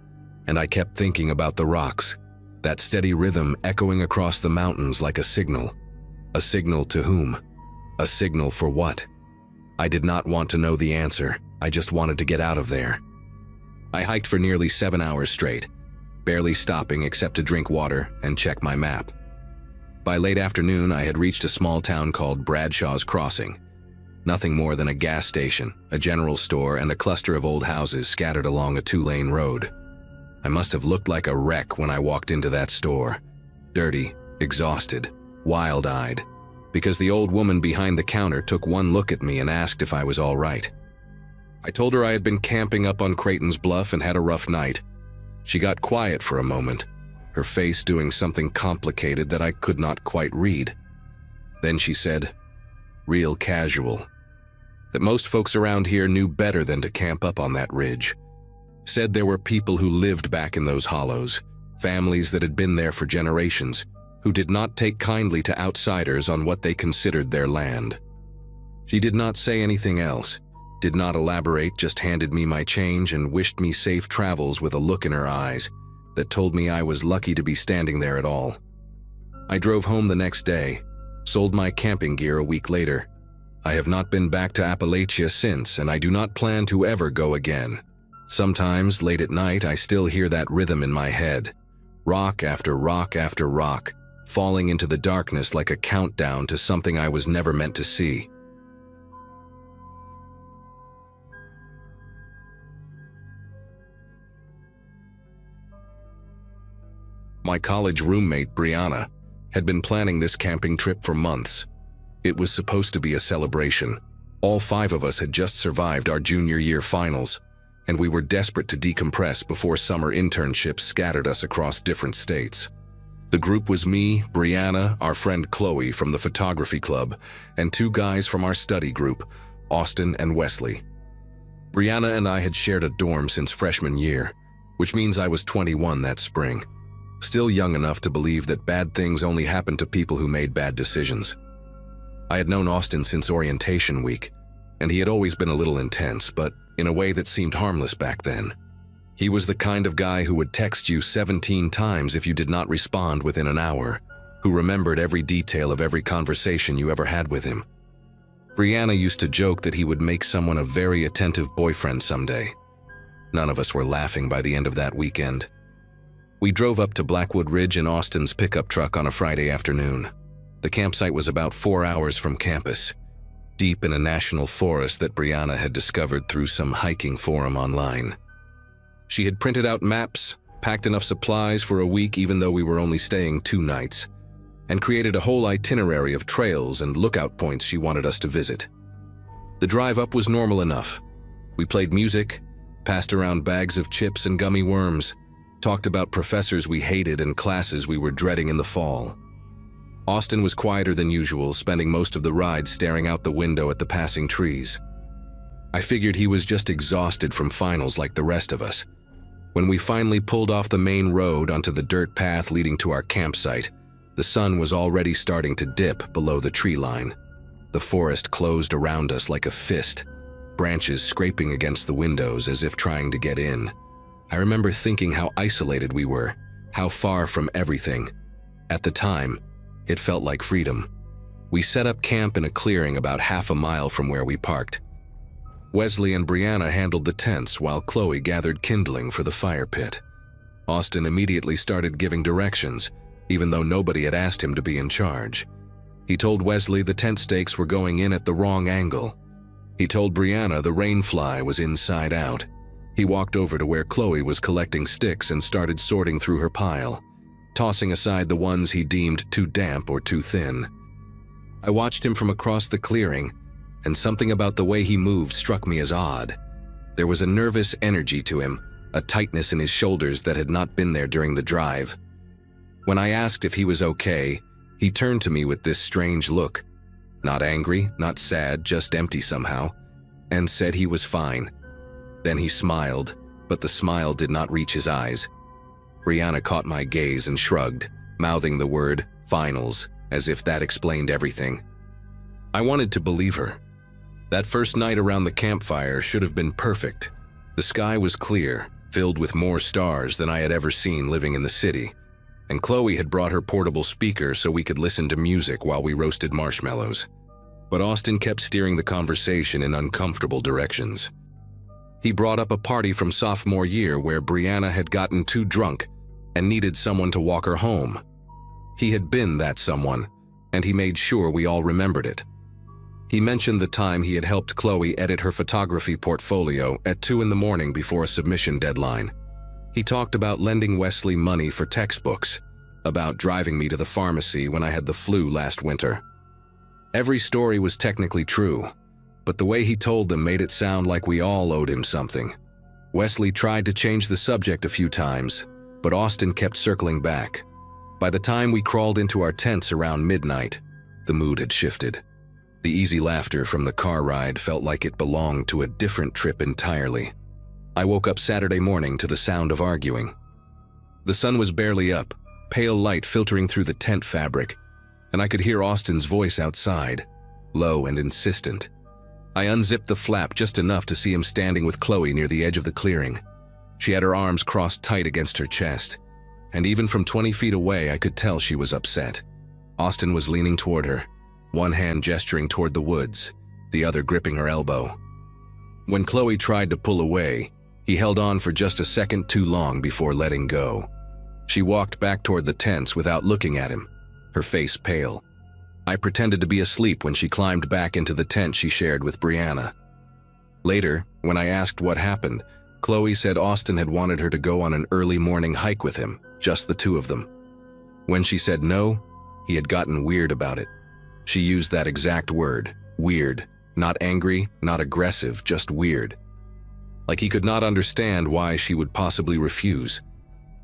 And I kept thinking about the rocks, that steady rhythm echoing across the mountains like a signal. A signal to whom? A signal for what? I did not want to know the answer. I just wanted to get out of there. I hiked for nearly 7 hours straight, barely stopping except to drink water and check my map. By late afternoon, I had reached a small town called Bradshaw's Crossing. Nothing more than a gas station, a general store, and a cluster of old houses scattered along a 2-lane road. I must have looked like a wreck when I walked into that store. Dirty, exhausted, wild-eyed, because the old woman behind the counter took one look at me and asked if I was all right. I told her I had been camping up on Creighton's Bluff and had a rough night. She got quiet for a moment, her face doing something complicated that I could not quite read. Then she said, real casual, that most folks around here knew better than to camp up on that ridge. Said there were people who lived back in those hollows, families that had been there for generations, who did not take kindly to outsiders on what they considered their land. She did not say anything else, did not elaborate, just handed me my change and wished me safe travels with a look in her eyes that told me I was lucky to be standing there at all. I drove home the next day, sold my camping gear a week later. I have not been back to Appalachia since, and I do not plan to ever go again. Sometimes, late at night, I still hear that rhythm in my head, rock after rock after rock, falling into the darkness like a countdown to something I was never meant to see. My college roommate, Brianna, had been planning this camping trip for months. It was supposed to be a celebration. All 5 of us had just survived our junior year finals, and we were desperate to decompress before summer internships scattered us across different states. The group was me, Brianna, our friend Chloe from the photography club, and 2 guys from our study group, Austin and Wesley. Brianna and I had shared a dorm since freshman year, which means I was 21 that spring. still young enough to believe that bad things only happened to people who made bad decisions. I had known Austin since orientation week, and he had always been a little intense, but in a way that seemed harmless back then. He was the kind of guy who would text you 17 times if you did not respond within an hour, who remembered every detail of every conversation you ever had with him. Brianna used to joke that he would make someone a very attentive boyfriend someday. None of us were laughing by the end of that weekend. We drove up to Blackwood Ridge in Austin's pickup truck on a Friday afternoon. The campsite was about 4 hours from campus, deep in a national forest that Brianna had discovered through some hiking forum online. She had printed out maps, packed enough supplies for a week even though we were only staying 2 nights, and created a whole itinerary of trails and lookout points she wanted us to visit. The drive up was normal enough. We played music, passed around bags of chips and gummy worms, talked about professors we hated and classes we were dreading in the fall. Austin was quieter than usual, spending most of the ride staring out the window at the passing trees. I figured he was just exhausted from finals like the rest of us. When we finally pulled off the main road onto the dirt path leading to our campsite, the sun was already starting to dip below the tree line. The forest closed around us like a fist, branches scraping against the windows as if trying to get in. I remember thinking how isolated we were, how far from everything. At the time, it felt like freedom. We set up camp in a clearing about half a mile from where we parked. Wesley and Brianna handled the tents while Chloe gathered kindling for the fire pit. Austin immediately started giving directions, even though nobody had asked him to be in charge. He told Wesley the tent stakes were going in at the wrong angle. He told Brianna the rain fly was inside out. He walked over to where Chloe was collecting sticks and started sorting through her pile, tossing aside the ones he deemed too damp or too thin. I watched him from across the clearing, and something about the way he moved struck me as odd. There was a nervous energy to him, a tightness in his shoulders that had not been there during the drive. When I asked if he was okay, he turned to me with this strange look, not angry, not sad, just empty somehow, and said he was fine. Then he smiled, but the smile did not reach his eyes. Brianna caught my gaze and shrugged, mouthing the word finals, as if that explained everything. I wanted to believe her. That first night around the campfire should have been perfect. The sky was clear, filled with more stars than I had ever seen living in the city, and Chloe had brought her portable speaker so we could listen to music while we roasted marshmallows. But Austin kept steering the conversation in uncomfortable directions. He brought up a party from sophomore year where Brianna had gotten too drunk and needed someone to walk her home. He had been that someone, and he made sure we all remembered it. He mentioned the time he had helped Chloe edit her photography portfolio at 2 in the morning before a submission deadline. He talked about lending Wesley money for textbooks, about driving me to the pharmacy when I had the flu last winter. Every story was technically true, but the way he told them made it sound like we all owed him something. Wesley tried to change the subject a few times, but Austin kept circling back. By the time we crawled into our tents around midnight, the mood had shifted. The easy laughter from the car ride felt like it belonged to a different trip entirely. I woke up Saturday morning to the sound of arguing. The sun was barely up, pale light filtering through the tent fabric, and I could hear Austin's voice outside, low and insistent. I unzipped the flap just enough to see him standing with Chloe near the edge of the clearing. She had her arms crossed tight against her chest, and even from 20 feet away I could tell she was upset. Austin was leaning toward her, one hand gesturing toward the woods, the other gripping her elbow. When Chloe tried to pull away, he held on for just a second too long before letting go. She walked back toward the tents without looking at him, her face pale. I pretended to be asleep when she climbed back into the tent she shared with Brianna. Later, when I asked what happened, Chloe said Austin had wanted her to go on an early morning hike with him, just the 2 of them. When she said no, he had gotten weird about it. She used that exact word, weird, not angry, not aggressive, just weird. Like he could not understand why she would possibly refuse.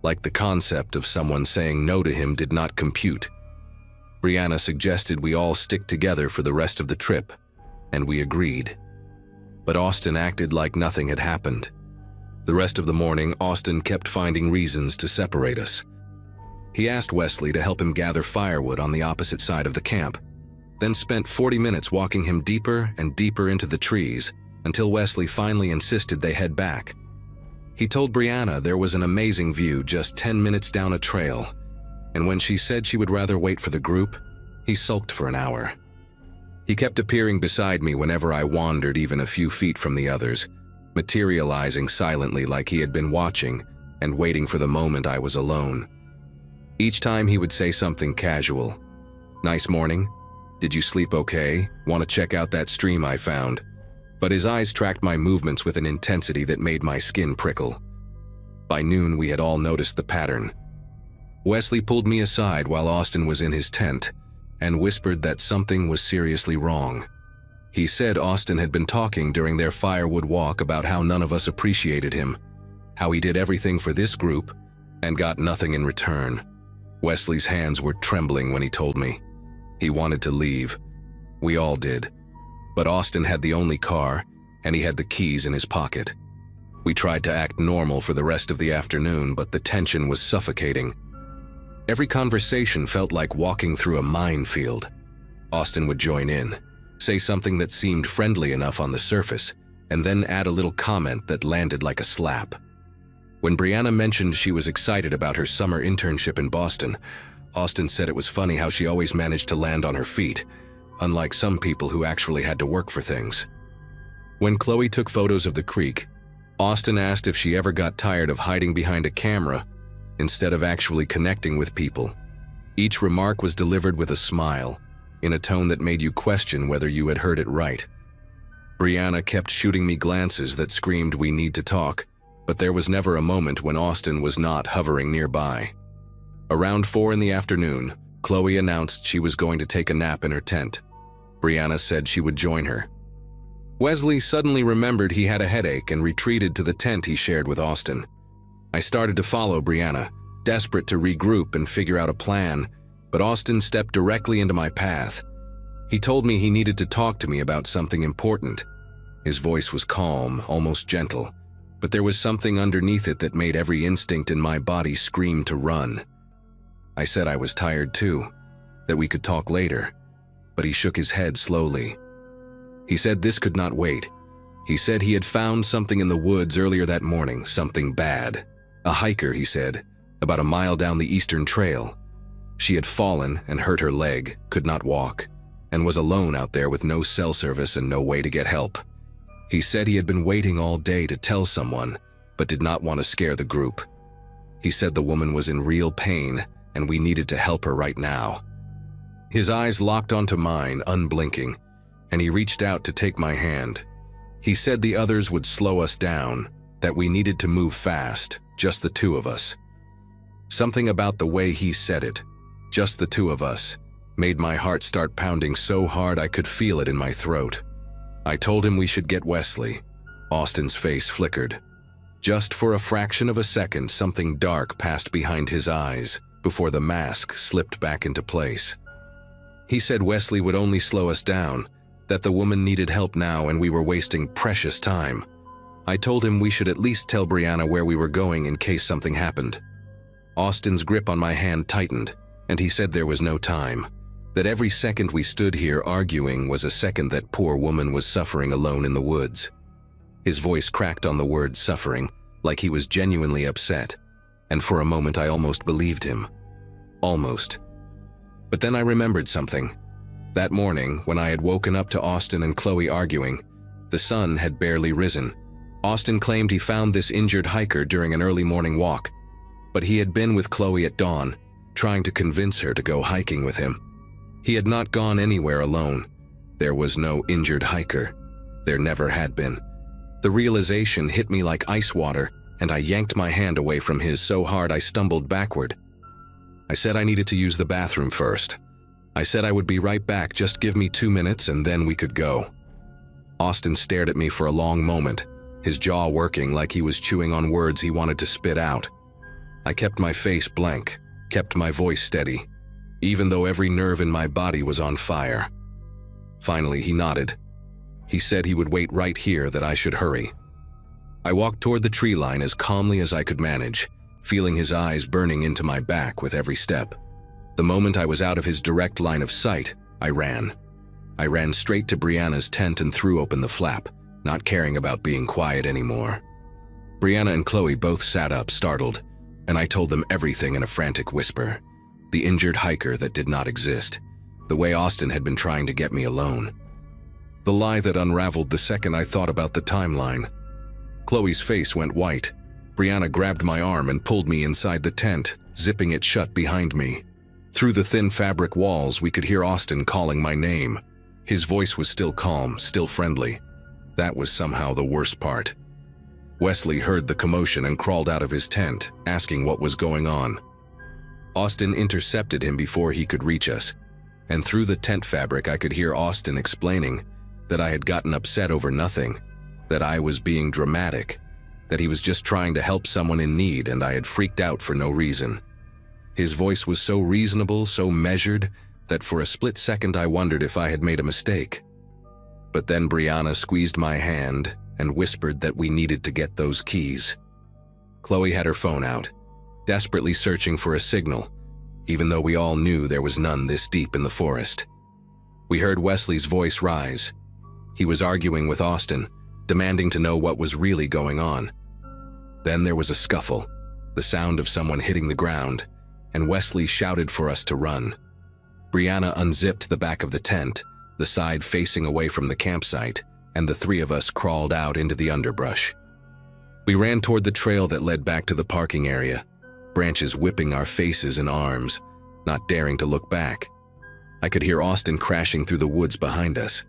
Like the concept of someone saying no to him did not compute. Brianna suggested we all stick together for the rest of the trip, and we agreed. But Austin acted like nothing had happened. The rest of the morning, Austin kept finding reasons to separate us. He asked Wesley to help him gather firewood on the opposite side of the camp, then spent 40 minutes walking him deeper and deeper into the trees until Wesley finally insisted they head back. He told Brianna there was an amazing view just 10 minutes down a trail, and when she said she would rather wait for the group, he sulked for an hour. He kept appearing beside me whenever I wandered even a few feet from the others, materializing silently like he had been watching and waiting for the moment I was alone. Each time he would say something casual. "Nice morning. Did you sleep okay? Want to check out that stream I found?" But his eyes tracked my movements with an intensity that made my skin prickle. By noon, we had all noticed the pattern. Wesley pulled me aside while Austin was in his tent and whispered that something was seriously wrong. He said Austin had been talking during their firewood walk about how none of us appreciated him, how he did everything for this group and got nothing in return. Wesley's hands were trembling when he told me. He wanted to leave. We all did. But Austin had the only car, and he had the keys in his pocket. We tried to act normal for the rest of the afternoon, but the tension was suffocating. Every conversation felt like walking through a minefield. Austin would join in, say something that seemed friendly enough on the surface, and then add a little comment that landed like a slap. When Brianna mentioned she was excited about her summer internship in Boston, Austin said it was funny how she always managed to land on her feet, unlike some people who actually had to work for things. When Chloe took photos of the creek, Austin asked if she ever got tired of hiding behind a camera instead of actually connecting with people. Each remark was delivered with a smile, in a tone that made you question whether you had heard it right. Brianna kept shooting me glances that screamed, "We need to talk," but there was never a moment when Austin was not hovering nearby. Around 4 in the afternoon, Chloe announced she was going to take a nap in her tent. Brianna said she would join her. Wesley suddenly remembered he had a headache and retreated to the tent he shared with Austin. I started to follow Brianna, desperate to regroup and figure out a plan, but Austin stepped directly into my path. He told me he needed to talk to me about something important. His voice was calm, almost gentle, but there was something underneath it that made every instinct in my body scream to run. I said I was tired too, that we could talk later, but he shook his head slowly. He said this could not wait. He said he had found something in the woods earlier that morning, something bad. A hiker, he said, about a mile down the eastern trail. She had fallen and hurt her leg, could not walk, and was alone out there with no cell service and no way to get help. He said he had been waiting all day to tell someone, but did not want to scare the group. He said the woman was in real pain and we needed to help her right now. His eyes locked onto mine, unblinking, and he reached out to take my hand. He said the others would slow us down, that we needed to move fast, just the two of us. Something about the way he said it, just the two of us, made my heart start pounding so hard I could feel it in my throat. I told him we should get Wesley. Austin's face flickered. Just for a fraction of a second, something dark passed behind his eyes before the mask slipped back into place. He said Wesley would only slow us down, that the woman needed help now and we were wasting precious time. I told him we should at least tell Brianna where we were going in case something happened. Austin's grip on my hand tightened, and he said there was no time, that every second we stood here arguing was a second that poor woman was suffering alone in the woods. His voice cracked on the word suffering, like he was genuinely upset, and for a moment I almost believed him. Almost. But then I remembered something. That morning, when I had woken up to Austin and Chloe arguing, the sun had barely risen. Austin claimed he found this injured hiker during an early morning walk, but he had been with Chloe at dawn, trying to convince her to go hiking with him. He had not gone anywhere alone. There was no injured hiker. There never had been. The realization hit me like ice water, and I yanked my hand away from his so hard I stumbled backward. I said I needed to use the bathroom first. I said I would be right back, just give me 2 minutes and then we could go. Austin stared at me for a long moment, his jaw working like he was chewing on words he wanted to spit out. I kept my face blank, kept my voice steady, even though every nerve in my body was on fire. Finally, he nodded. He said he would wait right here, that I should hurry. I walked toward the tree line as calmly as I could manage, feeling his eyes burning into my back with every step. The moment I was out of his direct line of sight, I ran. I ran straight to Brianna's tent and threw open the flap, not caring about being quiet anymore. Brianna and Chloe both sat up, startled, and I told them everything in a frantic whisper. The injured hiker that did not exist, the way Austin had been trying to get me alone. The lie that unraveled the second I thought about the timeline. Chloe's face went white. Brianna grabbed my arm and pulled me inside the tent, zipping it shut behind me. Through the thin fabric walls, we could hear Austin calling my name. His voice was still calm, still friendly. That was somehow the worst part. Wesley heard the commotion and crawled out of his tent, asking what was going on. Austin intercepted him before he could reach us, and through the tent fabric I could hear Austin explaining that I had gotten upset over nothing, that I was being dramatic, that he was just trying to help someone in need and I had freaked out for no reason. His voice was so reasonable, so measured, that for a split second I wondered if I had made a mistake. But then Brianna squeezed my hand and whispered that we needed to get those keys. Chloe had her phone out, desperately searching for a signal, even though we all knew there was none this deep in the forest. We heard Wesley's voice rise. He was arguing with Austin, demanding to know what was really going on. Then there was a scuffle, the sound of someone hitting the ground, and Wesley shouted for us to run. Brianna unzipped the back of the tent, the side facing away from the campsite, and the three of us crawled out into the underbrush. We ran toward the trail that led back to the parking area, branches whipping our faces and arms, not daring to look back. I could hear Austin crashing through the woods behind us,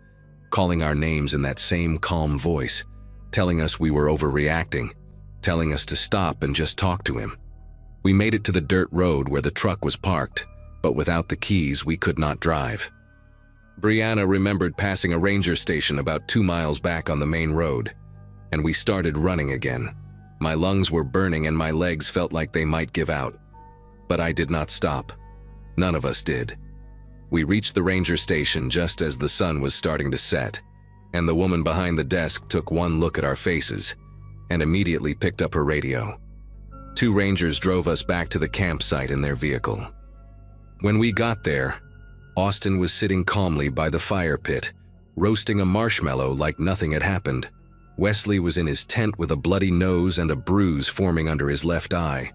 calling our names in that same calm voice, telling us we were overreacting, telling us to stop and just talk to him. We made it to the dirt road where the truck was parked, but without the keys we could not drive. Brianna remembered passing a ranger station about 2 miles back on the main road, and we started running again. My lungs were burning and my legs felt like they might give out. But I did not stop. None of us did. We reached the ranger station just as the sun was starting to set, and the woman behind the desk took one look at our faces and immediately picked up her radio. 2 rangers drove us back to the campsite in their vehicle. When we got there, Austin was sitting calmly by the fire pit, roasting a marshmallow like nothing had happened. Wesley was in his tent with a bloody nose and a bruise forming under his left eye.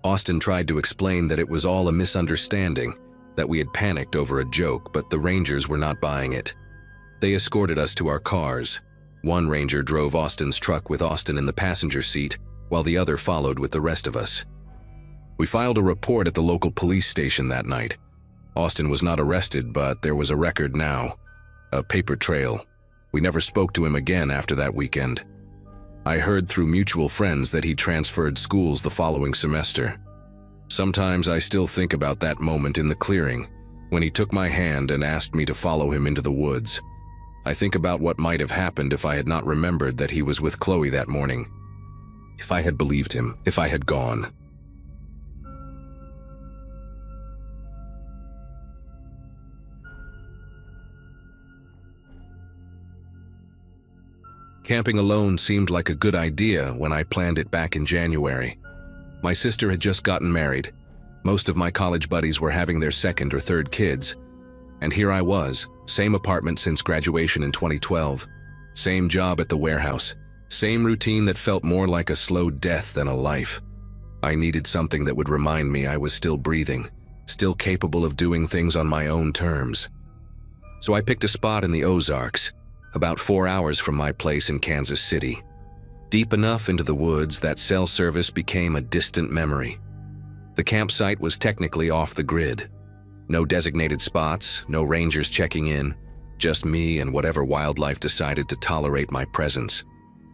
Austin tried to explain that it was all a misunderstanding, that we had panicked over a joke, but the rangers were not buying it. They escorted us to our cars. One ranger drove Austin's truck with Austin in the passenger seat, while the other followed with the rest of us. We filed a report at the local police station that night. Austin was not arrested, but there was a record now, a paper trail. We never spoke to him again after that weekend. I heard through mutual friends that he transferred schools the following semester. Sometimes I still think about that moment in the clearing, when he took my hand and asked me to follow him into the woods. I think about what might have happened if I had not remembered that he was with Chloe that morning. If I had believed him, if I had gone. Camping alone seemed like a good idea when I planned it back in January. My sister had just gotten married. Most of my college buddies were having their second or third kids. And here I was, same apartment since graduation in 2012, same job at the warehouse, same routine that felt more like a slow death than a life. I needed something that would remind me I was still breathing, still capable of doing things on my own terms. So I picked a spot in the Ozarks, about 4 hours from my place in Kansas City. Deep enough into the woods that cell service became a distant memory. The campsite was technically off the grid. No designated spots, no rangers checking in, just me and whatever wildlife decided to tolerate my presence.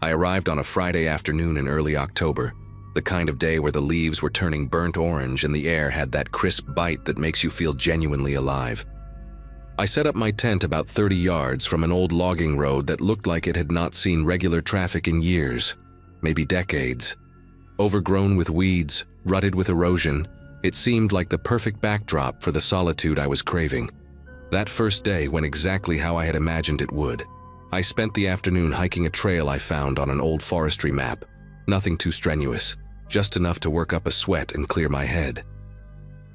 I arrived on a Friday afternoon in early October, the kind of day where the leaves were turning burnt orange and the air had that crisp bite that makes you feel genuinely alive. I set up my tent about 30 yards from an old logging road that looked like it had not seen regular traffic in years, maybe decades. Overgrown with weeds, rutted with erosion, it seemed like the perfect backdrop for the solitude I was craving. That first day went exactly how I had imagined it would. I spent the afternoon hiking a trail I found on an old forestry map. Nothing too strenuous, just enough to work up a sweat and clear my head.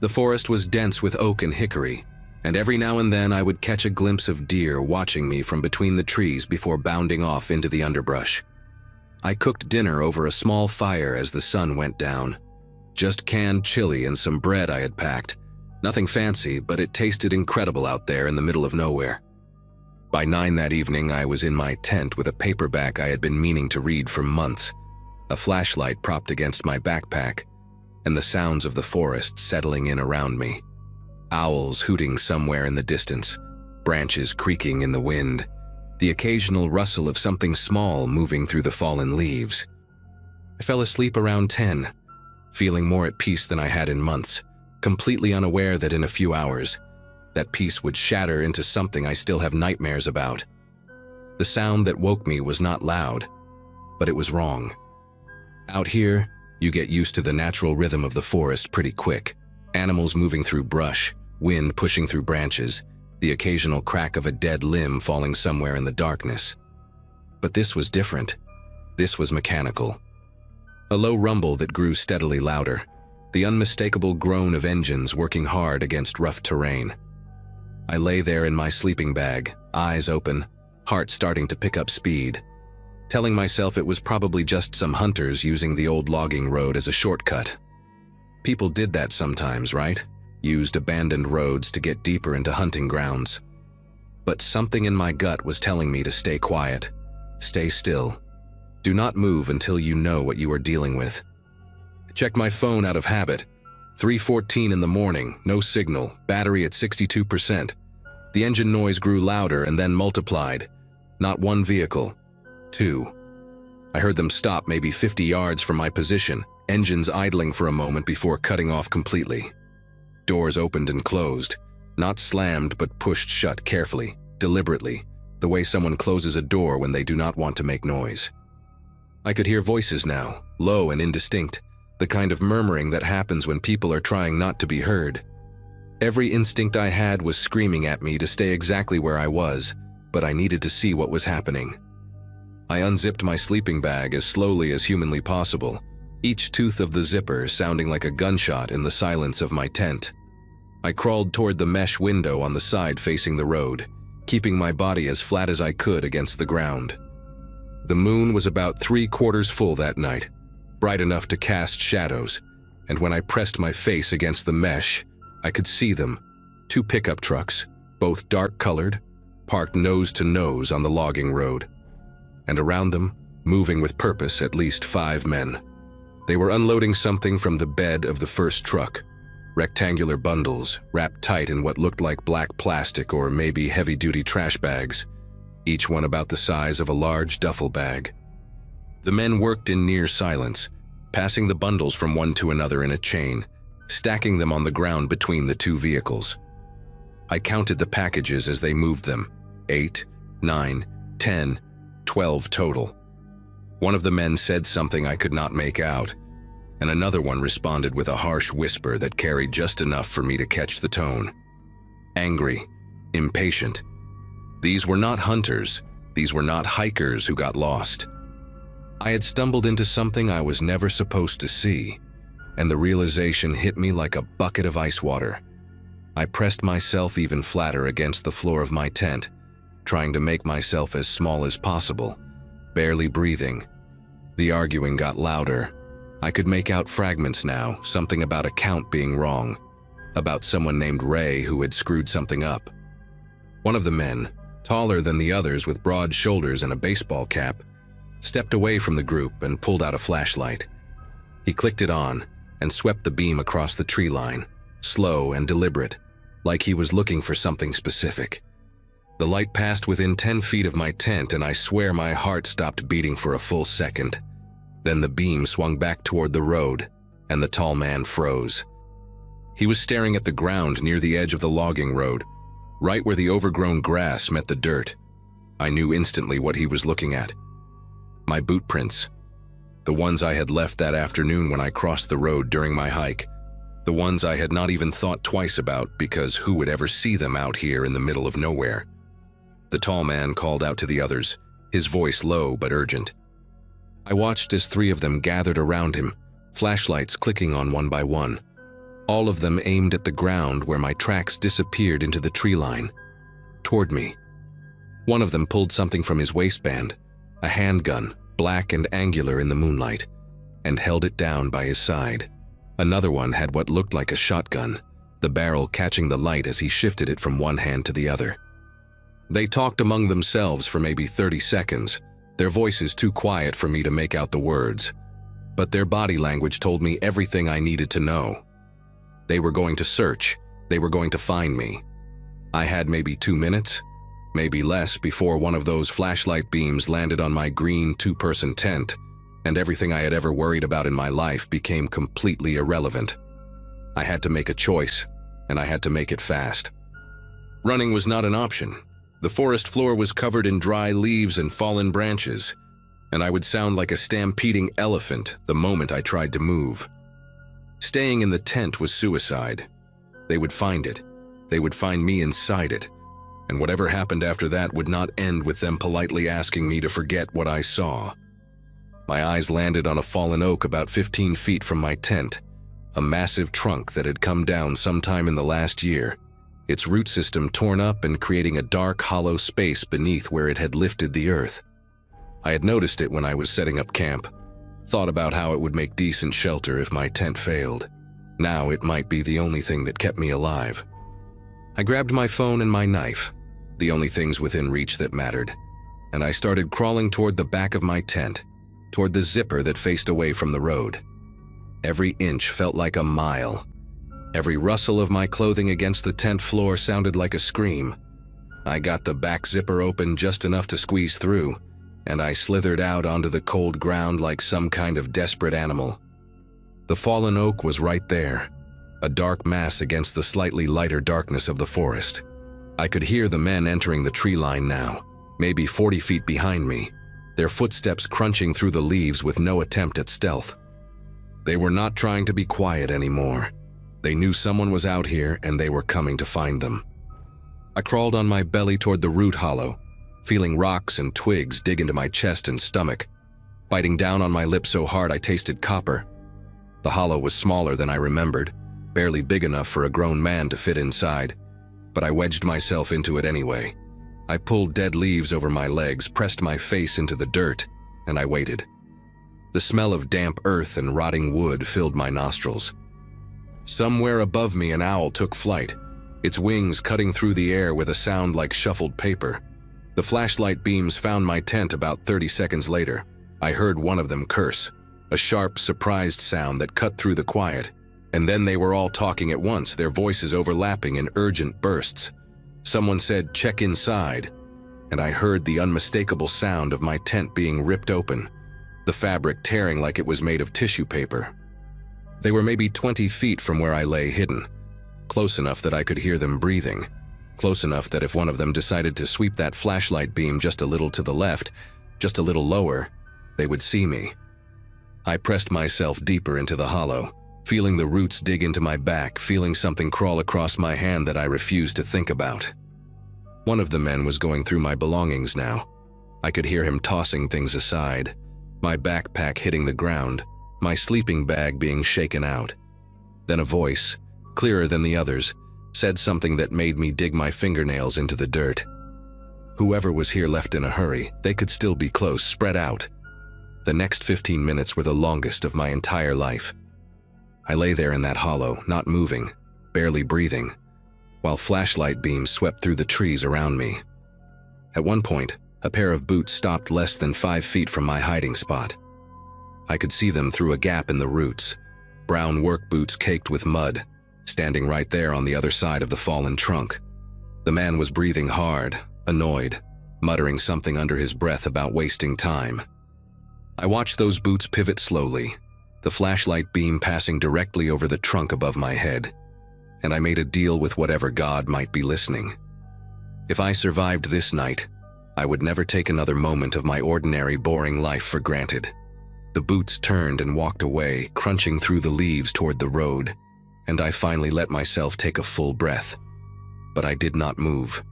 The forest was dense with oak and hickory, and every now and then I would catch a glimpse of deer watching me from between the trees before bounding off into the underbrush. I cooked dinner over a small fire as the sun went down. Just canned chili and some bread I had packed. Nothing fancy, but it tasted incredible out there in the middle of nowhere. By 9 that evening, I was in my tent with a paperback I had been meaning to read for months, a flashlight propped against my backpack, and the sounds of the forest settling in around me. Owls hooting somewhere in the distance, branches creaking in the wind, the occasional rustle of something small moving through the fallen leaves. I fell asleep around 10, feeling more at peace than I had in months, completely unaware that in a few hours, that peace would shatter into something I still have nightmares about. The sound that woke me was not loud, but it was wrong. Out here, you get used to the natural rhythm of the forest pretty quick. Animals moving through brush, wind pushing through branches, the occasional crack of a dead limb falling somewhere in the darkness. But this was different. This was mechanical. A low rumble that grew steadily louder, the unmistakable groan of engines working hard against rough terrain. I lay there in my sleeping bag, eyes open, heart starting to pick up speed, telling myself it was probably just some hunters using the old logging road as a shortcut. People did that sometimes, right? Used abandoned roads to get deeper into hunting grounds. But something in my gut was telling me to stay quiet, stay still. Do not move until you know what you are dealing with. I checked my phone out of habit. 3:14 in the morning, no signal, battery at 62%. The engine noise grew louder and then multiplied. Not one vehicle, 2. I heard them stop maybe 50 yards from my position, engines idling for a moment before cutting off completely. Doors opened and closed, not slammed but pushed shut carefully, deliberately, the way someone closes a door when they do not want to make noise. I could hear voices now, low and indistinct, the kind of murmuring that happens when people are trying not to be heard. Every instinct I had was screaming at me to stay exactly where I was, but I needed to see what was happening. I unzipped my sleeping bag as slowly as humanly possible, each tooth of the zipper sounding like a gunshot in the silence of my tent. I crawled toward the mesh window on the side facing the road, keeping my body as flat as I could against the ground. The moon was about 3/4 full that night, bright enough to cast shadows, and when I pressed my face against the mesh, I could see them, 2 pickup trucks, both dark-colored, parked nose to nose on the logging road. And around them, moving with purpose, at least 5 men. They were unloading something from the bed of the first truck, rectangular bundles wrapped tight in what looked like black plastic or maybe heavy-duty trash bags, each one about the size of a large duffel bag. The men worked in near silence, passing the bundles from one to another in a chain, stacking them on the ground between the 2 vehicles. I counted the packages as they moved them, 8, 9, 10, 12 total. One of the men said something I could not make out, and another one responded with a harsh whisper that carried just enough for me to catch the tone. Angry, impatient. These were not hunters, these were not hikers who got lost. I had stumbled into something I was never supposed to see, and the realization hit me like a bucket of ice water. I pressed myself even flatter against the floor of my tent, trying to make myself as small as possible, barely breathing. The arguing got louder. I could make out fragments now, something about a count being wrong, about someone named Ray who had screwed something up. One of the men, taller than the others with broad shoulders and a baseball cap, stepped away from the group and pulled out a flashlight. He clicked it on and swept the beam across the tree line, slow and deliberate, like he was looking for something specific. The light passed within 10 feet of my tent, and I swear my heart stopped beating for a full second. Then the beam swung back toward the road, and the tall man froze. He was staring at the ground near the edge of the logging road, right where the overgrown grass met the dirt. I knew instantly what he was looking at. My boot prints. The ones I had left that afternoon when I crossed the road during my hike. The ones I had not even thought twice about because who would ever see them out here in the middle of nowhere? The tall man called out to the others, his voice low but urgent. I watched as 3 of them gathered around him, flashlights clicking on one by one, all of them aimed at the ground where my tracks disappeared into the tree line, toward me. One of them pulled something from his waistband, a handgun, black and angular in the moonlight, and held it down by his side. Another one had what looked like a shotgun, the barrel catching the light as he shifted it from one hand to the other. They talked among themselves for maybe 30 seconds, their voices too quiet for me to make out the words, but their body language told me everything I needed to know. They were going to search, they were going to find me. I had maybe 2 minutes, maybe less, before one of those flashlight beams landed on my green two-person tent, and everything I had ever worried about in my life became completely irrelevant. I had to make a choice, and I had to make it fast. Running was not an option. The forest floor was covered in dry leaves and fallen branches, and I would sound like a stampeding elephant the moment I tried to move. Staying in the tent was suicide. They would find it. They would find me inside it, and whatever happened after that would not end with them politely asking me to forget what I saw. My eyes landed on a fallen oak about 15 feet from my tent, a massive trunk that had come down sometime in the last year, its root system torn up and creating a dark, hollow space beneath where it had lifted the earth. I had noticed it when I was setting up camp, thought about how it would make decent shelter if my tent failed. Now it might be the only thing that kept me alive. I grabbed my phone and my knife, the only things within reach that mattered, and I started crawling toward the back of my tent, toward the zipper that faced away from the road. Every inch felt like a mile. Every rustle of my clothing against the tent floor sounded like a scream. I got the back zipper open just enough to squeeze through, and I slithered out onto the cold ground like some kind of desperate animal. The fallen oak was right there, a dark mass against the slightly lighter darkness of the forest. I could hear the men entering the tree line now, maybe 40 feet behind me, their footsteps crunching through the leaves with no attempt at stealth. They were not trying to be quiet anymore. They knew someone was out here and they were coming to find them. I crawled on my belly toward the root hollow, feeling rocks and twigs dig into my chest and stomach, biting down on my lip so hard I tasted copper. The hollow was smaller than I remembered, barely big enough for a grown man to fit inside, but I wedged myself into it anyway. I pulled dead leaves over my legs, pressed my face into the dirt, and I waited. The smell of damp earth and rotting wood filled my nostrils. Somewhere above me, an owl took flight, its wings cutting through the air with a sound like shuffled paper. The flashlight beams found my tent about 30 seconds later. I heard one of them curse, a sharp, surprised sound that cut through the quiet, and then they were all talking at once, their voices overlapping in urgent bursts. Someone said, "Check inside," and I heard the unmistakable sound of my tent being ripped open, the fabric tearing like it was made of tissue paper. They were maybe 20 feet from where I lay hidden, close enough that I could hear them breathing, close enough that if one of them decided to sweep that flashlight beam just a little to the left, just a little lower, they would see me. I pressed myself deeper into the hollow, feeling the roots dig into my back, feeling something crawl across my hand that I refused to think about. One of the men was going through my belongings now. I could hear him tossing things aside, my backpack hitting the ground, my sleeping bag being shaken out. Then a voice, clearer than the others, said something that made me dig my fingernails into the dirt. Whoever was here left in a hurry. They could still be close, spread out. The next 15 minutes were the longest of my entire life. I lay there in that hollow, not moving, barely breathing, while flashlight beams swept through the trees around me. At one point, a pair of boots stopped less than 5 feet from my hiding spot. I could see them through a gap in the roots, brown work boots caked with mud, standing right there on the other side of the fallen trunk. The man was breathing hard, annoyed, muttering something under his breath about wasting time. I watched those boots pivot slowly, the flashlight beam passing directly over the trunk above my head, and I made a deal with whatever God might be listening. If I survived this night, I would never take another moment of my ordinary, boring life for granted. The boots turned and walked away, crunching through the leaves toward the road, and I finally let myself take a full breath. But I did not move.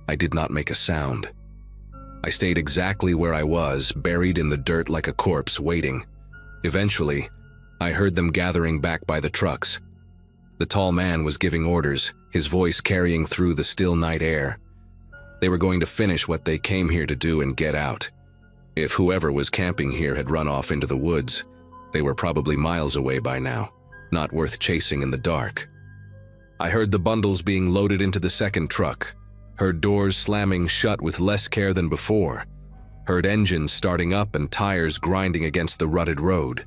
I did not make a sound. I stayed exactly where I was, buried in the dirt like a corpse, waiting. Eventually, I heard them gathering back by the trucks. The tall man was giving orders, his voice carrying through the still night air. They were going to finish what they came here to do and get out. If whoever was camping here had run off into the woods, they were probably miles away by now, not worth chasing in the dark. I heard the bundles being loaded into the second truck, heard doors slamming shut with less care than before, heard engines starting up and tires grinding against the rutted road.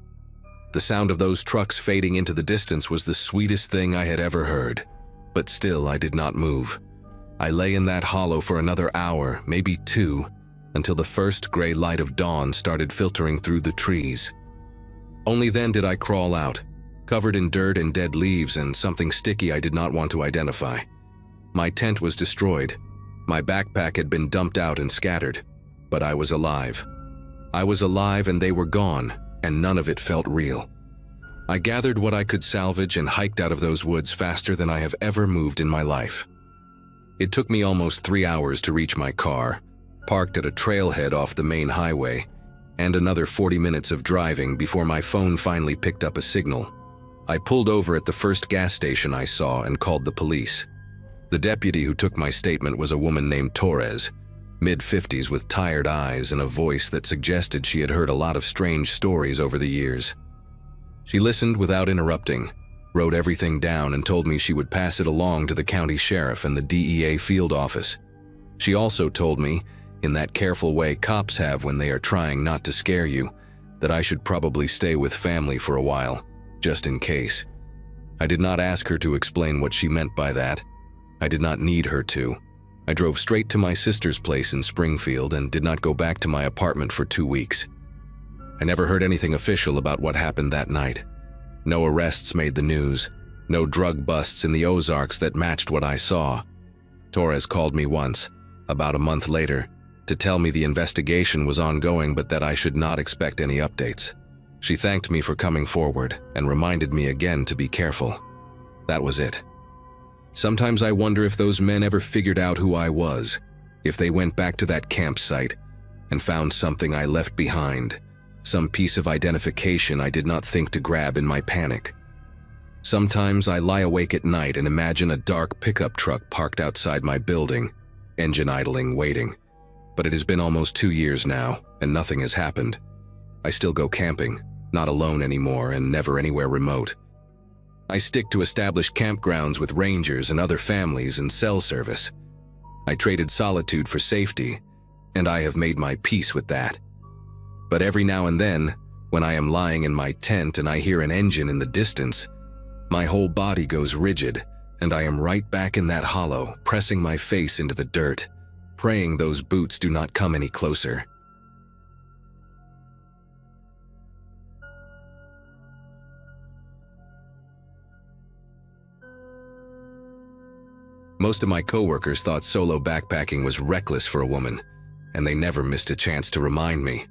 The sound of those trucks fading into the distance was the sweetest thing I had ever heard, but still I did not move. I lay in that hollow for another hour, maybe two, until the first gray light of dawn started filtering through the trees. Only then did I crawl out, covered in dirt and dead leaves and something sticky I did not want to identify. My tent was destroyed. My backpack had been dumped out and scattered, but I was alive. I was alive and they were gone, and none of it felt real. I gathered what I could salvage and hiked out of those woods faster than I have ever moved in my life. It took me almost 3 hours to reach my car, parked at a trailhead off the main highway, and another 40 minutes of driving before my phone finally picked up a signal. I pulled over at the first gas station I saw and called the police. The deputy who took my statement was a woman named Torres, mid-50s with tired eyes and a voice that suggested she had heard a lot of strange stories over the years. She listened without interrupting, wrote everything down and told me she would pass it along to the county sheriff and the DEA field office. She also told me, in that careful way cops have when they are trying not to scare you, that I should probably stay with family for a while, just in case. I did not ask her to explain what she meant by that. I did not need her to. I drove straight to my sister's place in Springfield and did not go back to my apartment for 2 weeks. I never heard anything official about what happened that night. No arrests made the news, no drug busts in the Ozarks that matched what I saw. Torres called me once, about a month later, to tell me the investigation was ongoing but that I should not expect any updates. She thanked me for coming forward and reminded me again to be careful. That was it. Sometimes I wonder if those men ever figured out who I was, if they went back to that campsite and found something I left behind, some piece of identification I did not think to grab in my panic. Sometimes I lie awake at night and imagine a dark pickup truck parked outside my building, engine idling, waiting. But it has been almost 2 years now, and nothing has happened. I still go camping, not alone anymore and never anywhere remote. I stick to established campgrounds with rangers and other families and cell service. I traded solitude for safety, and I have made my peace with that. But every now and then, when I am lying in my tent and I hear an engine in the distance, my whole body goes rigid, and I am right back in that hollow, pressing my face into the dirt, praying those boots do not come any closer. Most of my coworkers thought solo backpacking was reckless for a woman, and they never missed a chance to remind me.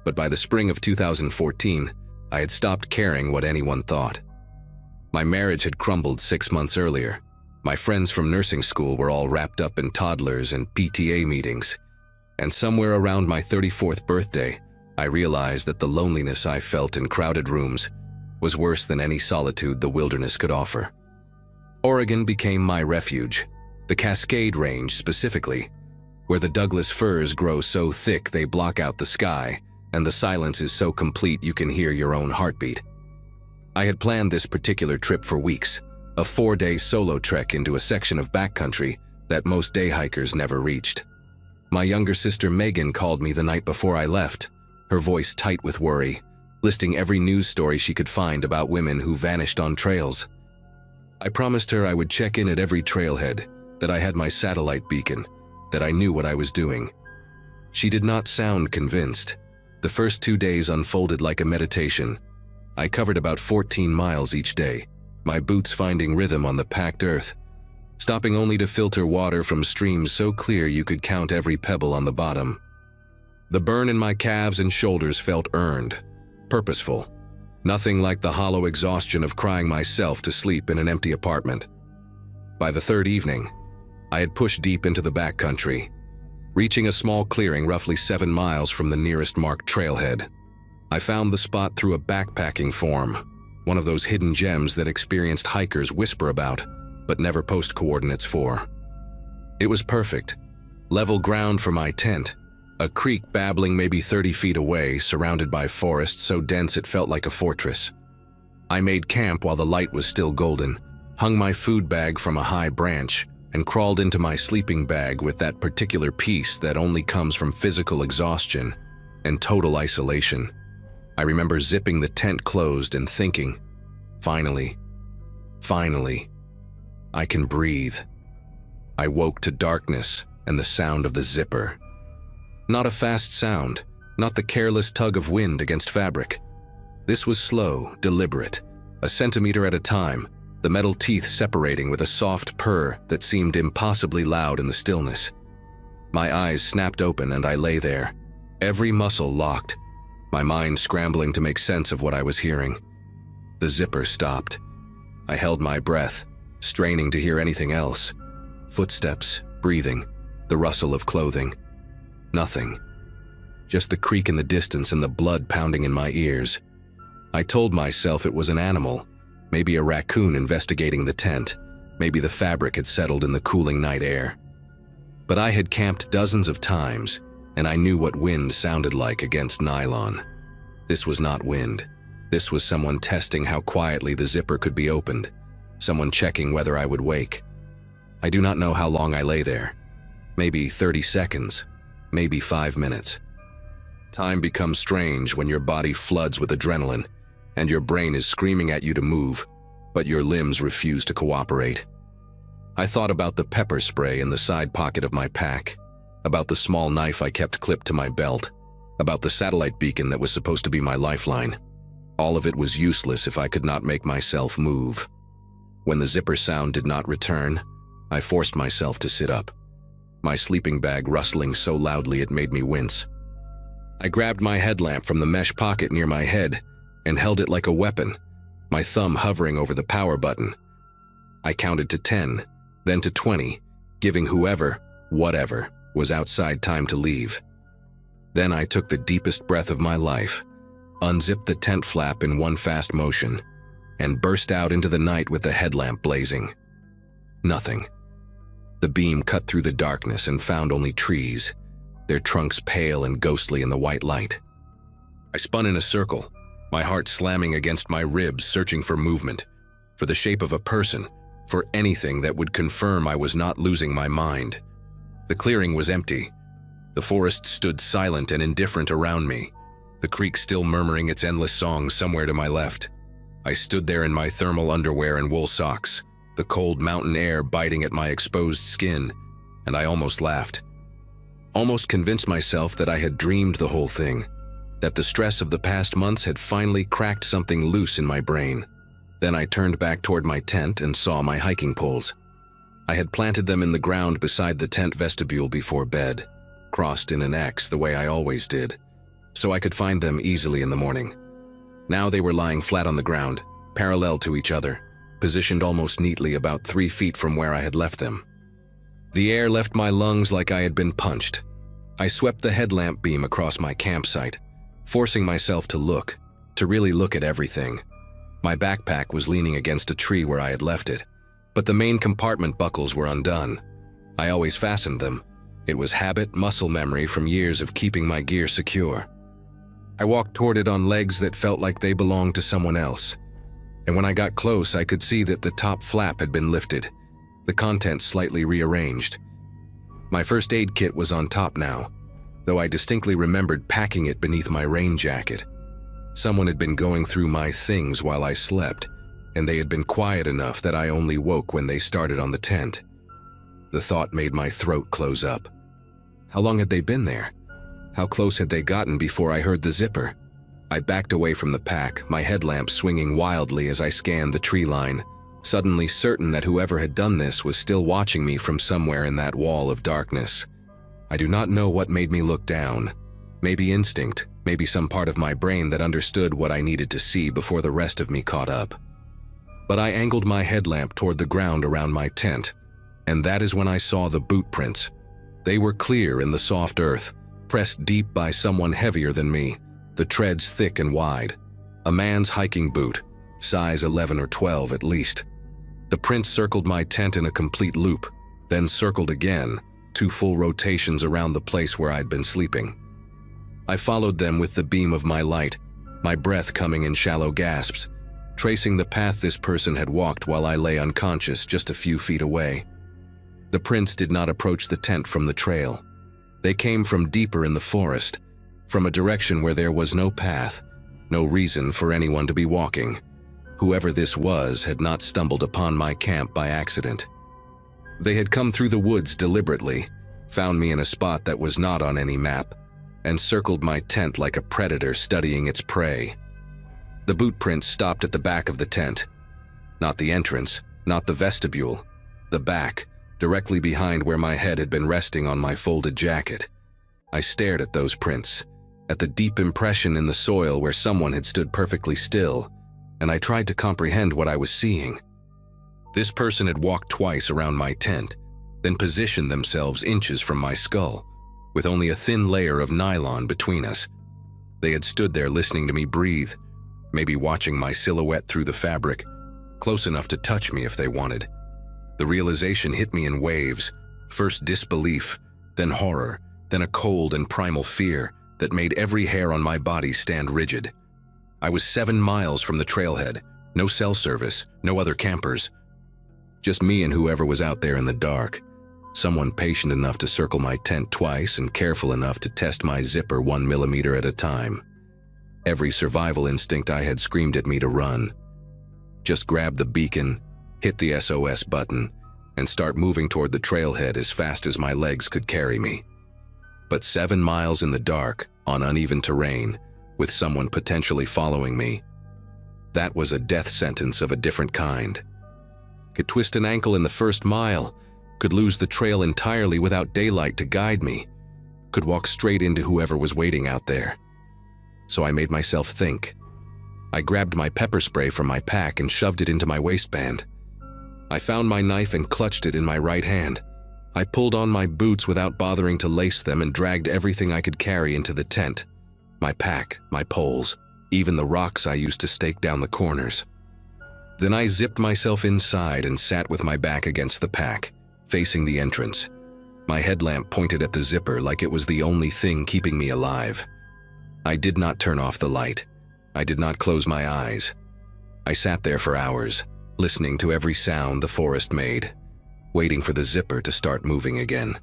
But by the spring of 2014, I had stopped caring what anyone thought. My marriage had crumbled 6 months earlier. My friends from nursing school were all wrapped up in toddlers and PTA meetings. And somewhere around my 34th birthday, I realized that the loneliness I felt in crowded rooms was worse than any solitude the wilderness could offer. Oregon became my refuge, the Cascade Range specifically, where the Douglas firs grow so thick they block out the sky, and the silence is so complete you can hear your own heartbeat. I had planned this particular trip for weeks, a 4-day solo trek into a section of backcountry that most day hikers never reached. My younger sister Megan called me the night before I left, her voice tight with worry, listing every news story she could find about women who vanished on trails. I promised her I would check in at every trailhead, that I had my satellite beacon, that I knew what I was doing. She did not sound convinced. The first 2 days unfolded like a meditation. I covered about 14 miles each day, my boots finding rhythm on the packed earth, stopping only to filter water from streams so clear you could count every pebble on the bottom. The burn in my calves and shoulders felt earned, purposeful. Nothing like the hollow exhaustion of crying myself to sleep in an empty apartment. By the third evening, I had pushed deep into the backcountry, reaching a small clearing roughly 7 miles from the nearest marked trailhead. I found the spot through a backpacking form, one of those hidden gems that experienced hikers whisper about, but never post coordinates for. It was perfect. Level ground for my tent, a creek babbling maybe 30 feet away, surrounded by forest so dense it felt like a fortress. I made camp while the light was still golden, hung my food bag from a high branch, and crawled into my sleeping bag with that particular peace that only comes from physical exhaustion and total isolation. I remember zipping the tent closed and thinking, finally, I can breathe. I woke to darkness and the sound of the zipper. Not a fast sound, not the careless tug of wind against fabric. This was slow, deliberate, a centimeter at a time, the metal teeth separating with a soft purr that seemed impossibly loud in the stillness. My eyes snapped open and I lay there, every muscle locked, my mind scrambling to make sense of what I was hearing. The zipper stopped. I held my breath, straining to hear anything else. Footsteps, breathing, the rustle of clothing. Nothing. Just the creak in the distance and the blood pounding in my ears. I told myself it was an animal, maybe a raccoon investigating the tent, maybe the fabric had settled in the cooling night air. But I had camped dozens of times, and I knew what wind sounded like against nylon. This was not wind. This was someone testing how quietly the zipper could be opened, someone checking whether I would wake. I do not know how long I lay there. Maybe 30 seconds, maybe 5 minutes. Time becomes strange when your body floods with adrenaline, and your brain is screaming at you to move, but your limbs refuse to cooperate. I thought about the pepper spray in the side pocket of my pack, about the small knife I kept clipped to my belt, about the satellite beacon that was supposed to be my lifeline. All of it was useless if I could not make myself move. When the zipper sound did not return, I forced myself to sit up, my sleeping bag rustling so loudly it made me wince. I grabbed my headlamp from the mesh pocket near my head and held it like a weapon, my thumb hovering over the power button. I counted to 10, then to 20, giving whoever, whatever, was outside time to leave. Then I took the deepest breath of my life, unzipped the tent flap in one fast motion, and burst out into the night with the headlamp blazing. Nothing. The beam cut through the darkness and found only trees, their trunks pale and ghostly in the white light. I spun in a circle, my heart slamming against my ribs, searching for movement, for the shape of a person, for anything that would confirm I was not losing my mind. The clearing was empty. The forest stood silent and indifferent around me, the creek still murmuring its endless song somewhere to my left. I stood there in my thermal underwear and wool socks, the cold mountain air biting at my exposed skin, and I almost laughed. Almost convinced myself that I had dreamed the whole thing, that the stress of the past months had finally cracked something loose in my brain. Then I turned back toward my tent and saw my hiking poles. I had planted them in the ground beside the tent vestibule before bed, crossed in an X the way I always did, so I could find them easily in the morning. Now they were lying flat on the ground, parallel to each other, positioned almost neatly about 3 feet from where I had left them. The air left my lungs like I had been punched. I swept the headlamp beam across my campsite, forcing myself to look, to really look at everything. My backpack was leaning against a tree where I had left it, but the main compartment buckles were undone. I always fastened them. It was habit, muscle memory from years of keeping my gear secure. I walked toward it on legs that felt like they belonged to someone else. And when I got close, I could see that the top flap had been lifted, the contents slightly rearranged. My first aid kit was on top now, though I distinctly remembered packing it beneath my rain jacket. Someone had been going through my things while I slept, and they had been quiet enough that I only woke when they started on the tent. The thought made my throat close up. How long had they been there? How close had they gotten before I heard the zipper? I backed away from the pack, my headlamp swinging wildly as I scanned the tree line, suddenly certain that whoever had done this was still watching me from somewhere in that wall of darkness. I do not know what made me look down. Maybe instinct, maybe some part of my brain that understood what I needed to see before the rest of me caught up. But I angled my headlamp toward the ground around my tent, and that is when I saw the boot prints. They were clear in the soft earth, pressed deep by someone heavier than me, the treads thick and wide. A man's hiking boot, size 11 or 12 at least. The prints circled my tent in a complete loop, then circled again, 2 full rotations around the place where I'd been sleeping. I followed them with the beam of my light, my breath coming in shallow gasps, tracing the path this person had walked while I lay unconscious just a few feet away. The prints did not approach the tent from the trail. They came from deeper in the forest, from a direction where there was no path, no reason for anyone to be walking. Whoever this was had not stumbled upon my camp by accident. They had come through the woods deliberately, found me in a spot that was not on any map, and circled my tent like a predator studying its prey. The boot prints stopped at the back of the tent. Not the entrance, not the vestibule, the back, directly behind where my head had been resting on my folded jacket. I stared at those prints, at the deep impression in the soil where someone had stood perfectly still, and I tried to comprehend what I was seeing. This person had walked twice around my tent, then positioned themselves inches from my skull, with only a thin layer of nylon between us. They had stood there listening to me breathe, maybe watching my silhouette through the fabric, close enough to touch me if they wanted. The realization hit me in waves, first disbelief, then horror, then a cold and primal fear that made every hair on my body stand rigid. I was 7 miles from the trailhead, no cell service, no other campers. Just me and whoever was out there in the dark. Someone patient enough to circle my tent twice and careful enough to test my zipper 1 millimeter at a time. Every survival instinct I had screamed at me to run. Just grab the beacon, hit the SOS button, and start moving toward the trailhead as fast as my legs could carry me. But 7 miles in the dark, on uneven terrain, with someone potentially following me, that was a death sentence of a different kind. Could twist an ankle in the first mile, could lose the trail entirely without daylight to guide me, could walk straight into whoever was waiting out there. So I made myself think. I grabbed my pepper spray from my pack and shoved it into my waistband. I found my knife and clutched it in my right hand. I pulled on my boots without bothering to lace them and dragged everything I could carry into the tent. My pack, my poles, even the rocks I used to stake down the corners. Then I zipped myself inside and sat with my back against the pack, facing the entrance. My headlamp pointed at the zipper like it was the only thing keeping me alive. I did not turn off the light. I did not close my eyes. I sat there for hours, listening to every sound the forest made, waiting for the zipper to start moving again.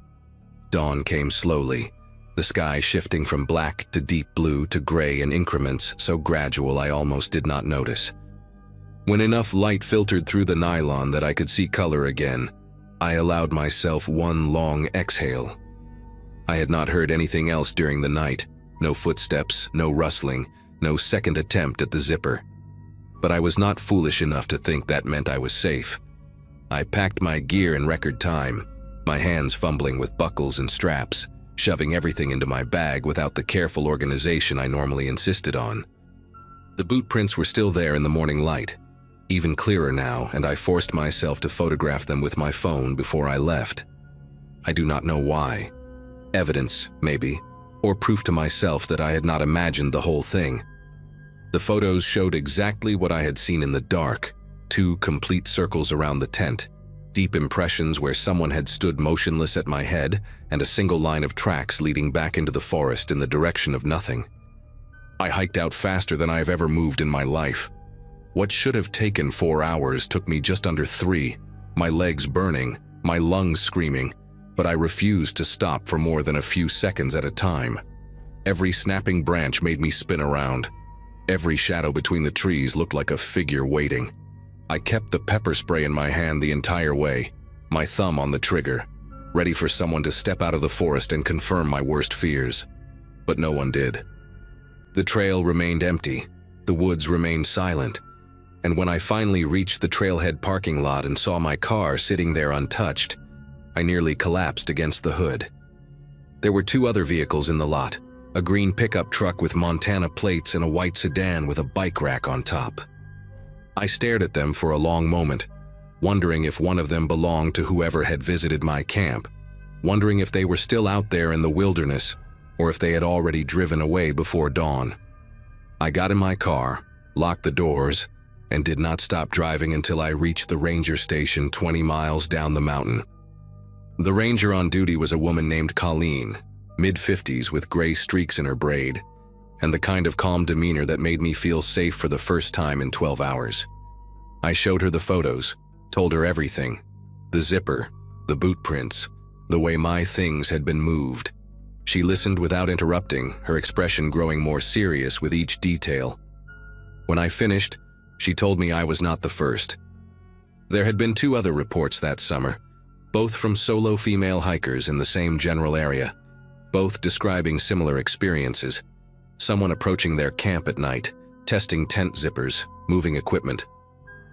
Dawn came slowly, the sky shifting from black to deep blue to gray in increments so gradual I almost did not notice. When enough light filtered through the nylon that I could see color again, I allowed myself one long exhale. I had not heard anything else during the night, no footsteps, no rustling, no second attempt at the zipper. But I was not foolish enough to think that meant I was safe. I packed my gear in record time, my hands fumbling with buckles and straps, shoving everything into my bag without the careful organization I normally insisted on. The boot prints were still there in the morning light, even clearer now, and I forced myself to photograph them with my phone before I left. I do not know why. Evidence, maybe, or proof to myself that I had not imagined the whole thing. The photos showed exactly what I had seen in the dark, 2 complete circles around the tent, deep impressions where someone had stood motionless at my head, and a single line of tracks leading back into the forest in the direction of nothing. I hiked out faster than I have ever moved in my life. What should have taken 4 hours took me just under 3, my legs burning, my lungs screaming, but I refused to stop for more than a few seconds at a time. Every snapping branch made me spin around. Every shadow between the trees looked like a figure waiting. I kept the pepper spray in my hand the entire way, my thumb on the trigger, ready for someone to step out of the forest and confirm my worst fears. But no one did. The trail remained empty, the woods remained silent, and when I finally reached the trailhead parking lot and saw my car sitting there untouched, I nearly collapsed against the hood. There were 2 other vehicles in the lot, a green pickup truck with Montana plates and a white sedan with a bike rack on top. I stared at them for a long moment, wondering if one of them belonged to whoever had visited my camp, wondering if they were still out there in the wilderness or if they had already driven away before dawn. I got in my car, locked the doors, and did not stop driving until I reached the ranger station 20 miles down the mountain. The ranger on duty was a woman named Colleen, mid-50s with gray streaks in her braid, and the kind of calm demeanor that made me feel safe for the first time in 12 hours. I showed her the photos, told her everything. The zipper, the boot prints, the way my things had been moved. She listened without interrupting, her expression growing more serious with each detail. When I finished, she told me I was not the first. There had been 2 other reports that summer, both from solo female hikers in the same general area, both describing similar experiences. Someone approaching their camp at night, testing tent zippers, moving equipment.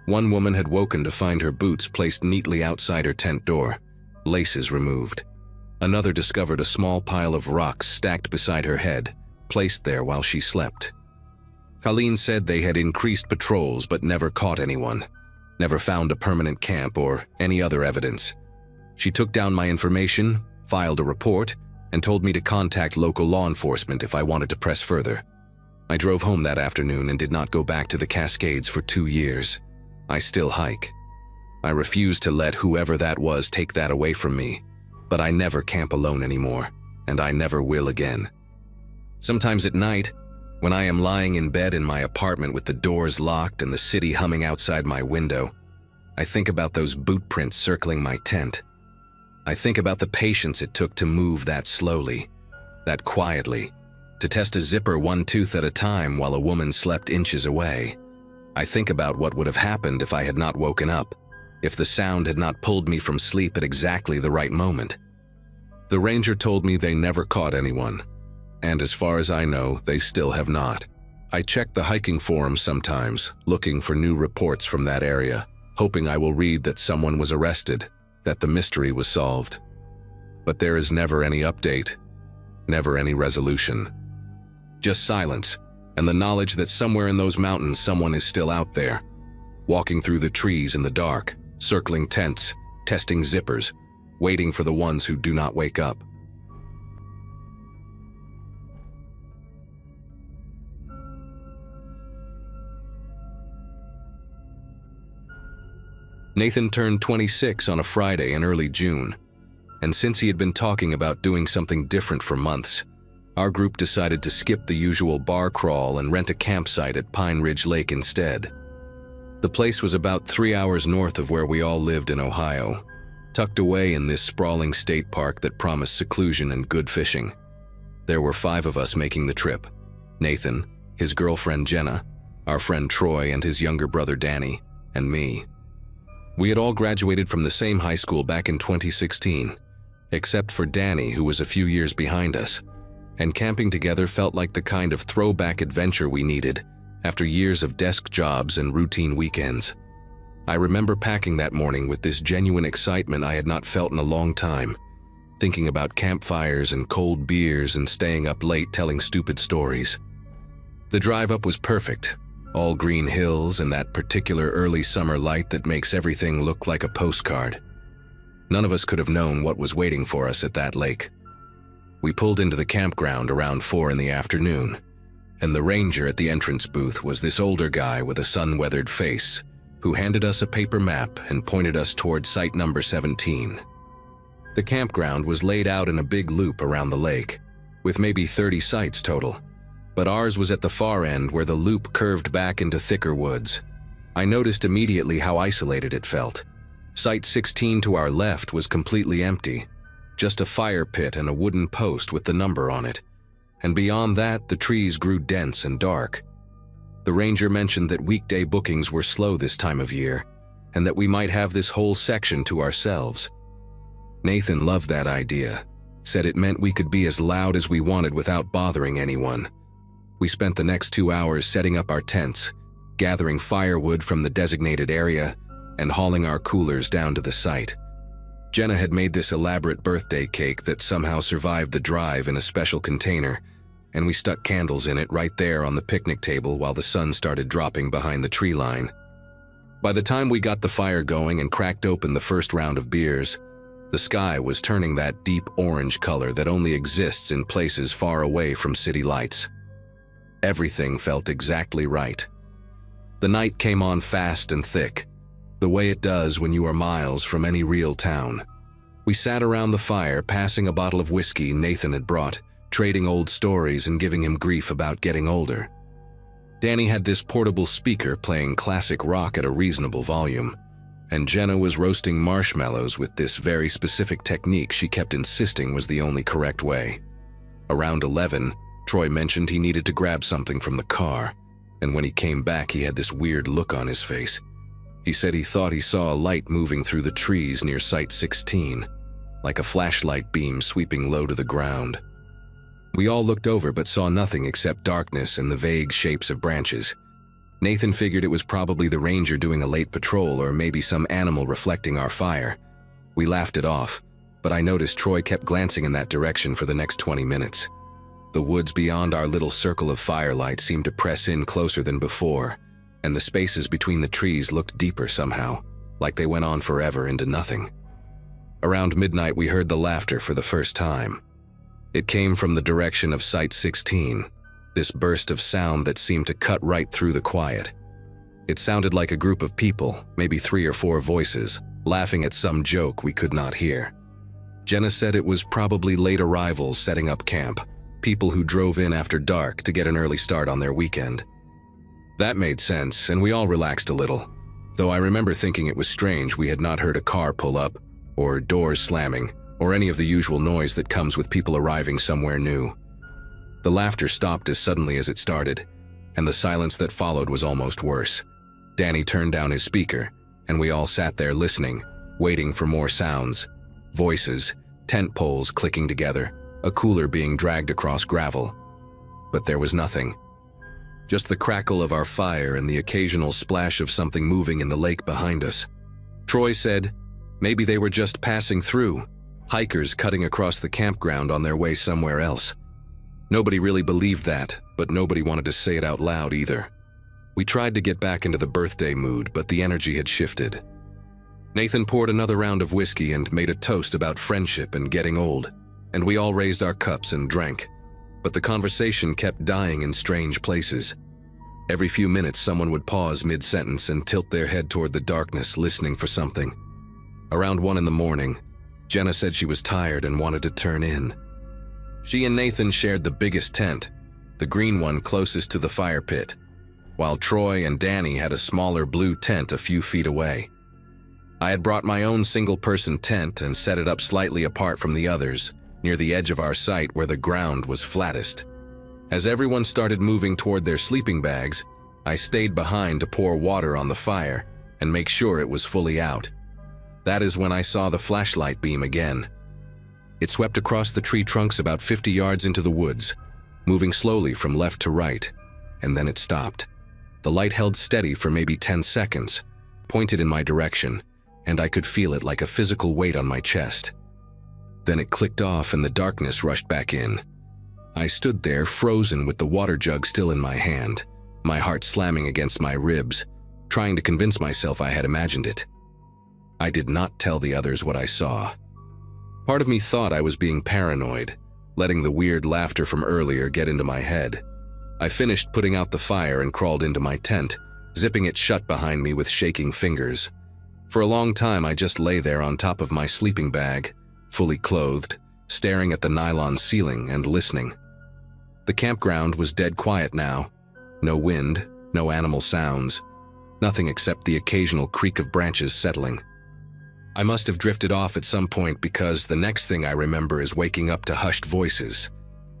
One woman had woken to find her boots placed neatly outside her tent door, laces removed. Another discovered a small pile of rocks stacked beside her head, placed there while she slept. Colleen said they had increased patrols but never caught anyone, never found a permanent camp or any other evidence. She took down my information, filed a report, and told me to contact local law enforcement if I wanted to press further. I drove home that afternoon and did not go back to the Cascades for 2 years. I still hike. I refuse to let whoever that was take that away from me, but I never camp alone anymore, and I never will again. Sometimes at night, when I am lying in bed in my apartment with the doors locked and the city humming outside my window, I think about those boot prints circling my tent. I think about the patience it took to move that slowly, that quietly, to test a zipper 1 tooth at a time while a woman slept inches away. I think about what would have happened if I had not woken up, if the sound had not pulled me from sleep at exactly the right moment. The ranger told me they never caught anyone, and as far as I know, they still have not. I check the hiking forums sometimes, looking for new reports from that area, hoping I will read that someone was arrested, that the mystery was solved. But there is never any update, never any resolution. Just silence, and the knowledge that somewhere in those mountains someone is still out there, walking through the trees in the dark, circling tents, testing zippers, waiting for the ones who do not wake up. Nathan turned 26 on a Friday in early June, and since he had been talking about doing something different for months, our group decided to skip the usual bar crawl and rent a campsite at Pine Ridge Lake instead. The place was about 3 hours north of where we all lived in Ohio, tucked away in this sprawling state park that promised seclusion and good fishing. There were 5 of us making the trip: Nathan, his girlfriend Jenna, our friend Troy and his younger brother Danny, and me. We had all graduated from the same high school back in 2016, except for Danny, who was a few years behind us, and camping together felt like the kind of throwback adventure we needed after years of desk jobs and routine weekends. I remember packing that morning with this genuine excitement I had not felt in a long time, thinking about campfires and cold beers and staying up late telling stupid stories. The drive up was perfect. All green hills and that particular early summer light that makes everything look like a postcard. None of us could have known what was waiting for us at that lake. We pulled into the campground around 4 in the afternoon, and the ranger at the entrance booth was this older guy with a sun-weathered face who handed us a paper map and pointed us toward site number 17. The campground was laid out in a big loop around the lake, with maybe 30 sites total. But ours was at the far end where the loop curved back into thicker woods. I noticed immediately how isolated it felt. Site 16 to our left was completely empty, just a fire pit and a wooden post with the number on it. And beyond that, the trees grew dense and dark. The ranger mentioned that weekday bookings were slow this time of year, and that we might have this whole section to ourselves. Nathan loved that idea, said it meant we could be as loud as we wanted without bothering anyone. We spent the next 2 hours setting up our tents, gathering firewood from the designated area, and hauling our coolers down to the site. Jenna had made this elaborate birthday cake that somehow survived the drive in a special container, and we stuck candles in it right there on the picnic table while the sun started dropping behind the tree line. By the time we got the fire going and cracked open the first round of beers, the sky was turning that deep orange color that only exists in places far away from city lights. Everything felt exactly right. The night came on fast and thick, the way it does when you are miles from any real town. We sat around the fire, passing a bottle of whiskey Nathan had brought, trading old stories and giving him grief about getting older. Danny had this portable speaker playing classic rock at a reasonable volume, and Jenna was roasting marshmallows with this very specific technique she kept insisting was the only correct way. Around 11, Troy mentioned he needed to grab something from the car, and when he came back he had this weird look on his face. He said he thought he saw a light moving through the trees near Site 16, like a flashlight beam sweeping low to the ground. We all looked over but saw nothing except darkness and the vague shapes of branches. Nathan figured it was probably the ranger doing a late patrol or maybe some animal reflecting our fire. We laughed it off, but I noticed Troy kept glancing in that direction for the next 20 minutes. The woods beyond our little circle of firelight seemed to press in closer than before, and the spaces between the trees looked deeper somehow, like they went on forever into nothing. Around midnight we heard the laughter for the first time. It came from the direction of Site 16, this burst of sound that seemed to cut right through the quiet. It sounded like a group of people, maybe 3 or 4 voices, laughing at some joke we could not hear. Jenna said it was probably late arrivals setting up camp, people who drove in after dark to get an early start on their weekend. That made sense, and we all relaxed a little, though I remember thinking it was strange we had not heard a car pull up, or doors slamming, or any of the usual noise that comes with people arriving somewhere new. The laughter stopped as suddenly as it started, and the silence that followed was almost worse. Danny turned down his speaker, and we all sat there listening, waiting for more sounds. Voices, tent poles clicking together, a cooler being dragged across gravel. But there was nothing. Just the crackle of our fire and the occasional splash of something moving in the lake behind us. Troy said, maybe they were just passing through, hikers cutting across the campground on their way somewhere else. Nobody really believed that, but nobody wanted to say it out loud either. We tried to get back into the birthday mood, but the energy had shifted. Nathan poured another round of whiskey and made a toast about friendship and getting old, and we all raised our cups and drank. But the conversation kept dying in strange places. Every few minutes someone would pause mid-sentence and tilt their head toward the darkness, listening for something. Around 1 in the morning, Jenna said she was tired and wanted to turn in. She and Nathan shared the biggest tent, the green one closest to the fire pit, while Troy and Danny had a smaller blue tent a few feet away. I had brought my own single-person tent and set it up slightly apart from the others, near the edge of our site where the ground was flattest. As everyone started moving toward their sleeping bags, I stayed behind to pour water on the fire and make sure it was fully out. That is when I saw the flashlight beam again. It swept across the tree trunks about 50 yards into the woods, moving slowly from left to right, and then it stopped. The light held steady for maybe 10 seconds, pointed in my direction, and I could feel it like a physical weight on my chest. Then it clicked off and the darkness rushed back in. I stood there, frozen with the water jug still in my hand, my heart slamming against my ribs, trying to convince myself I had imagined it. I did not tell the others what I saw. Part of me thought I was being paranoid, letting the weird laughter from earlier get into my head. I finished putting out the fire and crawled into my tent, zipping it shut behind me with shaking fingers. For a long time I just lay there on top of my sleeping bag, fully clothed, staring at the nylon ceiling and listening. The campground was dead quiet now. No wind, no animal sounds, nothing except the occasional creak of branches settling. I must have drifted off at some point because the next thing I remember is waking up to hushed voices.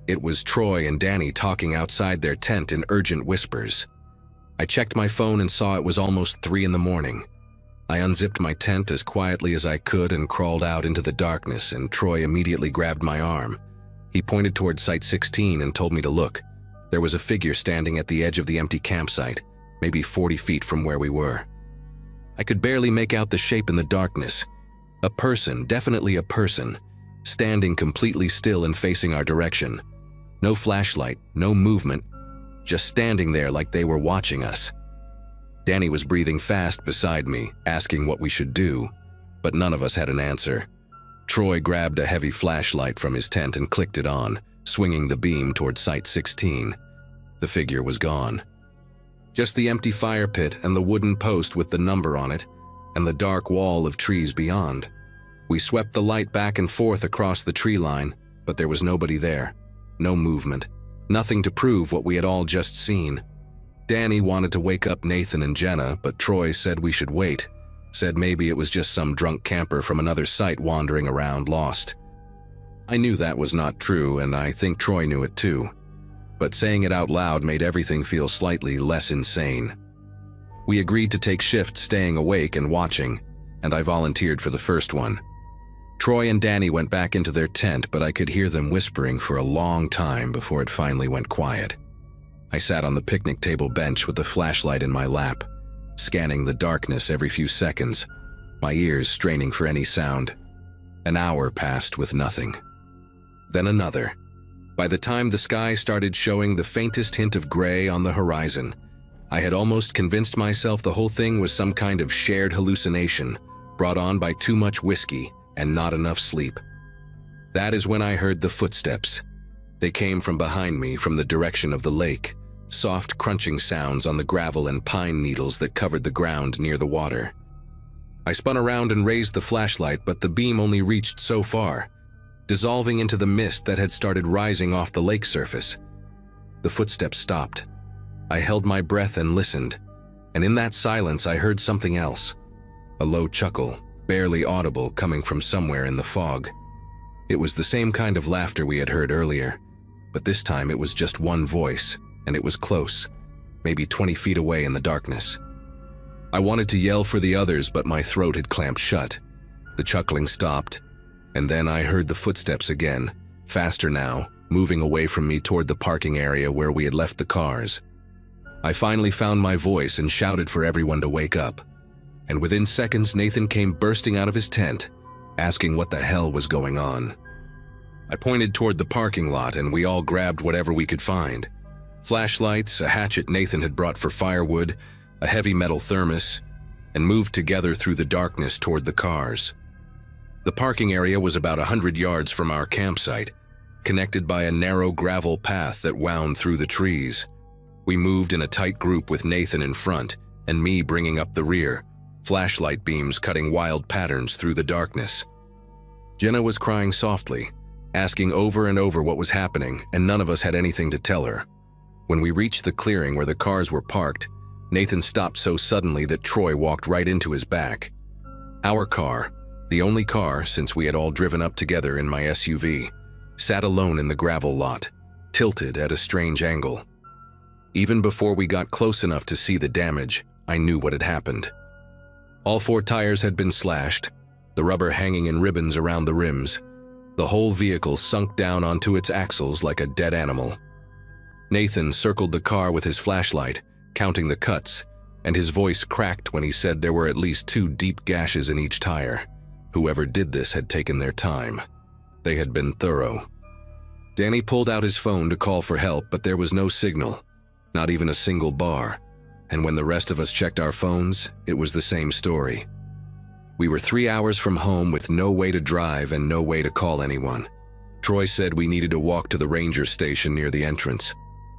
It was Troy and Danny talking outside their tent in urgent whispers. I checked my phone and saw it was almost 3 in the morning. I unzipped my tent as quietly as I could and crawled out into the darkness, and Troy immediately grabbed my arm. He pointed toward Site 16 and told me to look. There was a figure standing at the edge of the empty campsite, maybe 40 feet from where we were. I could barely make out the shape in the darkness. A person, definitely a person, standing completely still and facing our direction. No flashlight, no movement, just standing there like they were watching us. Danny was breathing fast beside me, asking what we should do, but none of us had an answer. Troy grabbed a heavy flashlight from his tent and clicked it on, swinging the beam toward Site 16. The figure was gone. Just the empty fire pit and the wooden post with the number on it, and the dark wall of trees beyond. We swept the light back and forth across the tree line, but there was nobody there. No movement. Nothing to prove what we had all just seen. Danny wanted to wake up Nathan and Jenna, but Troy said we should wait. Said maybe it was just some drunk camper from another site wandering around lost. I knew that was not true, and I think Troy knew it too. But saying it out loud made everything feel slightly less insane. We agreed to take shifts staying awake and watching, and I volunteered for the first one. Troy and Danny went back into their tent, but I could hear them whispering for a long time before it finally went quiet. I sat on the picnic table bench with the flashlight in my lap, scanning the darkness every few seconds, my ears straining for any sound. An hour passed with nothing. Then another. By the time the sky started showing the faintest hint of gray on the horizon, I had almost convinced myself the whole thing was some kind of shared hallucination, brought on by too much whiskey and not enough sleep. That is when I heard the footsteps. They came from behind me, from the direction of the lake, soft crunching sounds on the gravel and pine needles that covered the ground near the water. I spun around and raised the flashlight, but the beam only reached so far, dissolving into the mist that had started rising off the lake surface. The footsteps stopped. I held my breath and listened, and in that silence I heard something else. A low chuckle, barely audible, coming from somewhere in the fog. It was the same kind of laughter we had heard earlier, but this time it was just one voice, and it was close, maybe 20 feet away in the darkness. I wanted to yell for the others, but my throat had clamped shut. The chuckling stopped, and then I heard the footsteps again, faster now, moving away from me toward the parking area where we had left the cars. I finally found my voice and shouted for everyone to wake up, and within seconds Nathan came bursting out of his tent, asking what the hell was going on. I pointed toward the parking lot, and we all grabbed whatever we could find. Flashlights, a hatchet Nathan had brought for firewood, a heavy metal thermos, and moved together through the darkness toward the cars. The parking area was about 100 yards from our campsite, connected by a narrow gravel path that wound through the trees. We moved in a tight group with Nathan in front and me bringing up the rear, flashlight beams cutting wild patterns through the darkness. Jenna was crying softly, asking over and over what was happening, and none of us had anything to tell her. When we reached the clearing where the cars were parked, Nathan stopped so suddenly that Troy walked right into his back. Our car, the only car since we had all driven up together in my SUV, sat alone in the gravel lot, tilted at a strange angle. Even before we got close enough to see the damage, I knew what had happened. All 4 tires had been slashed, the rubber hanging in ribbons around the rims. The whole vehicle sunk down onto its axles like a dead animal. Nathan circled the car with his flashlight, counting the cuts, and his voice cracked when he said there were at least 2 deep gashes in each tire. Whoever did this had taken their time. They had been thorough. Danny pulled out his phone to call for help, but there was no signal, not even a single bar. And when the rest of us checked our phones, it was the same story. We were 3 hours from home with no way to drive and no way to call anyone. Troy said we needed to walk to the ranger station near the entrance,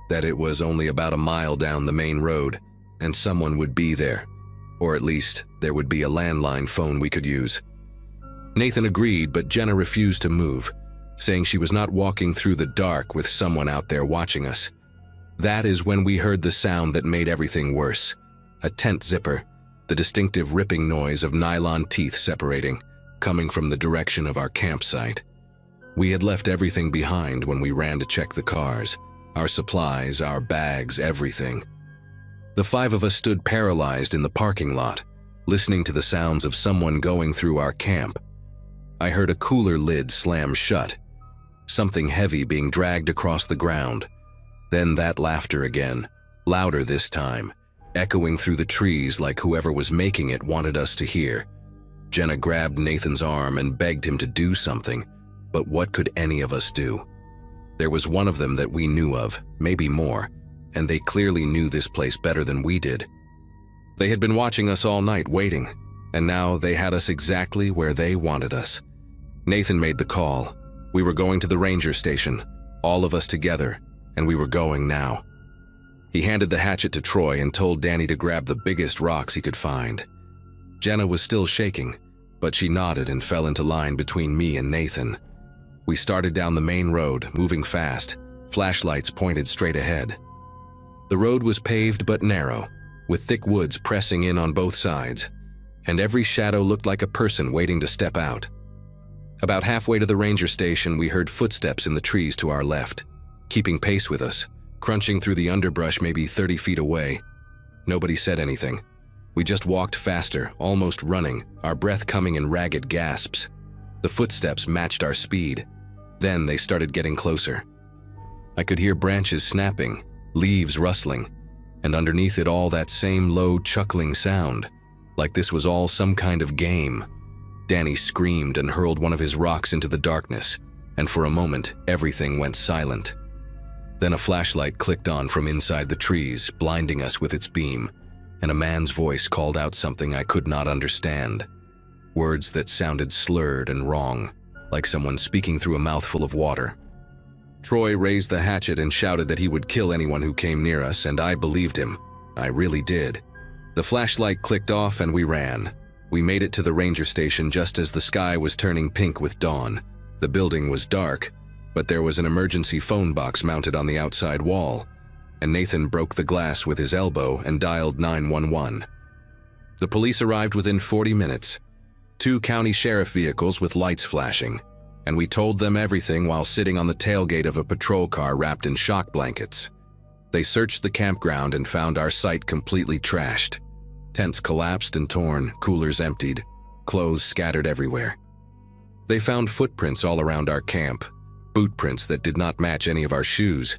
that it was only about a mile down the main road, and someone would be there, or at least there would be a landline phone we could use. Nathan agreed, but Jenna refused to move, saying she was not walking through the dark with someone out there watching us. That is when we heard the sound that made everything worse. A tent zipper, the distinctive ripping noise of nylon teeth separating, coming from the direction of our campsite. We had left everything behind when we ran to check the cars, our supplies, our bags, everything. The 5 of us stood paralyzed in the parking lot, listening to the sounds of someone going through our camp. I heard a cooler lid slam shut, something heavy being dragged across the ground. Then that laughter again, louder this time, echoing through the trees like whoever was making it wanted us to hear. Jenna grabbed Nathan's arm and begged him to do something, but what could any of us do? There was one of them that we knew of, maybe more, and they clearly knew this place better than we did. They had been watching us all night waiting, and now they had us exactly where they wanted us. Nathan made the call. We were going to the ranger station, all of us together, and we were going now. He handed the hatchet to Troy and told Danny to grab the biggest rocks he could find. Jenna was still shaking, but she nodded and fell into line between me and Nathan. We started down the main road, moving fast, flashlights pointed straight ahead. The road was paved but narrow, with thick woods pressing in on both sides, and every shadow looked like a person waiting to step out. About halfway to the ranger station, we heard footsteps in the trees to our left, keeping pace with us, crunching through the underbrush maybe 30 feet away. Nobody said anything. We just walked faster, almost running, our breath coming in ragged gasps. The footsteps matched our speed. Then they started getting closer. I could hear branches snapping, leaves rustling, and underneath it all that same low, chuckling sound, like this was all some kind of game. Danny screamed and hurled one of his rocks into the darkness, and for a moment, everything went silent. Then a flashlight clicked on from inside the trees, blinding us with its beam, and a man's voice called out something I could not understand. Words that sounded slurred and wrong, like someone speaking through a mouthful of water. Troy raised the hatchet and shouted that he would kill anyone who came near us, and I believed him. I really did. The flashlight clicked off and we ran. We made it to the ranger station just as the sky was turning pink with dawn. The building was dark, but there was an emergency phone box mounted on the outside wall, and Nathan broke the glass with his elbow and dialed 911. The police arrived within 40 minutes. 2 county sheriff vehicles with lights flashing, and we told them everything while sitting on the tailgate of a patrol car wrapped in shock blankets. They searched the campground and found our site completely trashed. Tents collapsed and torn, coolers emptied, clothes scattered everywhere. They found footprints all around our camp, boot prints that did not match any of our shoes,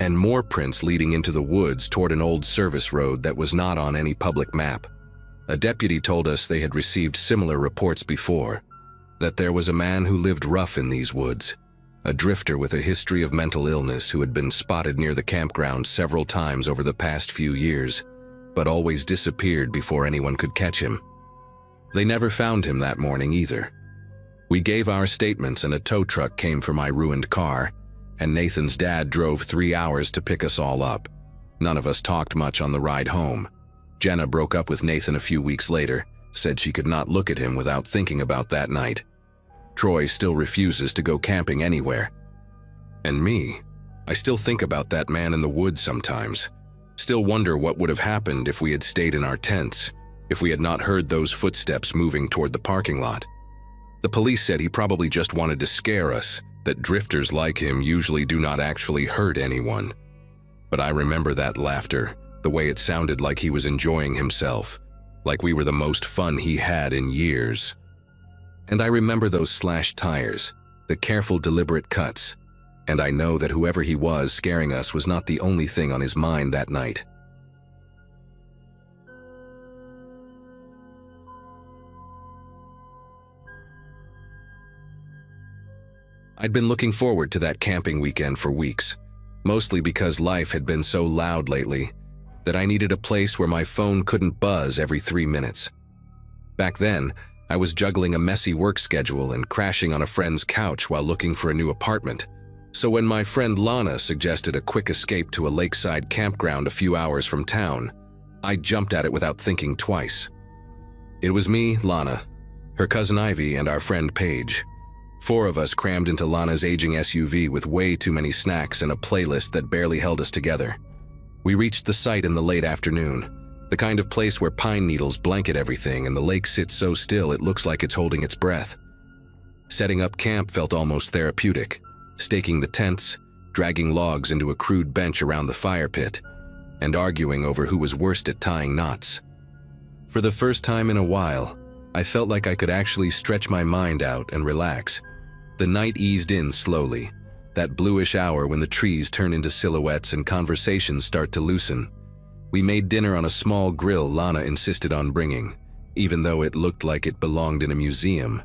and more prints leading into the woods toward an old service road that was not on any public map. A deputy told us they had received similar reports before, that there was a man who lived rough in these woods, a drifter with a history of mental illness who had been spotted near the campground several times over the past few years, but always disappeared before anyone could catch him. They never found him that morning either. We gave our statements and a tow truck came for my ruined car, and Nathan's dad drove 3 hours to pick us all up. None of us talked much on the ride home. Jenna broke up with Nathan a few weeks later, said she could not look at him without thinking about that night. Troy still refuses to go camping anywhere. And me, I still think about that man in the woods sometimes. Still wonder what would have happened if we had stayed in our tents, if we had not heard those footsteps moving toward the parking lot. The police said he probably just wanted to scare us, that drifters like him usually do not actually hurt anyone. But I remember that laughter, the way it sounded like he was enjoying himself, like we were the most fun he had in years. And I remember those slashed tires, the careful, deliberate cuts, and I know that whoever he was scaring us was not the only thing on his mind that night. I'd been looking forward to that camping weekend for weeks, mostly because life had been so loud lately that I needed a place where my phone couldn't buzz every 3 minutes. Back then, I was juggling a messy work schedule and crashing on a friend's couch while looking for a new apartment. So when my friend Lana suggested a quick escape to a lakeside campground a few hours from town, I jumped at it without thinking twice. It was me, Lana, her cousin Ivy, and our friend Paige. 4 of us crammed into Lana's aging SUV with way too many snacks and a playlist that barely held us together. We reached the site in the late afternoon, the kind of place where pine needles blanket everything and the lake sits so still it looks like it's holding its breath. Setting up camp felt almost therapeutic, staking the tents, dragging logs into a crude bench around the fire pit, and arguing over who was worst at tying knots. For the first time in a while, I felt like I could actually stretch my mind out and relax. The night eased in slowly, that bluish hour when the trees turn into silhouettes and conversations start to loosen. We made dinner on a small grill Lana insisted on bringing, even though it looked like it belonged in a museum.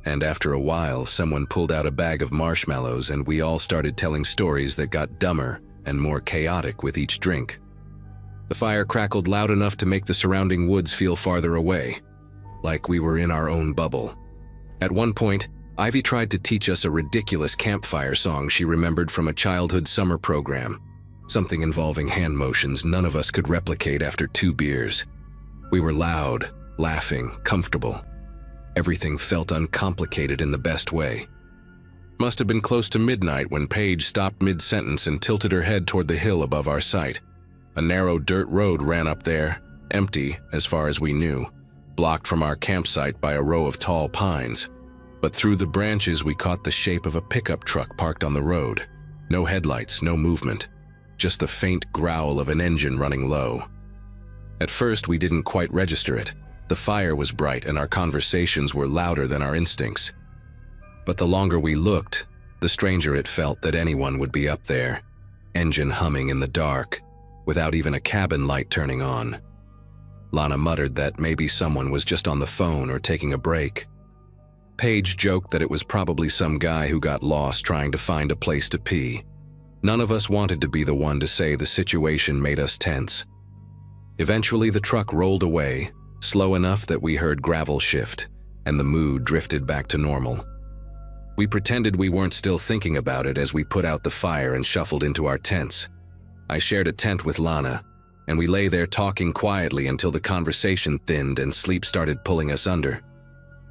And after a while, someone pulled out a bag of marshmallows and we all started telling stories that got dumber and more chaotic with each drink. The fire crackled loud enough to make the surrounding woods feel farther away, like we were in our own bubble. At one point, Ivy tried to teach us a ridiculous campfire song she remembered from a childhood summer program. something involving hand motions none of us could replicate after 2 beers. We were loud, laughing, comfortable. Everything felt uncomplicated in the best way. Must have been close to midnight when Paige stopped mid-sentence and tilted her head toward the hill above our site. A narrow dirt road ran up there, empty as far as we knew, blocked from our campsite by a row of tall pines. But through the branches we caught the shape of a pickup truck parked on the road. No headlights, no movement, just the faint growl of an engine running low. At first we didn't quite register it. The fire was bright and our conversations were louder than our instincts. But the longer we looked, the stranger it felt that anyone would be up there, engine humming in the dark, without even a cabin light turning on. Lana muttered that maybe someone was just on the phone or taking a break. Paige joked that it was probably some guy who got lost trying to find a place to pee. None of us wanted to be the one to say the situation made us tense. Eventually the truck rolled away, slow enough that we heard gravel shift, and the mood drifted back to normal. We pretended we weren't still thinking about it as we put out the fire and shuffled into our tents. I shared a tent with Lana, and we lay there talking quietly until the conversation thinned and sleep started pulling us under.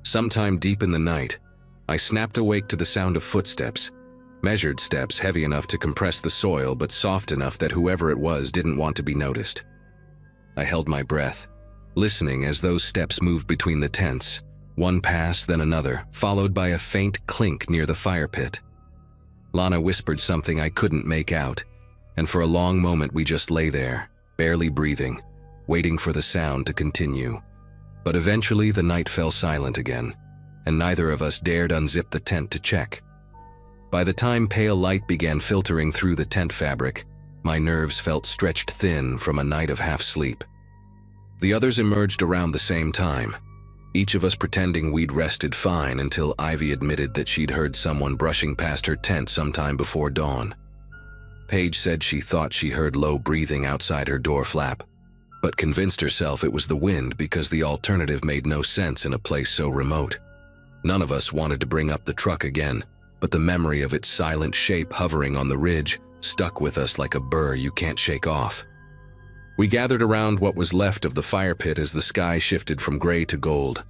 Sometime deep in the night, I snapped awake to the sound of footsteps, measured steps heavy enough to compress the soil but soft enough that whoever it was didn't want to be noticed. I held my breath, listening as those steps moved between the tents. One pass, then another, followed by a faint clink near the fire pit. Lana whispered something I couldn't make out, and for a long moment we just lay there, barely breathing, waiting for the sound to continue. But eventually the night fell silent again, and neither of us dared unzip the tent to check. By the time pale light began filtering through the tent fabric, my nerves felt stretched thin from a night of half-sleep. The others emerged around the same time, each of us pretending we'd rested fine until Ivy admitted that she'd heard someone brushing past her tent sometime before dawn. Paige said she thought she heard low breathing outside her door flap, but convinced herself it was the wind because the alternative made no sense in a place so remote. None of us wanted to bring up the truck again, but the memory of its silent shape hovering on the ridge stuck with us like a burr you can't shake off. We gathered around what was left of the fire pit as the sky shifted from gray to gold,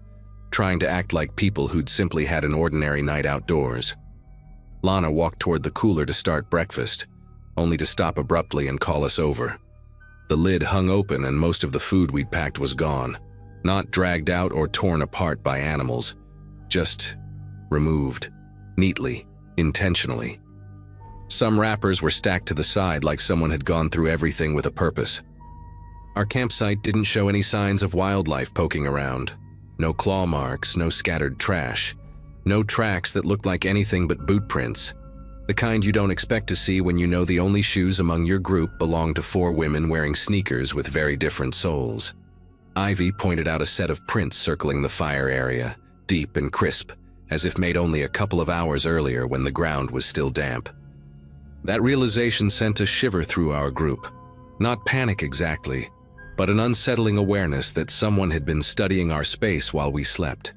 trying to act like people who'd simply had an ordinary night outdoors. Lana walked toward the cooler to start breakfast, only to stop abruptly and call us over. The lid hung open and most of the food we'd packed was gone, not dragged out or torn apart by animals, just removed, neatly, intentionally. Some wrappers were stacked to the side like someone had gone through everything with a purpose. Our campsite didn't show any signs of wildlife poking around. No claw marks, no scattered trash, no tracks that looked like anything but boot prints, the kind you don't expect to see when you know the only shoes among your group belong to 4 women wearing sneakers with very different soles. Ivy pointed out a set of prints circling the fire area, deep and crisp, as if made only a couple of hours earlier when the ground was still damp. That realization sent a shiver through our group. Not panic exactly, but an unsettling awareness that someone had been studying our space while we slept.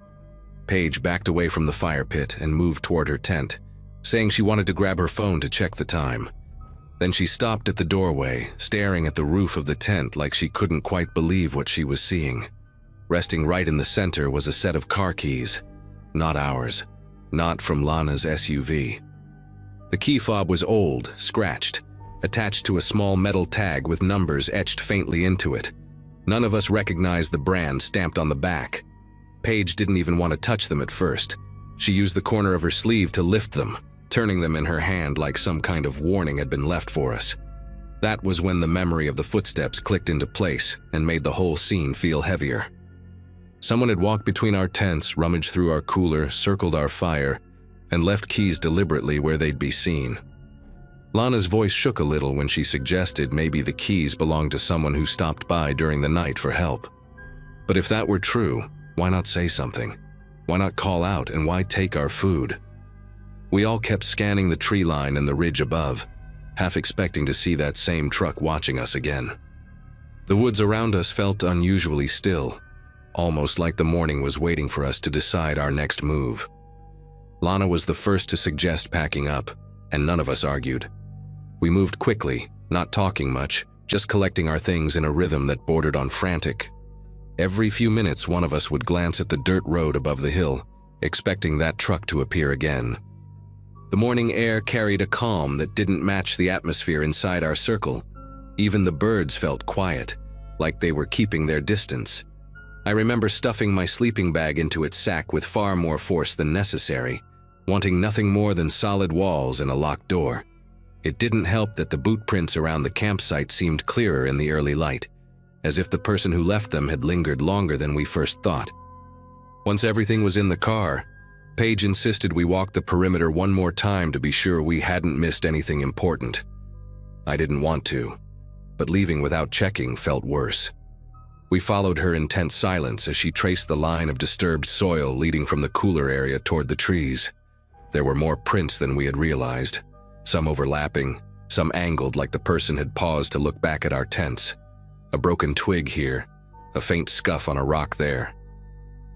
Paige backed away from the fire pit and moved toward her tent, saying she wanted to grab her phone to check the time. Then she stopped at the doorway, staring at the roof of the tent like she couldn't quite believe what she was seeing. Resting right in the center was a set of car keys. Not ours. Not from Lana's SUV. The key fob was old, scratched, attached to a small metal tag with numbers etched faintly into it. None of us recognized the brand stamped on the back. Paige didn't even want to touch them at first. She used the corner of her sleeve to lift them, turning them in her hand like some kind of warning had been left for us. That was when the memory of the footsteps clicked into place and made the whole scene feel heavier. Someone had walked between our tents, rummaged through our cooler, circled our fire, and left keys deliberately where they'd be seen. Lana's voice shook a little when she suggested maybe the keys belonged to someone who stopped by during the night for help. But if that were true, why not say something? Why not call out, and why take our food? We all kept scanning the tree line and the ridge above, half expecting to see that same truck watching us again. The woods around us felt unusually still, almost like the morning was waiting for us to decide our next move. Lana was the first to suggest packing up, and none of us argued. We moved quickly, not talking much, just collecting our things in a rhythm that bordered on frantic. Every few minutes, one of us would glance at the dirt road above the hill, expecting that truck to appear again. The morning air carried a calm that didn't match the atmosphere inside our circle. Even the birds felt quiet, like they were keeping their distance. I remember stuffing my sleeping bag into its sack with far more force than necessary, wanting nothing more than solid walls and a locked door. It didn't help that the boot prints around the campsite seemed clearer in the early light, as if the person who left them had lingered longer than we first thought. Once everything was in the car, Paige insisted we walk the perimeter one more time to be sure we hadn't missed anything important. I didn't want to, but leaving without checking felt worse. We followed her in tense silence as she traced the line of disturbed soil leading from the cooler area toward the trees. There were more prints than we had realized, some overlapping, some angled like the person had paused to look back at our tents. A broken twig here, a faint scuff on a rock there.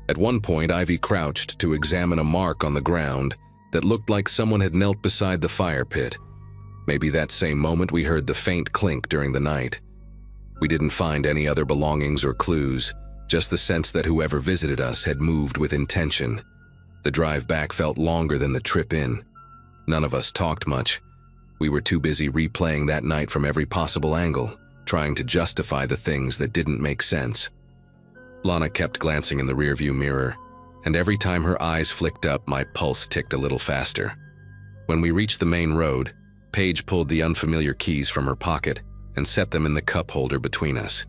At one point, Ivy crouched to examine a mark on the ground that looked like someone had knelt beside the fire pit. Maybe that same moment we heard the faint clink during the night. We didn't find any other belongings or clues, just the sense that whoever visited us had moved with intention. The drive back felt longer than the trip in. None of us talked much. We were too busy replaying that night from every possible angle, trying to justify the things that didn't make sense. Lana kept glancing in the rearview mirror, and every time her eyes flicked up, my pulse ticked a little faster. When we reached the main road, Paige pulled the unfamiliar keys from her pocket and set them in the cup holder between us.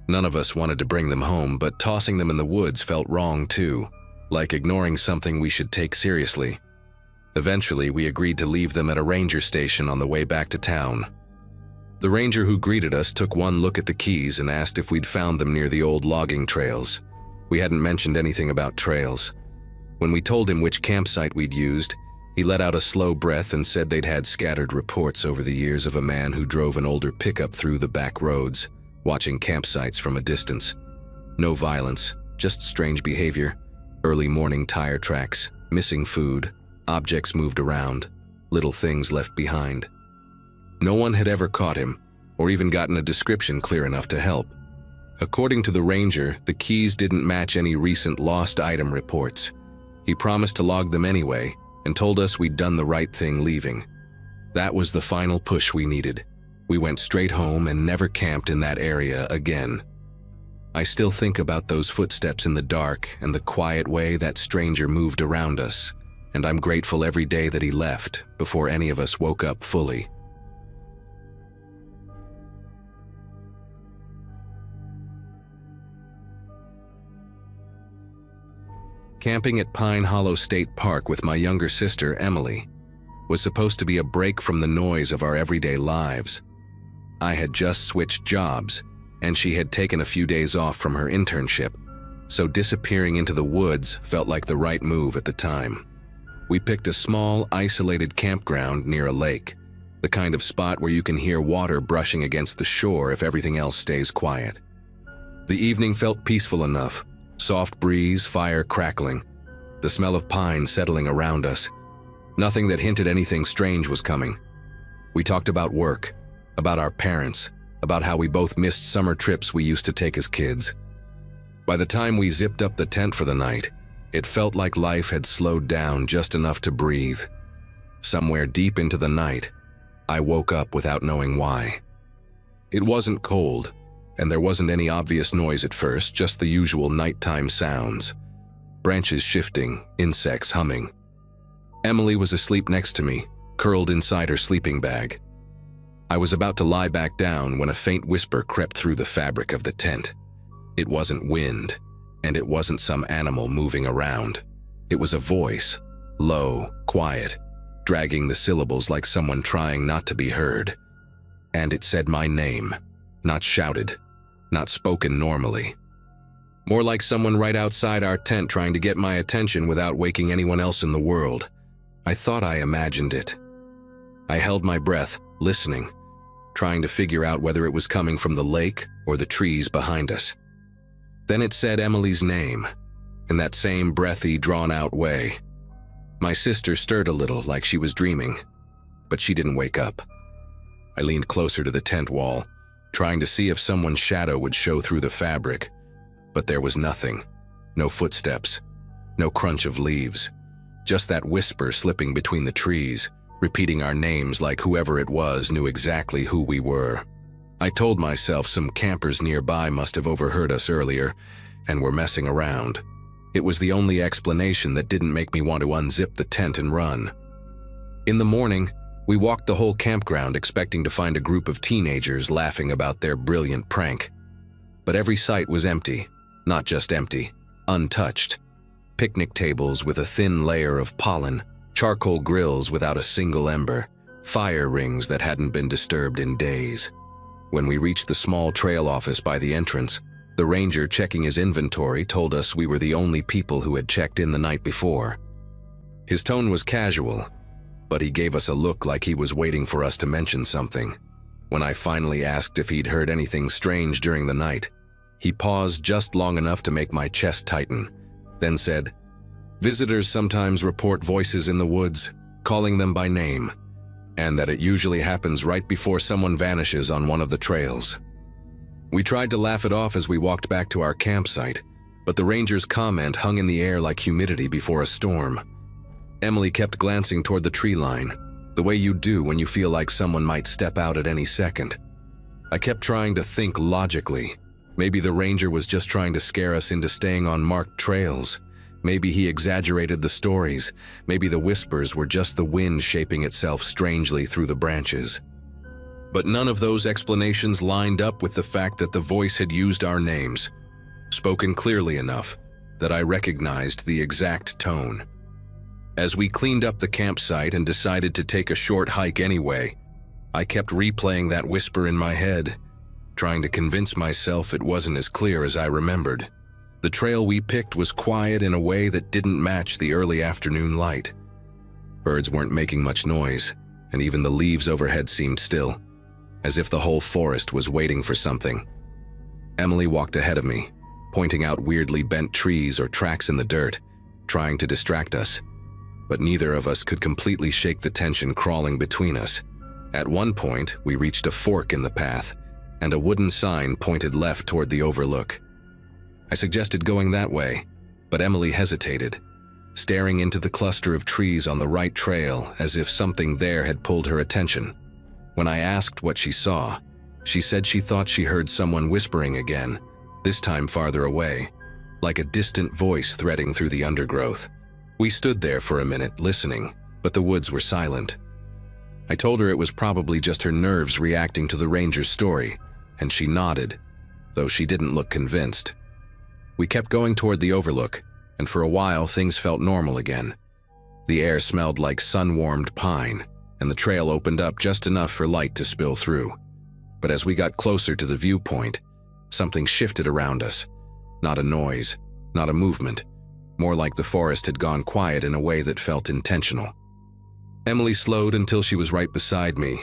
None of us wanted to bring them home, but tossing them in the woods felt wrong too, like ignoring something we should take seriously. Eventually, we agreed to leave them at a ranger station on the way back to town. The ranger who greeted us took one look at the keys and asked if we'd found them near the old logging trails. We hadn't mentioned anything about trails. When we told him which campsite we'd used, he let out a slow breath and said they'd had scattered reports over the years of a man who drove an older pickup through the back roads, watching campsites from a distance. No violence, just strange behavior, early morning tire tracks, missing food, objects moved around, little things left behind. No one had ever caught him, or even gotten a description clear enough to help. According to the ranger, the keys didn't match any recent lost item reports. He promised to log them anyway, and told us we'd done the right thing leaving. That was the final push we needed. We went straight home and never camped in that area again. I still think about those footsteps in the dark and the quiet way that stranger moved around us, and I'm grateful every day that he left before any of us woke up fully. Camping at Pine Hollow State Park with my younger sister, Emily, was supposed to be a break from the noise of our everyday lives. I had just switched jobs, and she had taken a few days off from her internship, so disappearing into the woods felt like the right move at the time. We picked a small, isolated campground near a lake, the kind of spot where you can hear water brushing against the shore if everything else stays quiet. The evening felt peaceful enough. Soft breeze, fire crackling, the smell of pine settling around us. Nothing that hinted anything strange was coming. We talked about work, about our parents, about how we both missed summer trips we used to take as kids. By the time we zipped up the tent for the night, it felt like life had slowed down just enough to breathe. Somewhere deep into the night, I woke up without knowing why. It wasn't cold, and there wasn't any obvious noise at first, just the usual nighttime sounds. Branches shifting, insects humming. Emily was asleep next to me, curled inside her sleeping bag. I was about to lie back down when a faint whisper crept through the fabric of the tent. It wasn't wind, and it wasn't some animal moving around. It was a voice, low, quiet, dragging the syllables like someone trying not to be heard. And it said my name, not shouted, not spoken normally. More like someone right outside our tent trying to get my attention without waking anyone else in the world. I thought I imagined it. I held my breath, listening, trying to figure out whether it was coming from the lake or the trees behind us. Then it said Emily's name, in that same breathy, drawn-out way. My sister stirred a little like she was dreaming, but she didn't wake up. I leaned closer to the tent wall, trying to see if someone's shadow would show through the fabric. But there was nothing. No footsteps. No crunch of leaves. Just that whisper slipping between the trees, repeating our names like whoever it was knew exactly who we were. I told myself some campers nearby must have overheard us earlier and were messing around. It was the only explanation that didn't make me want to unzip the tent and run. In the morning, we walked the whole campground expecting to find a group of teenagers laughing about their brilliant prank. But every site was empty. Not just empty, untouched. Picnic tables with a thin layer of pollen, charcoal grills without a single ember, fire rings that hadn't been disturbed in days. When we reached the small trail office by the entrance, the ranger checking his inventory told us we were the only people who had checked in the night before. His tone was casual, but he gave us a look like he was waiting for us to mention something. When I finally asked if he'd heard anything strange during the night, he paused just long enough to make my chest tighten, then said, "Visitors sometimes report voices in the woods, calling them by name, and that it usually happens right before someone vanishes on one of the trails." We tried to laugh it off as we walked back to our campsite, but the ranger's comment hung in the air like humidity before a storm. Emily kept glancing toward the tree line, the way you do when you feel like someone might step out at any second. I kept trying to think logically. Maybe the ranger was just trying to scare us into staying on marked trails. Maybe he exaggerated the stories. Maybe the whispers were just the wind shaping itself strangely through the branches. But none of those explanations lined up with the fact that the voice had used our names, spoken clearly enough that I recognized the exact tone. As we cleaned up the campsite and decided to take a short hike anyway, I kept replaying that whisper in my head, trying to convince myself it wasn't as clear as I remembered. The trail we picked was quiet in a way that didn't match the early afternoon light. Birds weren't making much noise, and even the leaves overhead seemed still, as if the whole forest was waiting for something. Emily walked ahead of me, pointing out weirdly bent trees or tracks in the dirt, trying to distract us. But neither of us could completely shake the tension crawling between us. At one point, we reached a fork in the path, and a wooden sign pointed left toward the overlook. I suggested going that way, but Emily hesitated, staring into the cluster of trees on the right trail as if something there had pulled her attention. When I asked what she saw, she said she thought she heard someone whispering again, this time farther away, like a distant voice threading through the undergrowth. We stood there for a minute, listening, but the woods were silent. I told her it was probably just her nerves reacting to the ranger's story, and she nodded, though she didn't look convinced. We kept going toward the overlook, and for a while things felt normal again. The air smelled like sun-warmed pine, and the trail opened up just enough for light to spill through. But as we got closer to the viewpoint, something shifted around us. Not a noise, not a movement. More like the forest had gone quiet in a way that felt intentional. Emily slowed until she was right beside me,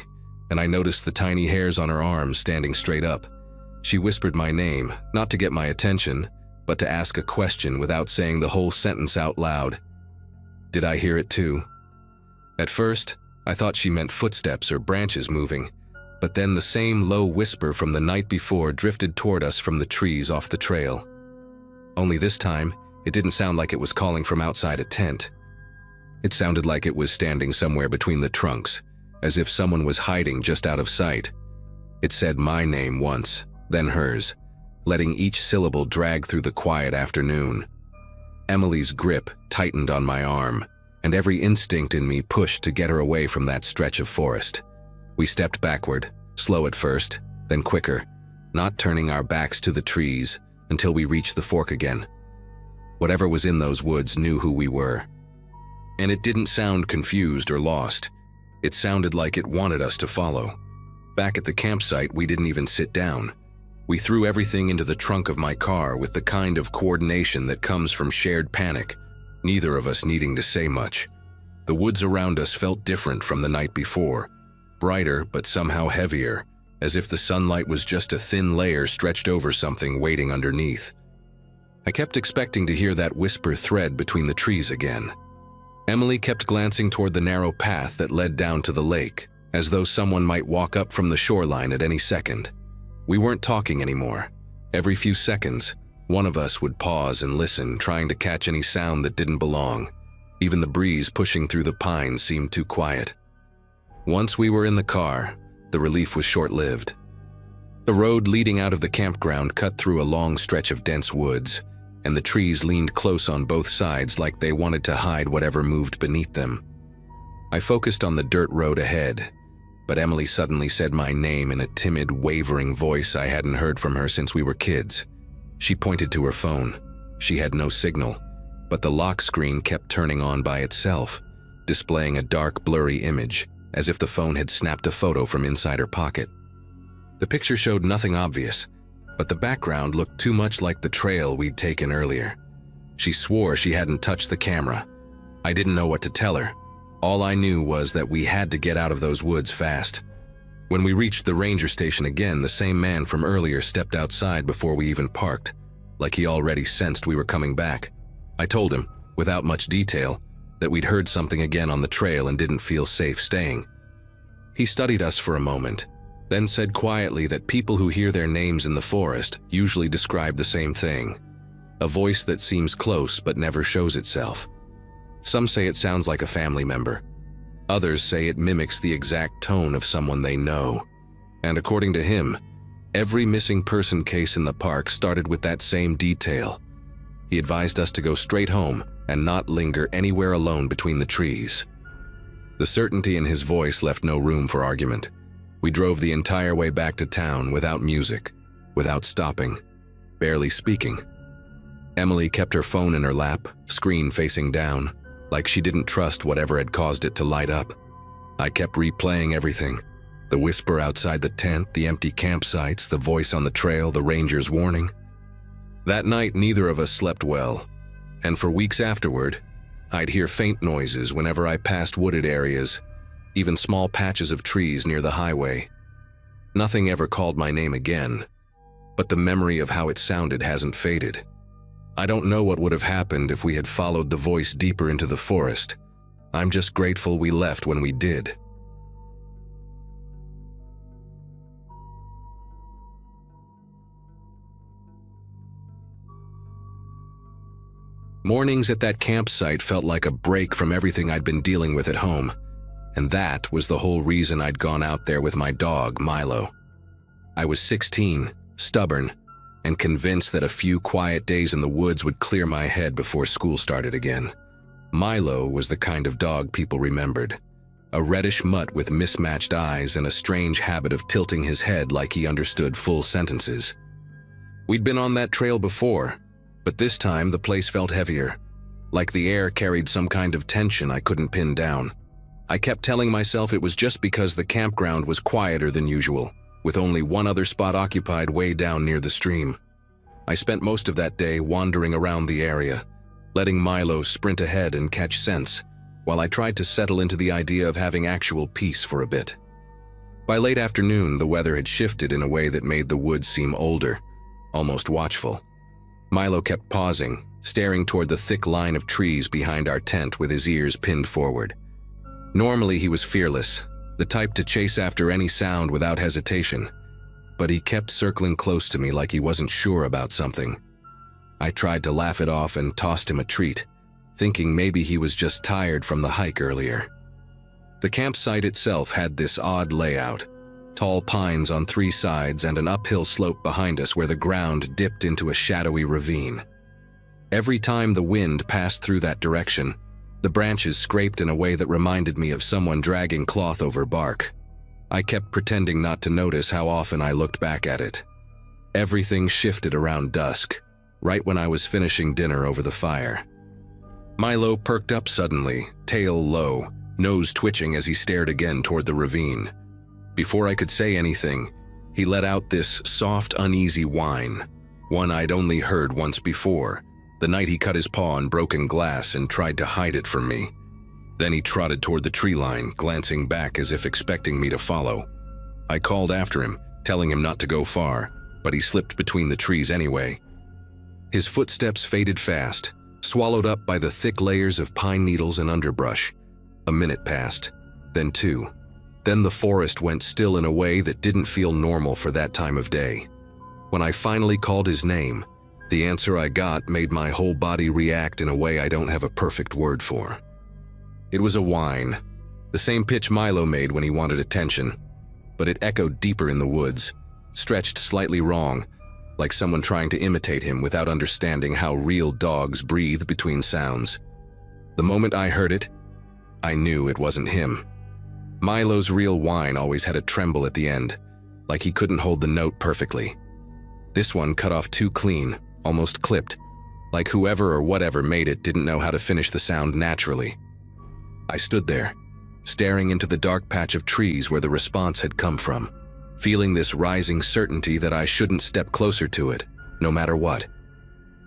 and I noticed the tiny hairs on her arms standing straight up. She whispered my name, not to get my attention, but to ask a question without saying the whole sentence out loud. Did I hear it too? At first, I thought she meant footsteps or branches moving, but then the same low whisper from the night before drifted toward us from the trees off the trail. Only this time, it didn't sound like it was calling from outside a tent. It sounded like it was standing somewhere between the trunks, as if someone was hiding just out of sight. It said my name once, then hers, letting each syllable drag through the quiet afternoon. Emily's grip tightened on my arm, and every instinct in me pushed to get her away from that stretch of forest. We stepped backward, slow at first, then quicker, not turning our backs to the trees until we reached the fork again. Whatever was in those woods knew who we were. And it didn't sound confused or lost. It sounded like it wanted us to follow. Back at the campsite, we didn't even sit down. We threw everything into the trunk of my car with the kind of coordination that comes from shared panic, neither of us needing to say much. The woods around us felt different from the night before, brighter but somehow heavier, as if the sunlight was just a thin layer stretched over something waiting underneath. I kept expecting to hear that whisper thread between the trees again. Emily kept glancing toward the narrow path that led down to the lake, as though someone might walk up from the shoreline at any second. We weren't talking anymore. Every few seconds, one of us would pause and listen, trying to catch any sound that didn't belong. Even the breeze pushing through the pines seemed too quiet. Once we were in the car, the relief was short-lived. The road leading out of the campground cut through a long stretch of dense woods, and the trees leaned close on both sides like they wanted to hide whatever moved beneath them. I focused on the dirt road ahead, but Emily suddenly said my name in a timid, wavering voice I hadn't heard from her since we were kids. She pointed to her phone. She had no signal, but the lock screen kept turning on by itself, displaying a dark, blurry image, as if the phone had snapped a photo from inside her pocket. The picture showed nothing obvious, but the background looked too much like the trail we'd taken earlier. She swore she hadn't touched the camera. I didn't know what to tell her. All I knew was that we had to get out of those woods fast. When we reached the ranger station again, the same man from earlier stepped outside before we even parked, like he already sensed we were coming back. I told him, without much detail, that we'd heard something again on the trail and didn't feel safe staying. He studied us for a moment, then said quietly that people who hear their names in the forest usually describe the same thing, a voice that seems close but never shows itself. Some say it sounds like a family member. Others say it mimics the exact tone of someone they know. And according to him, every missing person case in the park started with that same detail. He advised us to go straight home and not linger anywhere alone between the trees. The certainty in his voice left no room for argument. We drove the entire way back to town without music, without stopping, barely speaking. Emily kept her phone in her lap, screen facing down, like she didn't trust whatever had caused it to light up. I kept replaying everything. The whisper outside the tent, the empty campsites, the voice on the trail, the ranger's warning. That night, neither of us slept well, and for weeks afterward, I'd hear faint noises whenever I passed wooded areas, even small patches of trees near the highway. Nothing ever called my name again, but the memory of how it sounded hasn't faded. I don't know what would have happened if we had followed the voice deeper into the forest. I'm just grateful we left when we did. Mornings at that campsite felt like a break from everything I'd been dealing with at home. And that was the whole reason I'd gone out there with my dog, Milo. I was 16, stubborn, and convinced that a few quiet days in the woods would clear my head before school started again. Milo was the kind of dog people remembered. A reddish mutt with mismatched eyes and a strange habit of tilting his head like he understood full sentences. We'd been on that trail before, but this time the place felt heavier, like the air carried some kind of tension I couldn't pin down. I kept telling myself it was just because the campground was quieter than usual, with only one other spot occupied way down near the stream. I spent most of that day wandering around the area, letting Milo sprint ahead and catch sense, while I tried to settle into the idea of having actual peace for a bit. By late afternoon, the weather had shifted in a way that made the woods seem older, almost watchful. Milo kept pausing, staring toward the thick line of trees behind our tent with his ears pinned forward. Normally he was fearless, the type to chase after any sound without hesitation, but he kept circling close to me like he wasn't sure about something. I tried to laugh it off and tossed him a treat, thinking maybe he was just tired from the hike earlier. The campsite itself had this odd layout, tall pines on three sides and an uphill slope behind us where the ground dipped into a shadowy ravine. Every time the wind passed through that direction, the branches scraped in a way that reminded me of someone dragging cloth over bark. I kept pretending not to notice how often I looked back at it. Everything shifted around dusk, right when I was finishing dinner over the fire. Milo perked up suddenly, tail low, nose twitching as he stared again toward the ravine. Before I could say anything, he let out this soft, uneasy whine, one I'd only heard once before, the night he cut his paw on broken glass and tried to hide it from me. Then he trotted toward the tree line, glancing back as if expecting me to follow. I called after him, telling him not to go far, but he slipped between the trees anyway. His footsteps faded fast, swallowed up by the thick layers of pine needles and underbrush. A minute passed, then two. Then the forest went still in a way that didn't feel normal for that time of day. When I finally called his name, the answer I got made my whole body react in a way I don't have a perfect word for. It was a whine, the same pitch Milo made when he wanted attention, but it echoed deeper in the woods, stretched slightly wrong, like someone trying to imitate him without understanding how real dogs breathe between sounds. The moment I heard it, I knew it wasn't him. Milo's real whine always had a tremble at the end, like he couldn't hold the note perfectly. This one cut off too clean, almost clipped, like whoever or whatever made it didn't know how to finish the sound naturally. I stood there, staring into the dark patch of trees where the response had come from, feeling this rising certainty that I shouldn't step closer to it, no matter what.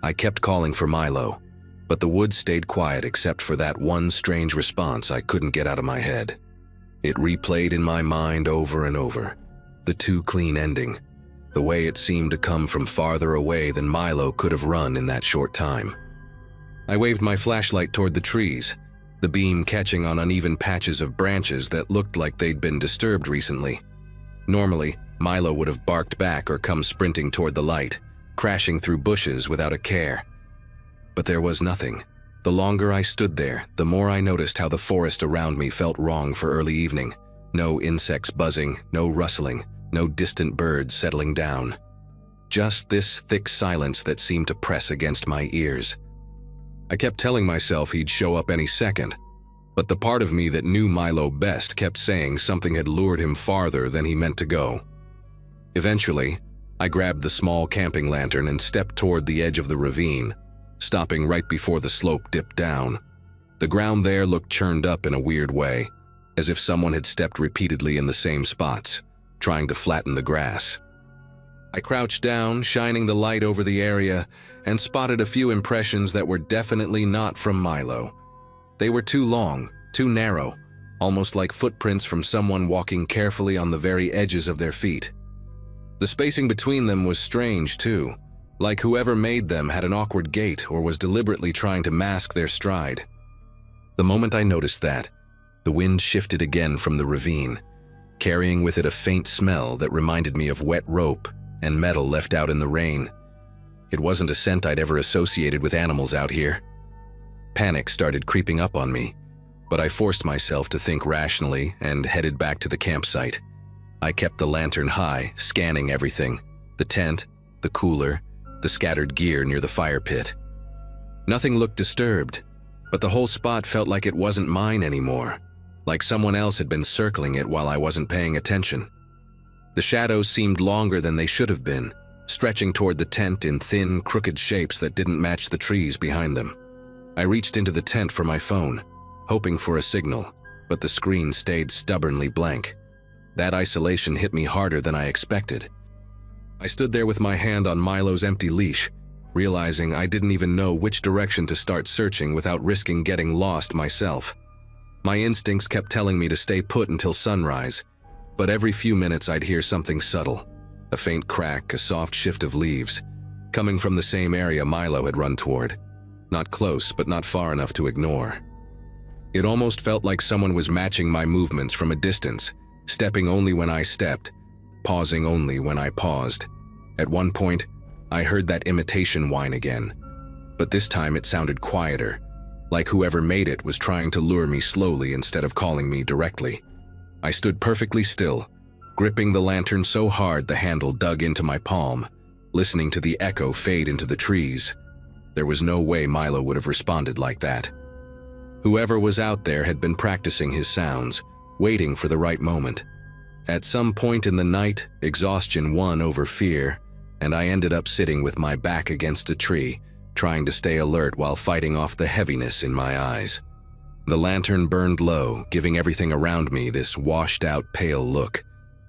I kept calling for Milo, but the woods stayed quiet except for that one strange response I couldn't get out of my head. It replayed in my mind over and over, the too clean ending, the way it seemed to come from farther away than Milo could have run in that short time. I waved my flashlight toward the trees, the beam catching on uneven patches of branches that looked like they'd been disturbed recently. Normally, Milo would have barked back or come sprinting toward the light, crashing through bushes without a care. But there was nothing. The longer I stood there, the more I noticed how the forest around me felt wrong for early evening. No insects buzzing, no rustling, no distant birds settling down. Just this thick silence that seemed to press against my ears. I kept telling myself he'd show up any second, but the part of me that knew Milo best kept saying something had lured him farther than he meant to go. Eventually, I grabbed the small camping lantern and stepped toward the edge of the ravine, stopping right before the slope dipped down. The ground there looked churned up in a weird way, as if someone had stepped repeatedly in the same spots, trying to flatten the grass. I crouched down, shining the light over the area, and spotted a few impressions that were definitely not from Milo. They were too long, too narrow, almost like footprints from someone walking carefully on the very edges of their feet. The spacing between them was strange, too, like whoever made them had an awkward gait or was deliberately trying to mask their stride. The moment I noticed that, the wind shifted again from the ravine, carrying with it a faint smell that reminded me of wet rope and metal left out in the rain. It wasn't a scent I'd ever associated with animals out here. Panic started creeping up on me, but I forced myself to think rationally and headed back to the campsite. I kept the lantern high, scanning everything: the tent, the cooler, the scattered gear near the fire pit. Nothing looked disturbed, but the whole spot felt like it wasn't mine anymore, like someone else had been circling it while I wasn't paying attention. The shadows seemed longer than they should have been, stretching toward the tent in thin, crooked shapes that didn't match the trees behind them. I reached into the tent for my phone, hoping for a signal, but the screen stayed stubbornly blank. That isolation hit me harder than I expected. I stood there with my hand on Milo's empty leash, realizing I didn't even know which direction to start searching without risking getting lost myself. My instincts kept telling me to stay put until sunrise, but every few minutes I'd hear something subtle, a faint crack, a soft shift of leaves, coming from the same area Milo had run toward. Not close, but not far enough to ignore. It almost felt like someone was matching my movements from a distance, stepping only when I stepped, pausing only when I paused. At one point, I heard that imitation whine again, but this time it sounded quieter, like whoever made it was trying to lure me slowly instead of calling me directly. I stood perfectly still, gripping the lantern so hard the handle dug into my palm, listening to the echo fade into the trees. There was no way Milo would have responded like that. Whoever was out there had been practicing his sounds, waiting for the right moment. At some point in the night, exhaustion won over fear, and I ended up sitting with my back against a tree, trying to stay alert while fighting off the heaviness in my eyes. The lantern burned low, giving everything around me this washed-out pale look,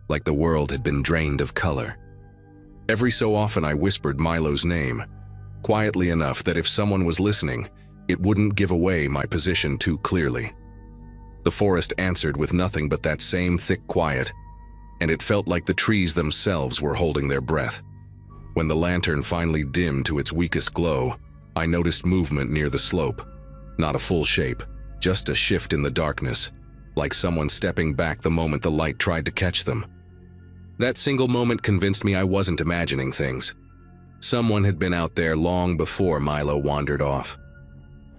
like the world had been drained of color. Every so often I whispered Milo's name, quietly enough that if someone was listening, it wouldn't give away my position too clearly. The forest answered with nothing but that same thick quiet, and it felt like the trees themselves were holding their breath. When the lantern finally dimmed to its weakest glow, I noticed movement near the slope. Not a full shape, just a shift in the darkness, like someone stepping back the moment the light tried to catch them. That single moment convinced me I wasn't imagining things. Someone had been out there long before Milo wandered off.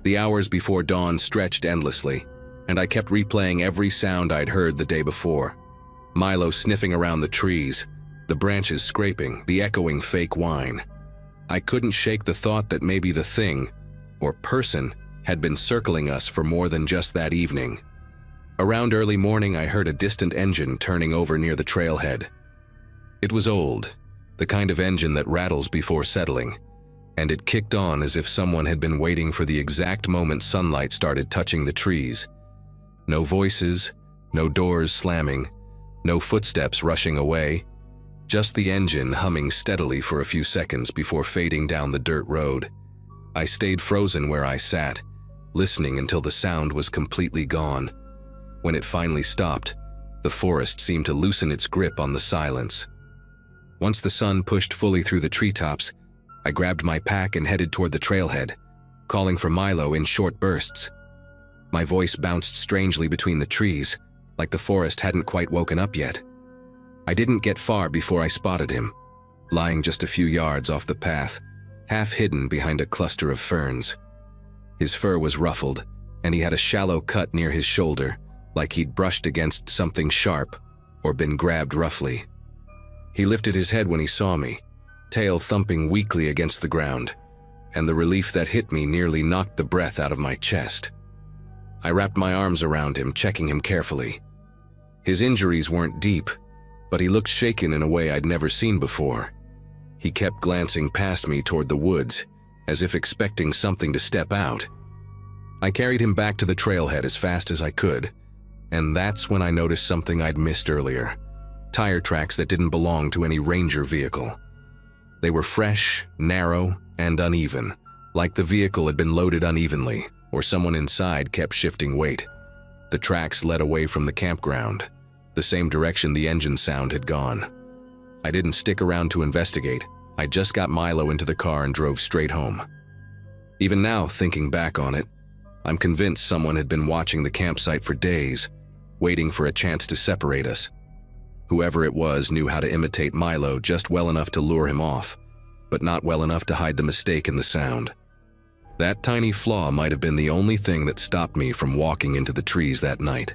The hours before dawn stretched endlessly, and I kept replaying every sound I'd heard the day before. Milo sniffing around the trees, the branches scraping, the echoing fake whine. I couldn't shake the thought that maybe the thing, or person, had been circling us for more than just that evening. Around early morning, I heard a distant engine turning over near the trailhead. It was old, the kind of engine that rattles before settling, and it kicked on as if someone had been waiting for the exact moment sunlight started touching the trees. No voices, no doors slamming, no footsteps rushing away, just the engine humming steadily for a few seconds before fading down the dirt road. I stayed frozen where I sat, listening until the sound was completely gone. When it finally stopped, the forest seemed to loosen its grip on the silence. Once the sun pushed fully through the treetops, I grabbed my pack and headed toward the trailhead, calling for Milo in short bursts. My voice bounced strangely between the trees, like the forest hadn't quite woken up yet. I didn't get far before I spotted him, lying just a few yards off the path, half hidden behind a cluster of ferns. His fur was ruffled, and he had a shallow cut near his shoulder, like he'd brushed against something sharp or been grabbed roughly. He lifted his head when he saw me, tail thumping weakly against the ground, and the relief that hit me nearly knocked the breath out of my chest. I wrapped my arms around him, checking him carefully. His injuries weren't deep, but he looked shaken in a way I'd never seen before. He kept glancing past me toward the woods, as if expecting something to step out. I carried him back to the trailhead as fast as I could, and that's when I noticed something I'd missed earlier. Tire tracks that didn't belong to any ranger vehicle. They were fresh, narrow, and uneven, like the vehicle had been loaded unevenly, or someone inside kept shifting weight. The tracks led away from the campground, the same direction the engine sound had gone. I didn't stick around to investigate. I just got Milo into the car and drove straight home. Even now, thinking back on it, I'm convinced someone had been watching the campsite for days, waiting for a chance to separate us. Whoever it was knew how to imitate Milo just well enough to lure him off, but not well enough to hide the mistake in the sound. That tiny flaw might have been the only thing that stopped me from walking into the trees that night.